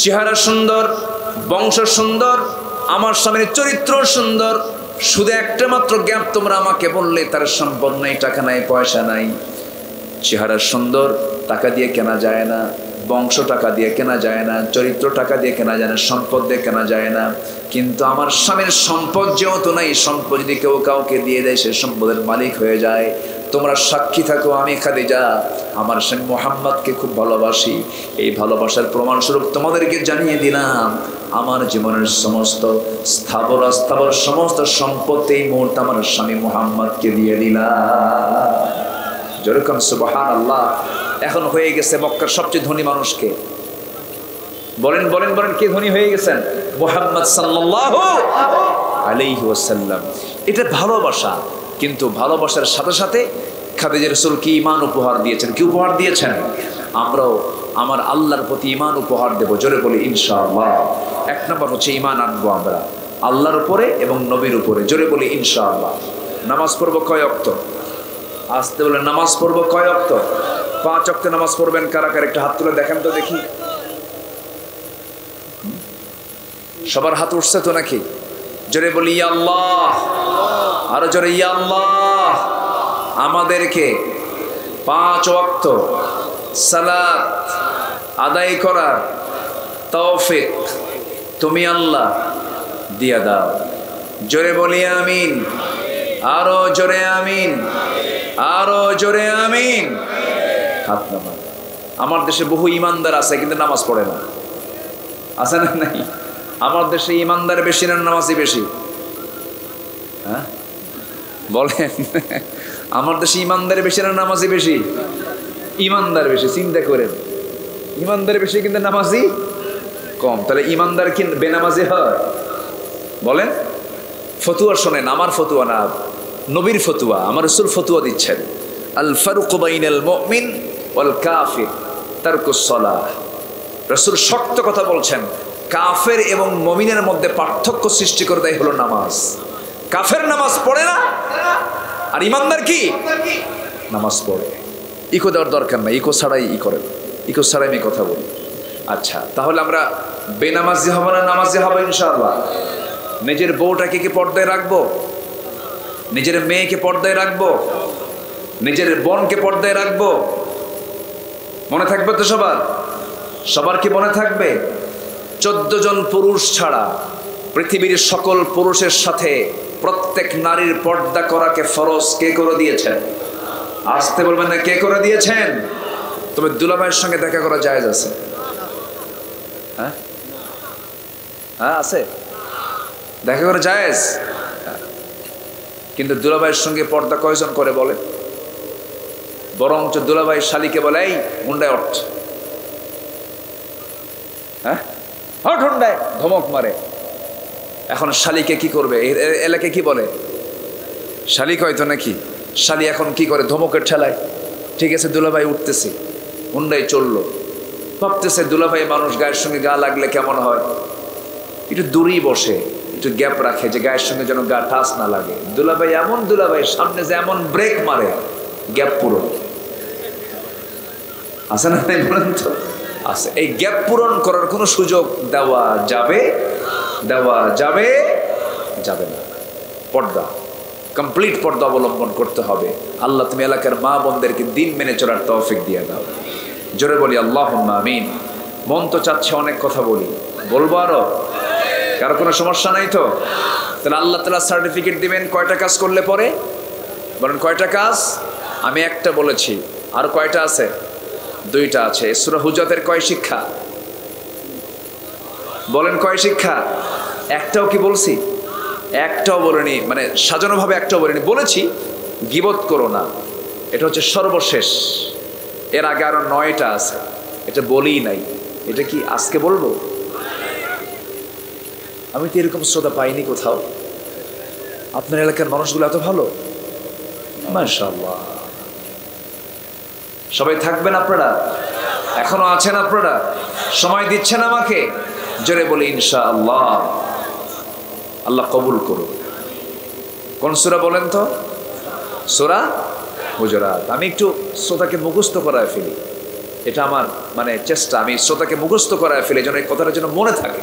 Speaker 1: চেহারা সুন্দর, বংশ সুন্দর, আমার স্বামীর চরিত্র সুন্দর, শুধু একটা মাত্র গ্যাপ তোমরা আমাকে বললে, তার সম্পদ নাই, টাকা নাই, পয়সা নাই। চেহারা সুন্দর টাকা দিয়ে কেনা যায় না, বংশ টাকা দিয়ে কেনা যায় না, চরিত্র টাকা দিয়ে কেনা যায় না, সম্পদ দিয়ে কেনা যায় না। কিন্তু আমার স্বামীর সম্পদ যেহেতু নাই, সম্পদ যদি কেউ কাউকে দিয়ে দেয় সে সম্পদের মালিক হয়ে যায়। তোমরা সাক্ষী থাকো, আমি খাদিজা আমার স্বামী মুহাম্মদকে খুব ভালোবাসি। এই ভালোবাসার প্রমাণস্বরূপ তোমাদেরকে জানিয়ে দিলাম, আমার জীবনের সমস্ত স্থাবর অস্থাবর সমস্ত সম্পত্তি এই মুহূর্তে আমার স্বামী মুহাম্মদকে দিয়ে দিলাম। যেরকম সুবহানাল্লাহ। এখন হয়ে গেছে মক্কার সবচেয়ে ধনী মানুষকে, বলেন বলেন বলেন, কে ধনী হয়ে গেছেন? মুহাম্মদ সাল্লাল্লাহু আলাইহি ওয়াসাল্লাম। এটা ভালোবাসা, কিন্তু ভালোবাসার সাথে সাথে খাদিজা রাসূল কি ঈমান উপহার দিয়েছেন, কি উপহার দিয়েছেন? আমরাও আমার আল্লাহর প্রতি ঈমান উপহার দেব, জোরে বলি ইনশাআল্লাহ। 1 নম্বর হচ্ছে ঈমান আনবো আমরা আল্লাহর উপরে এবং নবীর উপরে, জোরে বলি ইনশাআল্লাহ। নামাজ পড়বো কয় ওয়াক্ত? আসতে বলে নামাজ পড়বো কয় ওয়াক্ত? 5 ওয়াক্ত নামাজ পড়বেন কারা কারা? একটা হাত তুলে দেখেন তো দেখি। সবার হাত উঠছে তো নাকি? জোরে বলি ইয়া আল্লাহ, আরো জোরে ইয়া আল্লাহ। আমাদেরকে 5 ওয়াক্ত সালাত আদায় করার তৌফিক তুমি আল্লাহ দিয়া দাও। জোরে বলি আমিন, আরো জোরে আমিন, আরো জোরে আমিন। হাত নামান। আমার দেশে বহু ইমানদার আছে কিন্তু নামাজ পড়ে না, আছে না নাই? আমার দেশে ইমানদার বেশি না নামাজি বেশি? হ্যাঁ বলেন, আমার দেশে ইমানদার বেশি না নামাজি বেশি? ইমানদার বেশি। চিন্তা করেন, ইমানদার বেশি কিন্তু নামাজি কম। তাহলে ইমানদার কি বেনামাজি হয়? বলেন। ফতুয়া শোনেন, আমার ফতুয়া না, নবীর ফতুয়া। আমার রাসূল ফতুয়া দিচ্ছেন, আল ফারুকু বাইনাল মুমিন ওয়াল কাফির তারকুস সালাহ। রাসূল শক্ত কথা বলছেন, কাফের এবং মুমিনের মধ্যে পার্থক্য সৃষ্টি করে দেয় হলো নামাজ। কাফের নামাজ পড়ে না, আর ইমানদার কি নামাজ পড়ে। ইকো দেওয়ার দরকার নাই, ইকো ছাড়াই করেন, ইকো ছাড়াই আমি কথা বলি। আচ্ছা, তাহলে আমরা বেনামাজি হবো না নামাজি হবো ইনশাআল্লাহ? নিজের বউটাকে কি পর্দায় রাখবো? নিজের মেয়েকে পর্দায় রাখবো? নিজের বোনকে পর্দায় রাখবো? মনে থাকবে তো সবার? সবার কি মনে থাকবে? 14 জন পুরুষ ছাড়া পৃথিবীর সকল পুরুষের সাথে প্রত্যেক নারীর পর্দা করাকে ফরজ কে করে দিয়েছেন? আসতে বলবেন না, কে করে দিয়েছেন? তবে দুলাভাইয়ের সঙ্গে দেখা করা জায়েজ আছে? হ্যাঁ হ্যাঁ আছে, দেখা করা জায়েজ। কিন্তু দুলাভাইয়ের সঙ্গে পর্দা কয়জন করে বলে? বরঞ্চ দুলাভাই শালিকে বলে, এই মুন্ডায় ওঠ, হ্যাঁ হট হুন্ডায়, ধমক মারে। এখন শালিকে কি করবে? এলাকায় কি বলে? শালিক হয়তো নাকি। শালি এখন কি করে? ধমকের ঠেলায়, ঠিক আছে দুলাভাই উঠতেছে, হুন্ডাই চললো, ভাবতেছে দুলাভাই মানুষ গায়ের সঙ্গে গা লাগলে কেমন হয়, একটু দূরেই বসে, একটু গ্যাপ রাখে যে গায়ের সঙ্গে যেন গা টাচ না লাগে। দুলাভাই এমন দুলাভাই সামনে যে এমন ব্রেক মারে, গ্যাপ পূরণ আছে না? বলেন তো আছে। এই গ্যাপ পূরণ করার কোনো সুযোগ দেওয়া যাবে? দেওয়া যাবে যাবে না। পর্দা, কমপ্লিট পর্দা অবলম্বন করতে হবে। আল্লাহ তুমি এলাকার মা বোনদেরকে দিন মেনে চলার তৌফিক দিয়ে দাও। জোরে বলি আল্লাহুম্মা আমিন। মন তো চাচ্ছে অনেক কথা বলি, বলবো আরো? কারো কোনো সমস্যা নাই তো? তাহলে আল্লাহ তাআলা সার্টিফিকেট দিবেন কয়টা কাজ করলে পরে? বলেন কয়টা কাজ? আমি একটা বলেছি, আর কয়টা আছে? দুইটা আছে। সূরা হুজরাতের কয় শিক্ষা? বলেন কয় শিক্ষা? একটাও কি বলছি? একটাও বলিনি, মানে সাজানোভাবে একটাও বলিনি। বলেছি গীবত করো না, এটা হচ্ছে সর্বশেষ। এর আগে আরো 9টা আছে, এটা বলিই নাই। এটা কি আজকে বলবো? আমি তো এরকম শ্রোতা পাইনি কোথাও। আপনার এলাকার মানুষগুলো এত ভালো, মাশাআল্লাহ। সবাই থাকবেন আপনারা? এখনো আছেন আপনারা? সময় দিচ্ছেন আমাকে? জোরে বলি ইনশাআল্লাহ। আল্লাহ কবুল করুন। কোন সূরা বলেন তো? সূরা হুজুরাত। আমি একটু শ্রোতাকে মুখস্থ করায় ফেলি, এটা আমার মানে চেষ্টা। আমি শ্রোতাকে মুখস্থ করায় ফেলি যেন এই কথাটা যেন মনে থাকে।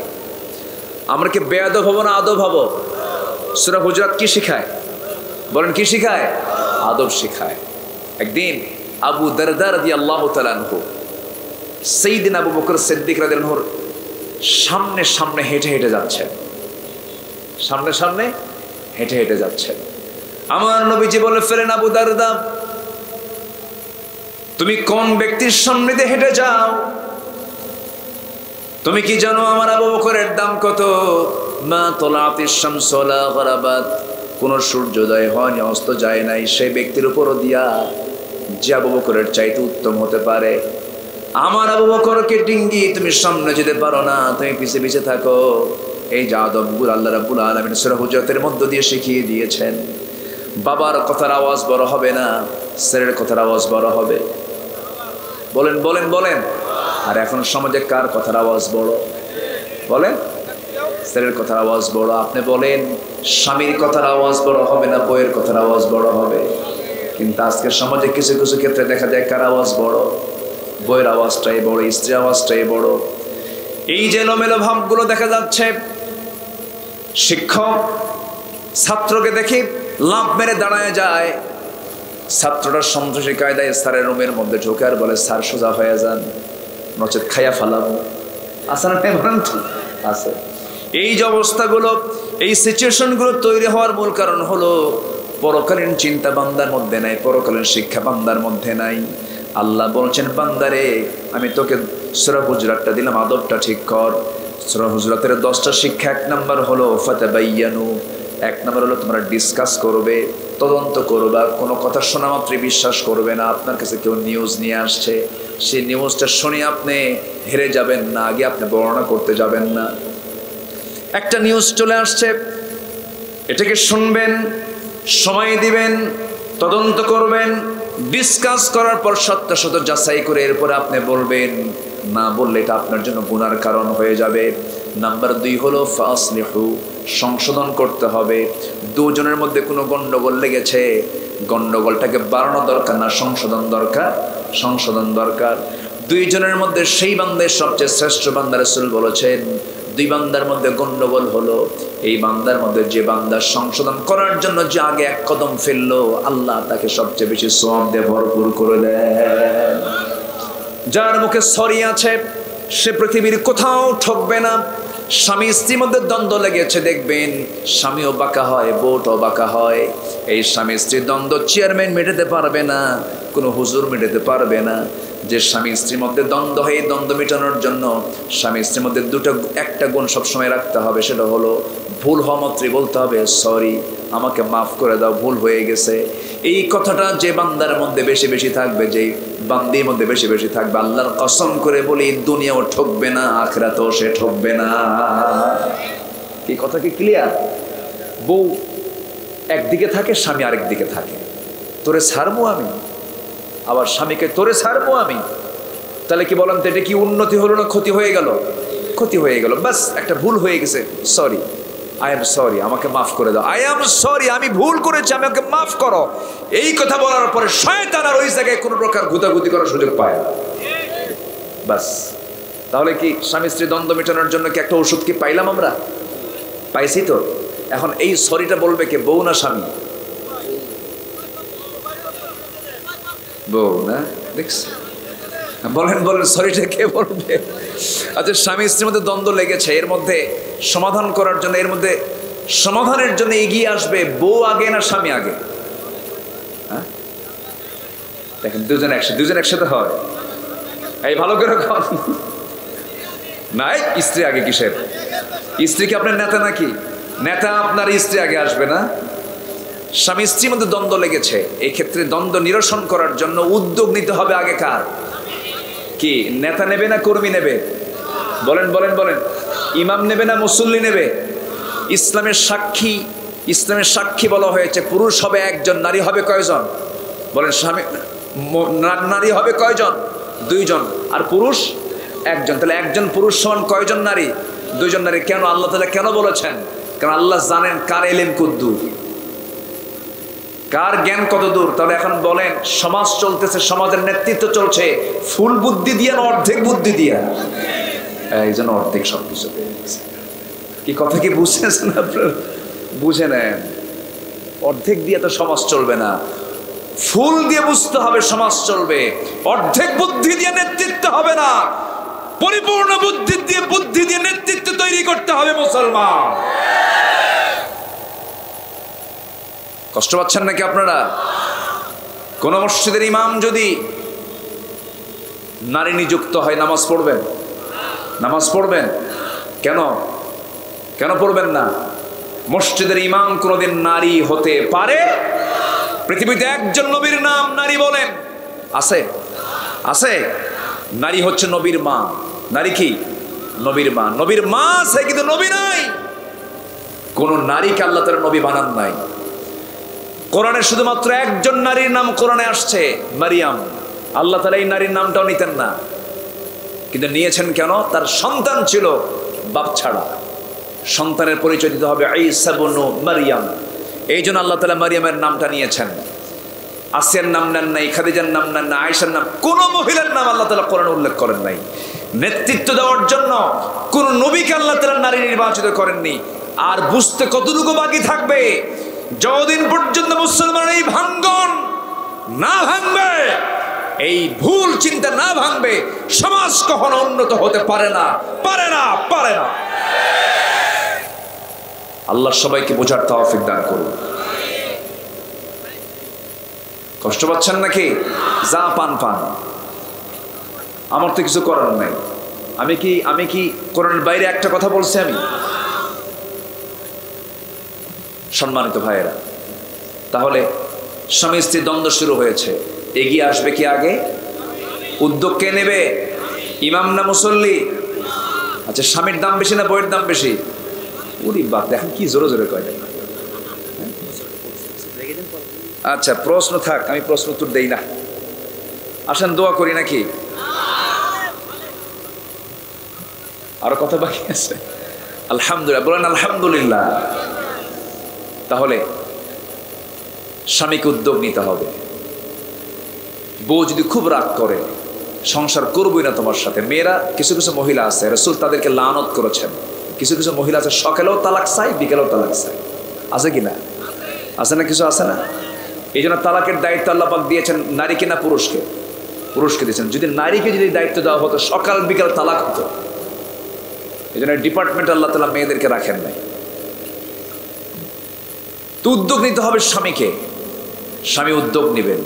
Speaker 1: আমরা কি বেয়াদব হবো না আদব হবো? সূরা হুজুরাত কি শিখায়? বলেন কি শিখায়? আদব শিখায়। একদিন আবু দারদা রাদিয়াল্লাহু তাআলা আনহু সাইয়্যিদিনা আবু বকর সিদ্দিক রাদিয়াল্লাহু আনহুর সামনে সামনে হেঁটে হেঁটে যাচ্ছেন, সামনে সামনে হেঁটে হেঁটে যাচ্ছেন। আমার নবীজি বলে ফেলেন, আবু দারদা তুমি কোন ব্যক্তির সামনে দিয়ে হেঁটে যাও? তুমি কি জানো আমার আবু বকরের দাম কত? মা তলাআতিশ শামসু ওয়ালা গারাবাত, কোন সূর্যোদয় হয়নি, অস্ত যায় নাই, সেই ব্যক্তির উপরও দিয়া যে আবু বকরের চাইতে উত্তম হতে পারে। আমার আবু বকরকে ডিঙ্গি তুমি সামনে যেতে পারো না, তুমি পিছে পিছে থাকো। এই যে আদবগুলো আল্লাহ রাব্বুল আলামিন সূরা হুজরাতের মধ্য দিয়ে শিখিয়ে দিয়েছেন। বাবার কথার আওয়াজ বড় হবে না, ছেলের কথার আওয়াজ বড় হবে। বলেন বলেন বলেন। আর এখন সমাজে কার কথার আওয়াজ বড়? বলেন। ছেলের কথার আওয়াজ বড়। আপনি বলেন স্বামীর কথার আওয়াজ বড় হবে না বউয়ের কথার আওয়াজ বড় হবে? কিন্তু আজকের সমাজে কিছু কিছু ক্ষেত্রে দেখা যায় কার আওয়াজ বড়? বউয়ের আওয়াজটাই বড়, স্ত্রীর আওয়াজটাই বড়। এই যে এলোমেলো ভাবগুলো দেখা যাচ্ছে, শিক্ষক ছাত্রকে দেখি লাফ মেরে দাঁড়ায় যায়, ছাত্রটা সন্ত্রাসী কায়দায় স্যারের রুমের মধ্যে ঢোকে আর বলে স্যার সোজা হয়ে যান, নচেত খাইয়া ফালাবো। আছে না? আছে। এই যে অবস্থাগুলো, এই সিচুয়েশনগুলো তৈরি হওয়ার মূল কারণ হলো পরকালীন চিন্তা বান্দার মধ্যে নাই, পরকালীন শিক্ষা বান্দার মধ্যে নাই। আল্লাহ বলছেন বান্দারে আমি তোকে সূরা হুজরাতটা দিলাম, আদবটা ঠিক কর। সূরা হুজরাতের 10টা শিক্ষা। 1 নাম্বার হলো ফাতাবায়ানু, 1 নাম্বার হলো তোমরা ডিসকাস করবে, তদন্ত করবা। কোনো কথা শোনা মাত্রই বিশ্বাস করবে না। আপনার কাছে কেউ নিউজ নিয়ে আসছে, সেই নিউজটা শুনে আপনি হেরে যাবেন না, আগে আপনি বর্ণনা করতে যাবেন না। একটা নিউজ চলে আসছে, এটাকে শুনবেন, সময় দিবেন, তদন্ত করবেন, ডিসকাস করার পর সত্য যাচাই করে এরপরে আপনি বলবেন। না বললে এটা আপনার জন্য গুনার কারণ হয়ে যাবে। নাম্বার 2 হলো ফাসলিহু, সংশোধন করতে হবে। দুজনের মধ্যে কোনো গন্ডগোল লেগেছে, গন্ডগোলটাকে বাড়ানো দরকার না, সংশোধন দরকার, সংশোধন দরকার। দুইজনের মধ্যে সেই বান্দার সবচেয়ে শ্রেষ্ঠ বান্দা রাসূল বলেছেন, 2 বান্দার মধ্যে গন্ডগোল হলো, এই বান্দার মধ্যে যে বান্দা সংশোধন করার জন্য যে আগে 1 কদম ফেললো, আল্লাহ তাকে সবচেয়ে বেশি সওয়াব দিয়ে ভরপুর করে দেয়। যার মুখে সরি আছে সে পৃথিবীর কোথাও ঠকবে না। স্বামী স্ত্রীর মধ্যে দ্বন্দ্ব লেগেছে, দেখবেন স্বামীও বাঁকা হয়, বউটাও বাঁকা হয়। এই স্বামী স্ত্রীর দ্বন্দ্ব চেয়ারম্যান মেটাতে পারবে না, কোনো হুজুর মেটাতে পারবে না। যে স্বামী স্ত্রীর মধ্যে দ্বন্দ্ব হয়, এই দ্বন্দ্ব মেটানোর জন্য স্বামী স্ত্রীর মধ্যে একটা গুণ সবসময় রাখতে হবে, সেটা হলো ভুল হওয়া মাত্রই বলতে হবে সরি, আমাকে মাফ করে দাও, ভুল হয়ে গেছে। এই কথাটা যে বান্দার মধ্যে বেশি বেশি থাকবে, যে বান্দির মধ্যে বেশি বেশি থাকবে, আল্লাহর কসম করে বলি দুনিয়াও ঠকবে না, আখিরাতেও সে ঠকবে না। কি কথা কি ক্লিয়ার? বউ একদিকে থাকে, স্বামী আরেক দিকে থাকে। তোরে ছাড়বো আমি, আবার স্বামীকে তোরে ছাড়বো আমি। তাহলে কি বলেন তো, এটা কি উন্নতি হলো না ক্ষতি হয়ে গেল? ক্ষতি হয়ে গেল। বাস একটা ভুল হয়ে গেছে, সরি, আই এম সরি, আমাকে মাফ করে দাও, আই এম সরি, আমি ভুল করেছি, আমাকে মাফ করো। এই কথা বলার পরে শয়তান আর ওই জায়গায় কোনো প্রকার গুতাগুতি করার সুযোগ পায় না। বাস, তাহলে কি স্বামী স্ত্রী দ্বন্দ্ব মেটানোর জন্য কি একটা ওষুধ কি পাইলাম আমরা? পাইছি তো। এখন এই সরিটা বলবে কে, বউ না স্বামী? বউ না? দেখছি, বলেন বলেন, সরিটা কে বলবে? আচ্ছা, স্বামী স্ত্রীর মধ্যে দ্বন্দ্ব লেগেছে, এর মধ্যে সমাধান করার জন্য, এর মধ্যে সমাধানের জন্য এগিয়ে আসবে বউ আগে না স্বামী আগে? হ্যাঁ, দেখেন, দুজন একসাথে হয়। এই ভালো করে নাই, স্ত্রী আগে কিসের? স্ত্রী কি আপনার নেতা নাকি? নেতা আপনার স্ত্রী আগে আসবে না? স্বামী স্ত্রীর মধ্যে দ্বন্দ্ব লেগেছে, এই ক্ষেত্রে দ্বন্দ্ব নিরসন করার জন্য উদ্যোগ নিতে হবে আগে কার? কি নেতা নেবে না কর্মী নেবে? বলেন বলেন বলেন, ইমাম নেবে না মুসল্লি নেবে? ইসলামের সাক্ষী বলা হয়েছে, পুরুষ হবে একজন, নারী হবে কয়জন? বলেন, স্বামী নারী হবে কয়জন? দুইজন, আর পুরুষ একজন। তাহলে একজন পুরুষ সমান কয়জন নারী? দুইজন নারী। কেন? আল্লাহ তাআলা কেন বলেছেন? কারণ আল্লাহ জানেন কার ইলম কতদূর, কার জ্ঞান কত দূর। তাহলে এখন বলেন, সমাজ চলতেছে, সমাজের নেতৃত্ব চলছে ফুল বুদ্ধি দিয়ে না অর্ধেক বুদ্ধি দিয়ে? এই জন্য অর্ধেক সবকিছু পেয়ে গেছে। কি কথা কি বুঝতেছেন আপনারা? বুঝে নেন, অর্ধেক দিয়ে তো সমাজ চলবে না, ফুল দিয়ে বুঝতে হবে সমাজ চলবে। অর্ধেক বুদ্ধি দিয়ে নেতৃত্ব হবে না, পরিপূর্ণ বুদ্ধি দিয়ে নেতৃত্ব তৈরি করতে হবে মুসলমান। কষ্ট পাচ্ছেন নাকি আপনারা? কোন মসজিদের ইমাম যদি নারী নিযুক্ত হয়, নামাজ পড়বেন? নামাজ পড়বেন কেন? কেন পড়বেন না? মসজিদের ইমাম কোনদিন নারী হতে পারে? পৃথিবীতে একজন নবীর নাম নারী বলেন আছে? আছে? নারী হচ্ছে নবীর মা। নারী কি? নবীর মা। নবীর মা আছে, কিন্তু নবী নাই। কোন নারীকে আল্লাহ তাআলা নবী বানান নাই। কোরআনে শুধুমাত্র একজন নারীর নাম কোরআনে আসছে, মারিয়াম। আল্লাহ তাআলা এই নারীর নামটাও নিতেন না, কিন্তু নিয়েছেন কেন? তার সন্তান ছিল বাপ ছাড়া। সন্তানের পরিচয় দিতে হবে ঈসা ইবনু মারিয়াম। এই জন্য আল্লাহ তাআলা মারিয়ামের নামটা নিয়েছেন। আসিয়ার নাম নেন নাই, খাদিজার নাম নেন না, আয়েশার নাম, কোন মহিলার নাম আল্লাহ তাআলা কোরআনে উল্লেখ করেন নাই। নেতৃত্ব দেওয়ার জন্য কোন নবীকে আল্লাহ তাআলা নারী নির্বাচিত করেননি। আর বুঝতে কতটুকু বাকি থাকবে, যতদিন পর্যন্ত মুসলমানের এই ভাঙ্গন না ভাঙবে, এই ভুল চিন্তা না ভাঙবে, সমাজ কখনো উন্নত হতে পারে না, পারে না, পারে না। আল্লাহ সবাইকে বোঝার তৌফিক দান করুন। কষ্ট পাচ্ছেন নাকি? যা পান পান, আমার তো কিছু করার নাই। আমি কি কোরআনের বাইরে একটা কথা বলছি? আমি সম্মানিত ভাইয়েরা, তাহলে স্বামী স্ত্রী দ্বন্দ্ব শুরু হয়েছে, এগিয়ে আসবে কি আগে? উদ্যোগ কে নেবে? ইমাম না মুসল্লি? আচ্ছা, স্বামীর দাম বেশি না বইয়ের দাম বেশি? উরি বাপ, দেখেন কি জোরে জোরে কয়। আচ্ছা, প্রশ্ন থাক, আমি প্রশ্ন উত্তর দেই না। আসেন দোয়া করি নাকি? আরো কথা বাকি আছে? আলহামদুলিল্লাহ বলেন, আলহামদুলিল্লাহ। তাহলে স্বামীকে উদ্যোগ নিতে হবে। বউ যদি খুব রাগ করে, সংসার করবই না তোমার সাথে। মেয়েরা, কিছু কিছু মহিলা আছে, রাসূল তাদেরকে লানত করেছেন। কিছু কিছু মহিলা আছে, সকালেও তালাক চাই, বিকেলেও তালাক চাই। আছে কিনা? আছে না? কিছু আছে না? এই জন্য তালাকের দায়িত্ব আল্লাহ পাক দিয়েছেন নারীকে না পুরুষকে? পুরুষকে দিয়েছেন। যদি নারীকে যদি দায়িত্ব দেওয়া হতো, সকাল বিকাল তালাক হতো। এই জন্য ডিপার্টমেন্ট আল্লাহ তাআলা মেয়েদেরকে রাখেন নাই। তো উদ্যোগ নিতে হবে স্বামীকে। স্বামী উদ্যোগ নেবেন,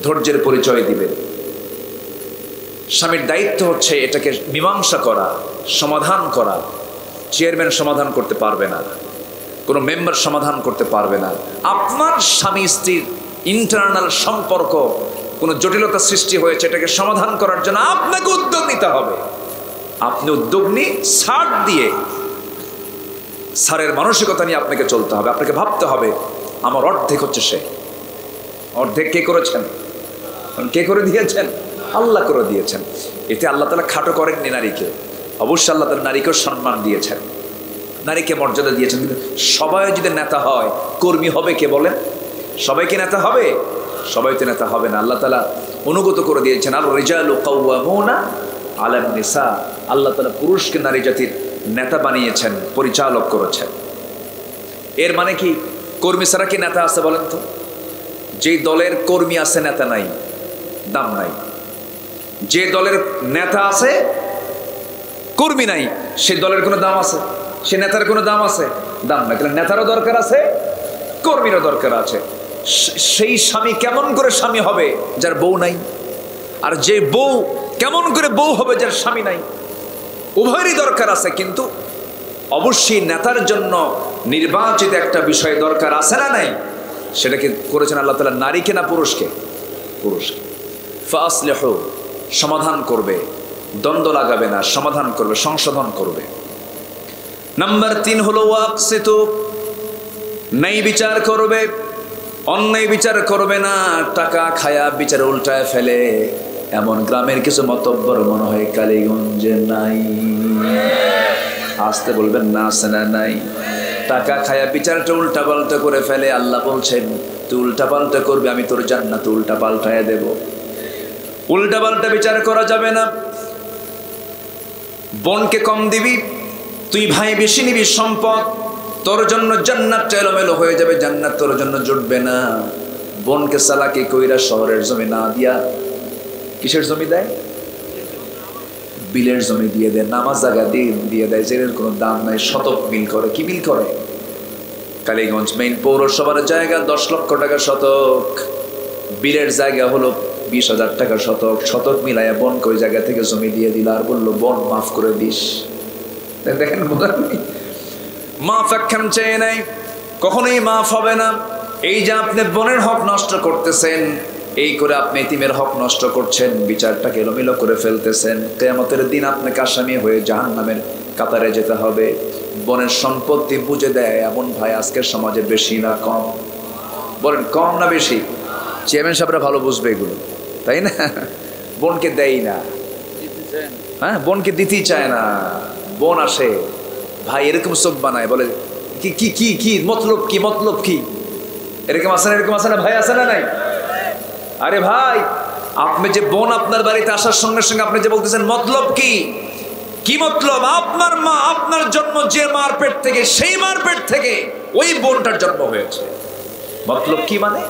Speaker 1: ধৈর্যের পরিচয় দিবেন। স্বামীর দায়িত্ব হচ্ছে এটাকে মীমাংসা করা, সমাধান করা। চেয়ারম্যান সমাধান করতে পারবে না, কোনো মেম্বার সমাধান করতে পারবে না। আপনার স্বামী স্ত্রীর ইন্টারনাল সম্পর্ক কোনো জটিলতা সৃষ্টি হয়েছে, এটাকে সমাধান করার জন্য আপনাকে উদ্যোগ নিতে হবে। আপনি উদ্যোগ নিয়ে স্যারের মানসিকতা নিয়ে আপনাকে চলতে হবে। আপনাকে ভাবতে হবে আমার অর্ধেক হচ্ছে সে। অর্ধেক কে করেছেন? কে করে দিয়েছেন? আল্লাহ করে দিয়েছেন। এতে আল্লাহ তাআলা খাটো করেননি নারীকে, অবশ্যই আল্লাহ তাআলা নারীকেও সম্মান দিয়েছেন, নারীকে মর্যাদা দিয়েছেন। কিন্তু সবাই যদি নেতা হয়, কর্মী হবে কে বলেন? সবাই কি নেতা হবে? সবাই তো নেতা হবে না। আল্লাহ তাআলা অনুগত করে দিয়েছেন, আর রিজালু কাওয়ামুনা আলান নিসা। আল্লাহ তাআলা পুরুষকে নারী জাতির নেতা বানিয়েছেন, পরিচালক করেছেন। এর মানে কি কর্মী ছাড়া কি নেতা আছে বলেন তো? যেই দলের কর্মী আছে নেতা নাই, দাম নাই। যে দলের নেতা আছে কর্মী নাই, সেই দলের কোনো দাম আছে? সে নেতার কোনো দাম আছে? দাম নাই। তাহলে নেতারও দরকার আছে, কর্মীরও দরকার আছে। সেই স্বামী কেমন করে স্বামী হবে যার বউ নাই? আর যে বউ কেমন করে বউ হবে যার স্বামী নাই? উভয়েরই দরকার আছে, কিন্তু অবশ্যই নেতার জন্য নির্বাচিত একটা বিষয় দরকার আছে না নাই? সেটাকে করেছেন আল্লাহ তাআলা নারীকে না পুরুষকে? পুরুষকে। ফাসলিহু, সমাধান করবে, দ্বন্দ্ব লাগাবে না, সমাধান করবে, সংশোধন করবে। নাম্বার 3 হলো ওয়াকসিতু, ন্যায় বিচার করবে, অন্যায় বিচার করবে না। টাকা খায়া বিচার উল্টায় ফেলে এমন গ্রামের কিছু মতব্বর মনে হয় কালীগঞ্জে নাই। আসতে বলবেন না, আছে না নাই? টাকা খায়া বিচারটা উল্টা পাল্টা করে ফেলে। আল্লাহ বলছেন তুই উল্টা পাল্টা করবি, আমি তোর জান্নাত উল্টা পাল্টায় দেব। উল্টা পাল্টা বিচার করা যাবে না। বোনকে কম দিবি, তুই ভাই বেশি নিবি সম্পদ, তোর জন্য জান্নাত এলোমেলো হয়ে যাবে, জান্নাত তোর জন্য জুটবে না। বোনকে সালাকি কইরা শহরের জমি না দিয়া কিসের জমি দেয়? বিলের জমি দিয়ে দেয়, নামাজ জায়গা দিয়ে দেয়, যেটার কোনো দাম নাই। শতক বিল করে। কি বিল করে? কালীগঞ্জ মেইন পৌরসভার জায়গা 10 লক্ষ টাকা শতক, বিলের জায়গা হলো 20,000 টাকা শতক। শতক মিলাইয়া বোনকে ওই জায়গা থেকে জমি দিয়ে দিল, আর বললো বোন মাফ করে দিস। দেখেন মাফ একখান চেয়ে নাই, কখনোই মাফ হবে না। এই যে আপনি বোনের হক নষ্ট করতেছেন, এই করে আপনি এতিমের হক নষ্ট করছেন, বিচারটাকে এলোমেলো করে ফেলতেছেন। কিয়ামতের দিন আপনাকে আসামি হয়ে জাহান্নামের কাতারে যেতে হবে। বোনের সম্পত্তি বুঝে দেয় এমন ভাই আজকের সমাজে বেশি না কম? বলেন কম না বেশি? চেয়ারম্যান সাহেবরা ভালো বুঝবে এগুলো, তাই না? বোনকে দেয় না, হ্যাঁ, বোনকে দিতেই চায় না। বোন আসে, ভাই এরকম চোখ বানায়, বলে কি কি কি কি মতলব কি, মতলব কি? এরকম আছে না? এরকম আছে না ভাই? আছে না নাই? আরে ভাই, আপনি যে বোন আপনার বাড়িতে আসার সঙ্গে সঙ্গে আপনি যে বলতেছেন মতলব কি? কি মতলব? আপনার মা, আপনার জন্ম যে মার পেট থেকে, সেই মার পেট থেকে ওই বোনটার জন্ম হয়েছে। মতলব কি মানে?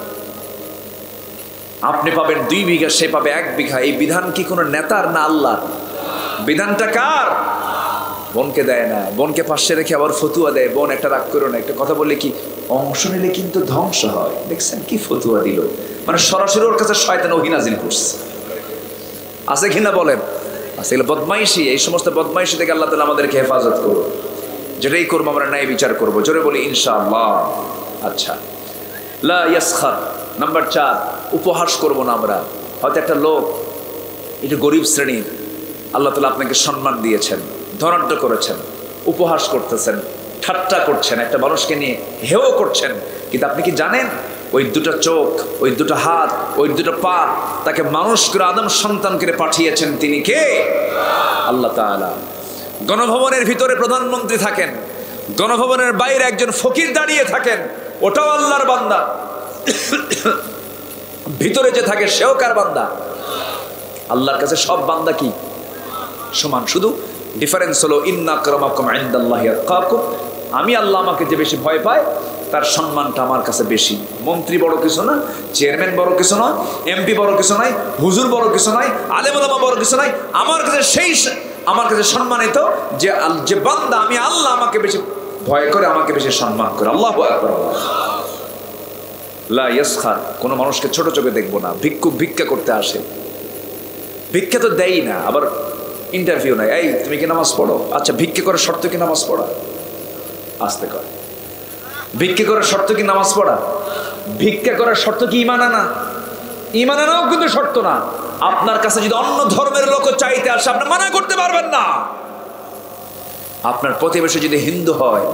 Speaker 1: আপনি পাবেন 2 বিঘা, সে পাবে 1 বিঘা। এই বিধান কি কোনো নেতার না আল্লাহর? বিধানটা কার? বোনকে দেয় না, বোনকে পাশে রেখে আবার ফতুয়া দেয়। বোন একটা রাগ করো না, একটা কথা বললে কি অংশ নিলে কিন্তু ধ্বংস হয়। দেখছেন কি ফতুয়া দিল? মানে সরাসরি ওর কাছে শয়তান ওহী নাজিল করছে। আছে কিনা বলেন? আছে। এগুলো বদমাইশি। এই সমস্ত বদমাইশি থেকে আল্লাহ তাআলা আমাদেরকে হেফাজত করুন। যেটাই করবো আমরা ন্যায় বিচার করবো। জোরে বলি ইনশাআল্লাহ। আচ্ছা, লা ইয়াসখার। নাম্বার 4, উপহাস করবো না আমরা। হয়তো একটা লোক একটু গরিব শ্রেণীর, আল্লাহ তাআলা আপনাকে সম্মান দিয়েছেন, ধনাঢ্য করেছেন, উপহাস করতেছেন, ঠাট্টা করছেন, একটা মানুষকে নিয়ে হেয় করছেন। কিন্তু আপনি কি জানেন ওই 2টা চোখ, ওই 2টা হাত, ওই 2টা পা তাকে মানুষ করে আদম সন্তান করে পাঠিয়েছেন তিনি কে? আল্লাহ তাআলা। গণভবনের ভিতরে প্রধানমন্ত্রী থাকেন, গণভবনের বাইরে একজন ফকির দাঁড়িয়ে থাকেন, ওটাও আল্লাহর বান্দা। ভিতরে যে থাকে সেও কার বান্দা? আল্লাহর কাছে সব বান্দা কি সমান? শুধু ডিফারেন্স হলো ইন্না আকরামাকুম ইনদাল্লাহি আতকাকুম। আমি আল্লাহ আমাকে যে বেশি ভয় পায় তার সম্মানটা আমার কাছে বেশি। মন্ত্রী বড় কিছু না, চেয়ারম্যান বড় কিছু না, এমপি বড় কিছু নাই, হুজুর বড় কিছু নাই, আলেম ওলামা বড় কিছু নাই। আমার কাছে সেই আমার কাছে সম্মানিত যে বান্দা আমি আল্লাহ আমাকে বেশি ভয় করে, আমাকে বেশি সম্মান করে। আল্লাহু আকবার। লা ইয়াসখার। কোনো মানুষকে ছোট চোখে দেখবো না। ভিক্ষুক ভিক্ষা করতে আসে, ভিক্ষা তো দেয় না, আবার ইন্টারভিউ নাই। এই তুমি কি নামাজ পড়ো? আচ্ছা, ভিক্ষা করার শর্ত কি নামাজ পড়া? আসতে কর। ভিক্ষা করার শর্ত কি নামাজ পড়া? ভিক্ষা করার শর্ত কি ঈমান আনা? ঈমান আনাও কিন্তু শর্ত না। আপনার কাছে যদি অন্য ধর্মের লোক চাইতে আসে আপনি মানা করতে পারবেন না। আপনার প্রতিবেশী যদি হিন্দু হয়,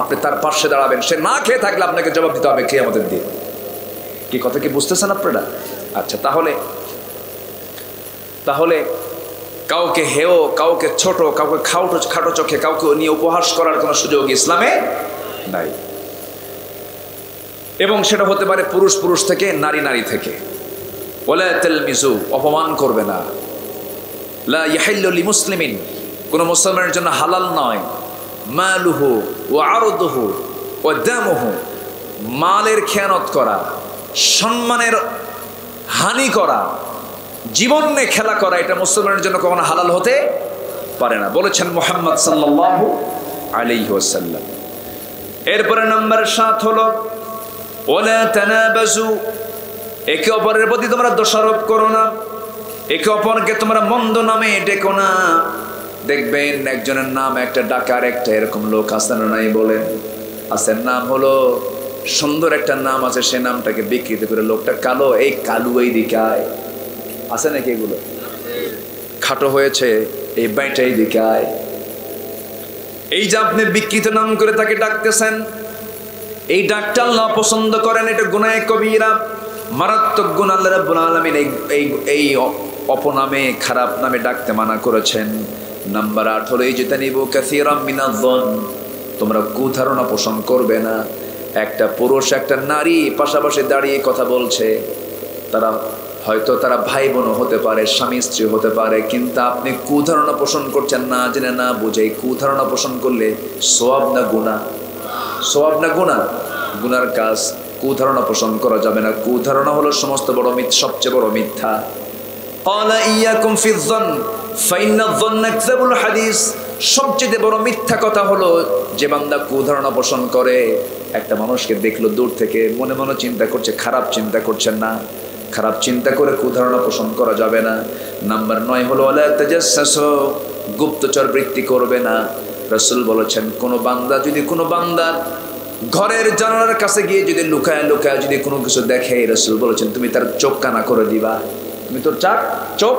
Speaker 1: আপনি তার পাশে দাঁড়াবেন, সে না খেয়ে থাকলে আপনাকে জবাব দিতে হবে কিয়ামতের দিন। কি কথা কি বুঝতেছেন আপনারা? আচ্ছা, তাহলে কাউকে হেয়, কাউকে ছোট, কাউকে খাটো চোখে কাউকে নিয়ে উপহাস করার কোনো সুযোগ ইসলামে নাই। এবং সেটা হতে পারে পুরুষ থেকে, নারী থেকে। ওয়ালা তালমিজু, অপমান করবে না। লা ইয়াহিল্লু লিমুসলিমিন, কোন মুসলমানের জন্য হালাল নয় মালুহু ওয়া আরদুহু ওয়া দামুহু, মালের খেয়ানত করা, সম্মানের হানি করা, জীবন নিয়ে খেলা করা, এটা মুসলমানের জন্য কখনো হালাল হতে পারে না, বলেছেন মুহাম্মদ সাল্লাল্লাহু আলাইহি ওয়াসাল্লাম। এরপরে নাম্বার 7 হলো ওয়ালা তানাবাজু, একে অপরের প্রতি তোমরা দোষারোপ করো না, একে অপরকে তোমরা মন্দ নামে ডেকো না। দেখবেন একজনের নাম একটা ডাকার একটা এরকম লোক আছে না নাই বলেন? আছে। নাম হলো সুন্দর একটা নাম আছে, সে নামটাকে বিকৃত করে লোকটা কালো, এই কালু এই দিকায় আছে নাকি? এগুলো খাটো হয়েছে, এই বাইটাই দিকায়। এই যে আপনি বিকৃত নাম করে তাকে ডাকতেছেন, এই ডাকটা আল্লাহ পছন্দ করেন, এটা গুনাহে কবিরা, মারাত্মক গুনাহ। আল্লাহ রাব্বুল আলামিন এই অপনামে, খারাপ নামে ডাকতে মানা করেছেন। নাম্বার 8 হলো ইজতানিবু কাসীরাম মিনায-যন, তোমরা কুধারণা পোষণ করবে না। একটা পুরুষ একটা নারী পাশাপাশি দাঁড়িয়ে কথা বলছে, তারা ভাই বোন হতে পারে, স্বামী স্ত্রী হতে পারে, কিন্তু আপনি কুধারণা পোষণ করছেন না জেনে না বুঝে। কুধারণা পোষণ করলে সওয়াব না গুনাহ? সওয়াব না গুনাহ? গুনার কাজ। কুধারণা পোষণ করা যাবে না। কুধারণা হলো সমস্ত বড় সবচেয়ে বড় মিথ্যা। ক্বালা ইয়াকুম ফিয-যন ফাইন্নায-যন্না আকযাবুল হাদিস, সবচেয়ে বড় মিথ্যা কথা হলো যে বান্দা কুধারণা পোষণ করে। একটা মানুষকে দেখলো দূর থেকে, মনে মনে চিন্তা করছে, খারাপ চিন্তা করছেন না, খারাপ চিন্তা করে কুধারণা পোষণ করা যাবে না। নাম্বার 9 হলো ওয়ালা তাজাসসু, গুপ্তচর বৃত্তি করবে না। রাসূল বলেছেন কোনো বান্দা ঘরের জানালার কাছে গিয়ে যদি লুকায় যদি কোনো কিছু দেখে, রাসূল বলেছেন তুমি তার চোখ কানা করে দিবা, তুমি তোর চোখ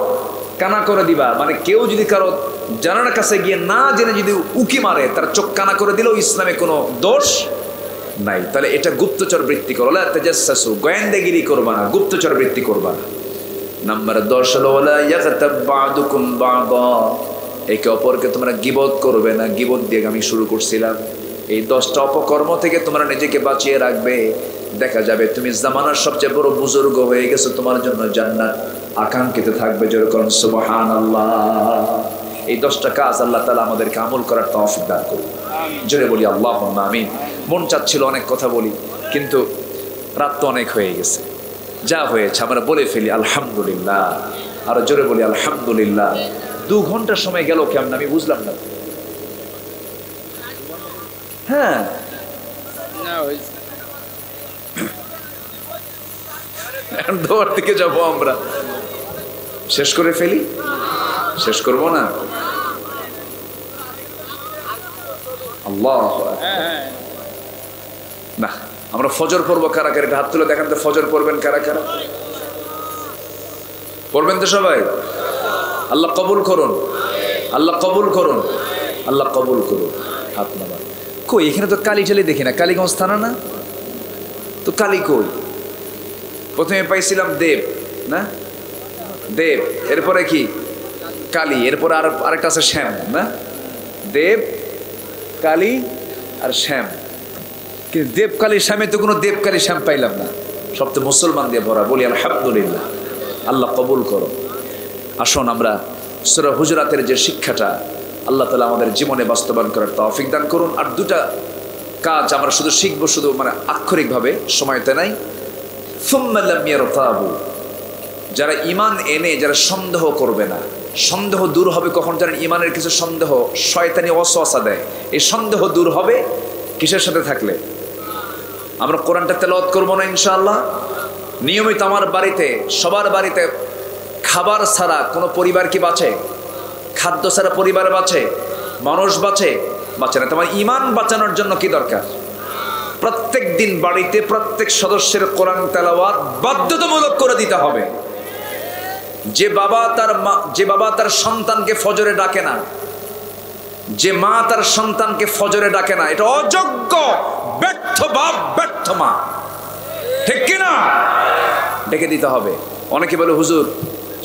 Speaker 1: কানা করে দিবা। মানে কেউ যদি কারো জানালার কাছে গিয়ে না জেনে যদি উকি মারে, তার চোখ কানা করে দিলেও ইসলামে কোনো দোষ নাই। তাহলে এটা গুপ্তচর বৃত্তি করো। লা তাজাসসু, গোয়েন্দাগিরি করবা না, গুপ্তচর বৃত্তি করবা না। নাম্বার 10 হলো ওয়ালা ইয়াগতাব বা'দুকুম বা'দা, একে অপরকে তোমরা গীবত করবে না। গীবত দিয়ে আমি শুরু করছিলাম। এই 10টা অপকর্ম থেকে তোমরা নিজেকে বাঁচিয়ে রাখবে। দেখা যাবে তুমি জামানার সবচেয়ে বড় বুজুর্গ হয়ে গেছো, তোমার জন্য জান্নাত আকাঙ্ক্ষিত থাকবে। যেরকম সুবহানাল্লাহ। এই 10টা কাজ আল্লাহ তাআলা আমাদেরকে আমল করার তৌফিক দান করুন। জোরে বলি আল্লাহুম্মা আমিন। মন চাচ্ছিল অনেক কথা বলি, কিন্তু রাত তো অনেক হয়ে গেছে, যা হয়েছে আমরা বলে ফেলি আলহামদুলিল্লাহ। আরো জোরে বলি আলহামদুলিল্লাহ। 2 ঘন্টা সময় গেল কেমন আমি বুঝলাম না। হ্যাঁ, দোয়ার দিকে যাবো আমরা। শেষ করে ফেলি? শেষ করবো না? আল্লাহ না, আমরা ফজর পড়বো কারা কারা? হাত তুলে দেখান তো, ফজর পড়বেন কারা কারা? পড়বেন তো সবাই? আল্লাহ কবুল করুন, আল্লাহ কবুল করুন, আল্লাহ কবুল করুন। হাত নামান। কই এখানে তো কালী ঠালি দেখি না, কালীগঞ্জ থানা না তো? কালী কই? প্রথমে পাইছিলাম দেব, না দেব, এরপরে কি কালী, এরপরে আরেকটা আছে শ্যাম, না? দেব, কালী আর শ্যাম। কিন্তু দেব কালী শ্যামে তো কোনো দেব কালী শ্যাম পাইলাম না, সব তো মুসলমান দিয়ে ভরা। বলি আলহামদুলিল্লাহ। আল্লাহ কবুল করো। আসুন আমরা সূরা হুজুরাতের যে শিক্ষাটা আল্লাহ তাআলা আমাদের জীবনে বাস্তবায়ন করার তৌফিক দান করুন। আর 2টা কাজ আমরা শুধু শিখবো, শুধু মানে আক্ষরিকভাবে, সময়তে নাই। সুম্মা লাম ইয়ারতাবু, যারা ঈমান এনে যারা সন্দেহ করবে না। সন্দেহ দূর হবে কখন? যারা ঈমানের কিছু সন্দেহ, শয়তানি ওয়াসওয়াসা দেয়, এই সন্দেহ দূর হবে কিসের সাথে থাকলে? আমরা কোরআনটা তেলাওয়াত করবো না ইনশাআল্লাহ নিয়মিত? আমার বাড়িতে, সবার বাড়িতে খাবার ছাড়া কোনো পরিবার কি বাঁচে? খাদ্য ছাড়া পরিবার বাঁচে? মানুষ বাঁচে না। তোমার ঈমান বাঁচানোর জন্য কি দরকার? প্রত্যেক দিন বাড়িতে প্রত্যেক সদস্যের কোরআন তেলাওয়াত বাধ্যতামূলক করে দিতে হবে। যে বাবা তার সন্তানকে ফজরে ডাকে না, যে মা তার সন্তানকে ফজরে ডাকে না, এটা অযোগ্য, ব্যর্থ বাপ, ব্যর্থ মা। ঠিক কিনা? ডেকে দিতে হবে। অনেকে বলে হুজুর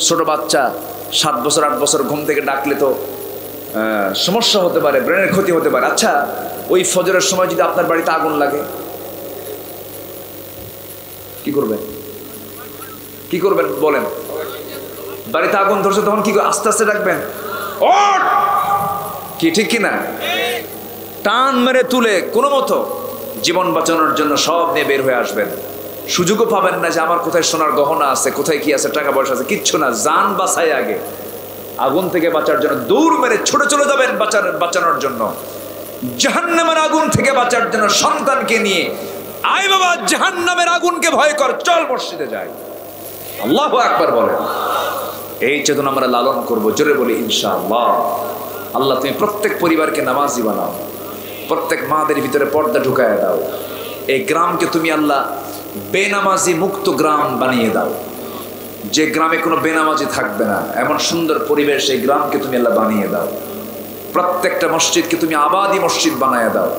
Speaker 1: ছোট বাচ্চা 7 বছর 8 বছর ঘুম থেকে ডাকলে তো সমস্যা হতে পারে, ব্রেনের ক্ষতি হতে পারে। আচ্ছা, ওই ফজরের সময় যদি আপনার বাড়িতে আগুন লাগে কি করবেন? কি করবেন বলেন? বাড়িতে আগুন ধরছে তখন কি আস্তে আস্তে ডাকবেন? ওঠ! কি ঠিক কিনা? টান মেরে তুলে কোনো মতো জীবন বাঁচানোর জন্য সব নিয়ে বের হয়ে আসবেন। সুযোগও পাবেন না যে আমার কোথায় সোনার গহনা আছে, কোথায় কি আছে, টাকা পয়সা আছে, কিচ্ছু না। জান বাঁচাই আগে। আগুন থেকে বাঁচার জন্য দৌড় মেরে ছুটে চলে যাবেন বাঁচানোর জন্য। জাহান্নামের আগুন থেকে বাঁচার জন্য সন্তানকে নিয়ে, আয় বাবা জাহান্নামের আগুনকে ভয় কর, চল মসজিদে যাই। আল্লাহু আকবার বলেন। এই চেতনা আমরা লালন করব, জোরে বলি ইনশাআল্লাহ। আল্লাহ তুমি প্রত্যেক পরিবারকে নামাজি বানাও, প্রত্যেক মাদের ভিতরে পর্দা ঢুকায় দাও। এই গ্রামকে তুমি আল্লাহ বেনামাজি মুক্ত গ্রাম বানিয়ে দাও, যে গ্রামে কোনো বেনামাজি থাকবে না, এমন সুন্দর পরিবেশ এই গ্রামকে তুমি আল্লাহ বানিয়ে দাও। প্রত্যেকটা মসজিদকে তুমি আবাদি মসজিদ বানায় দাও।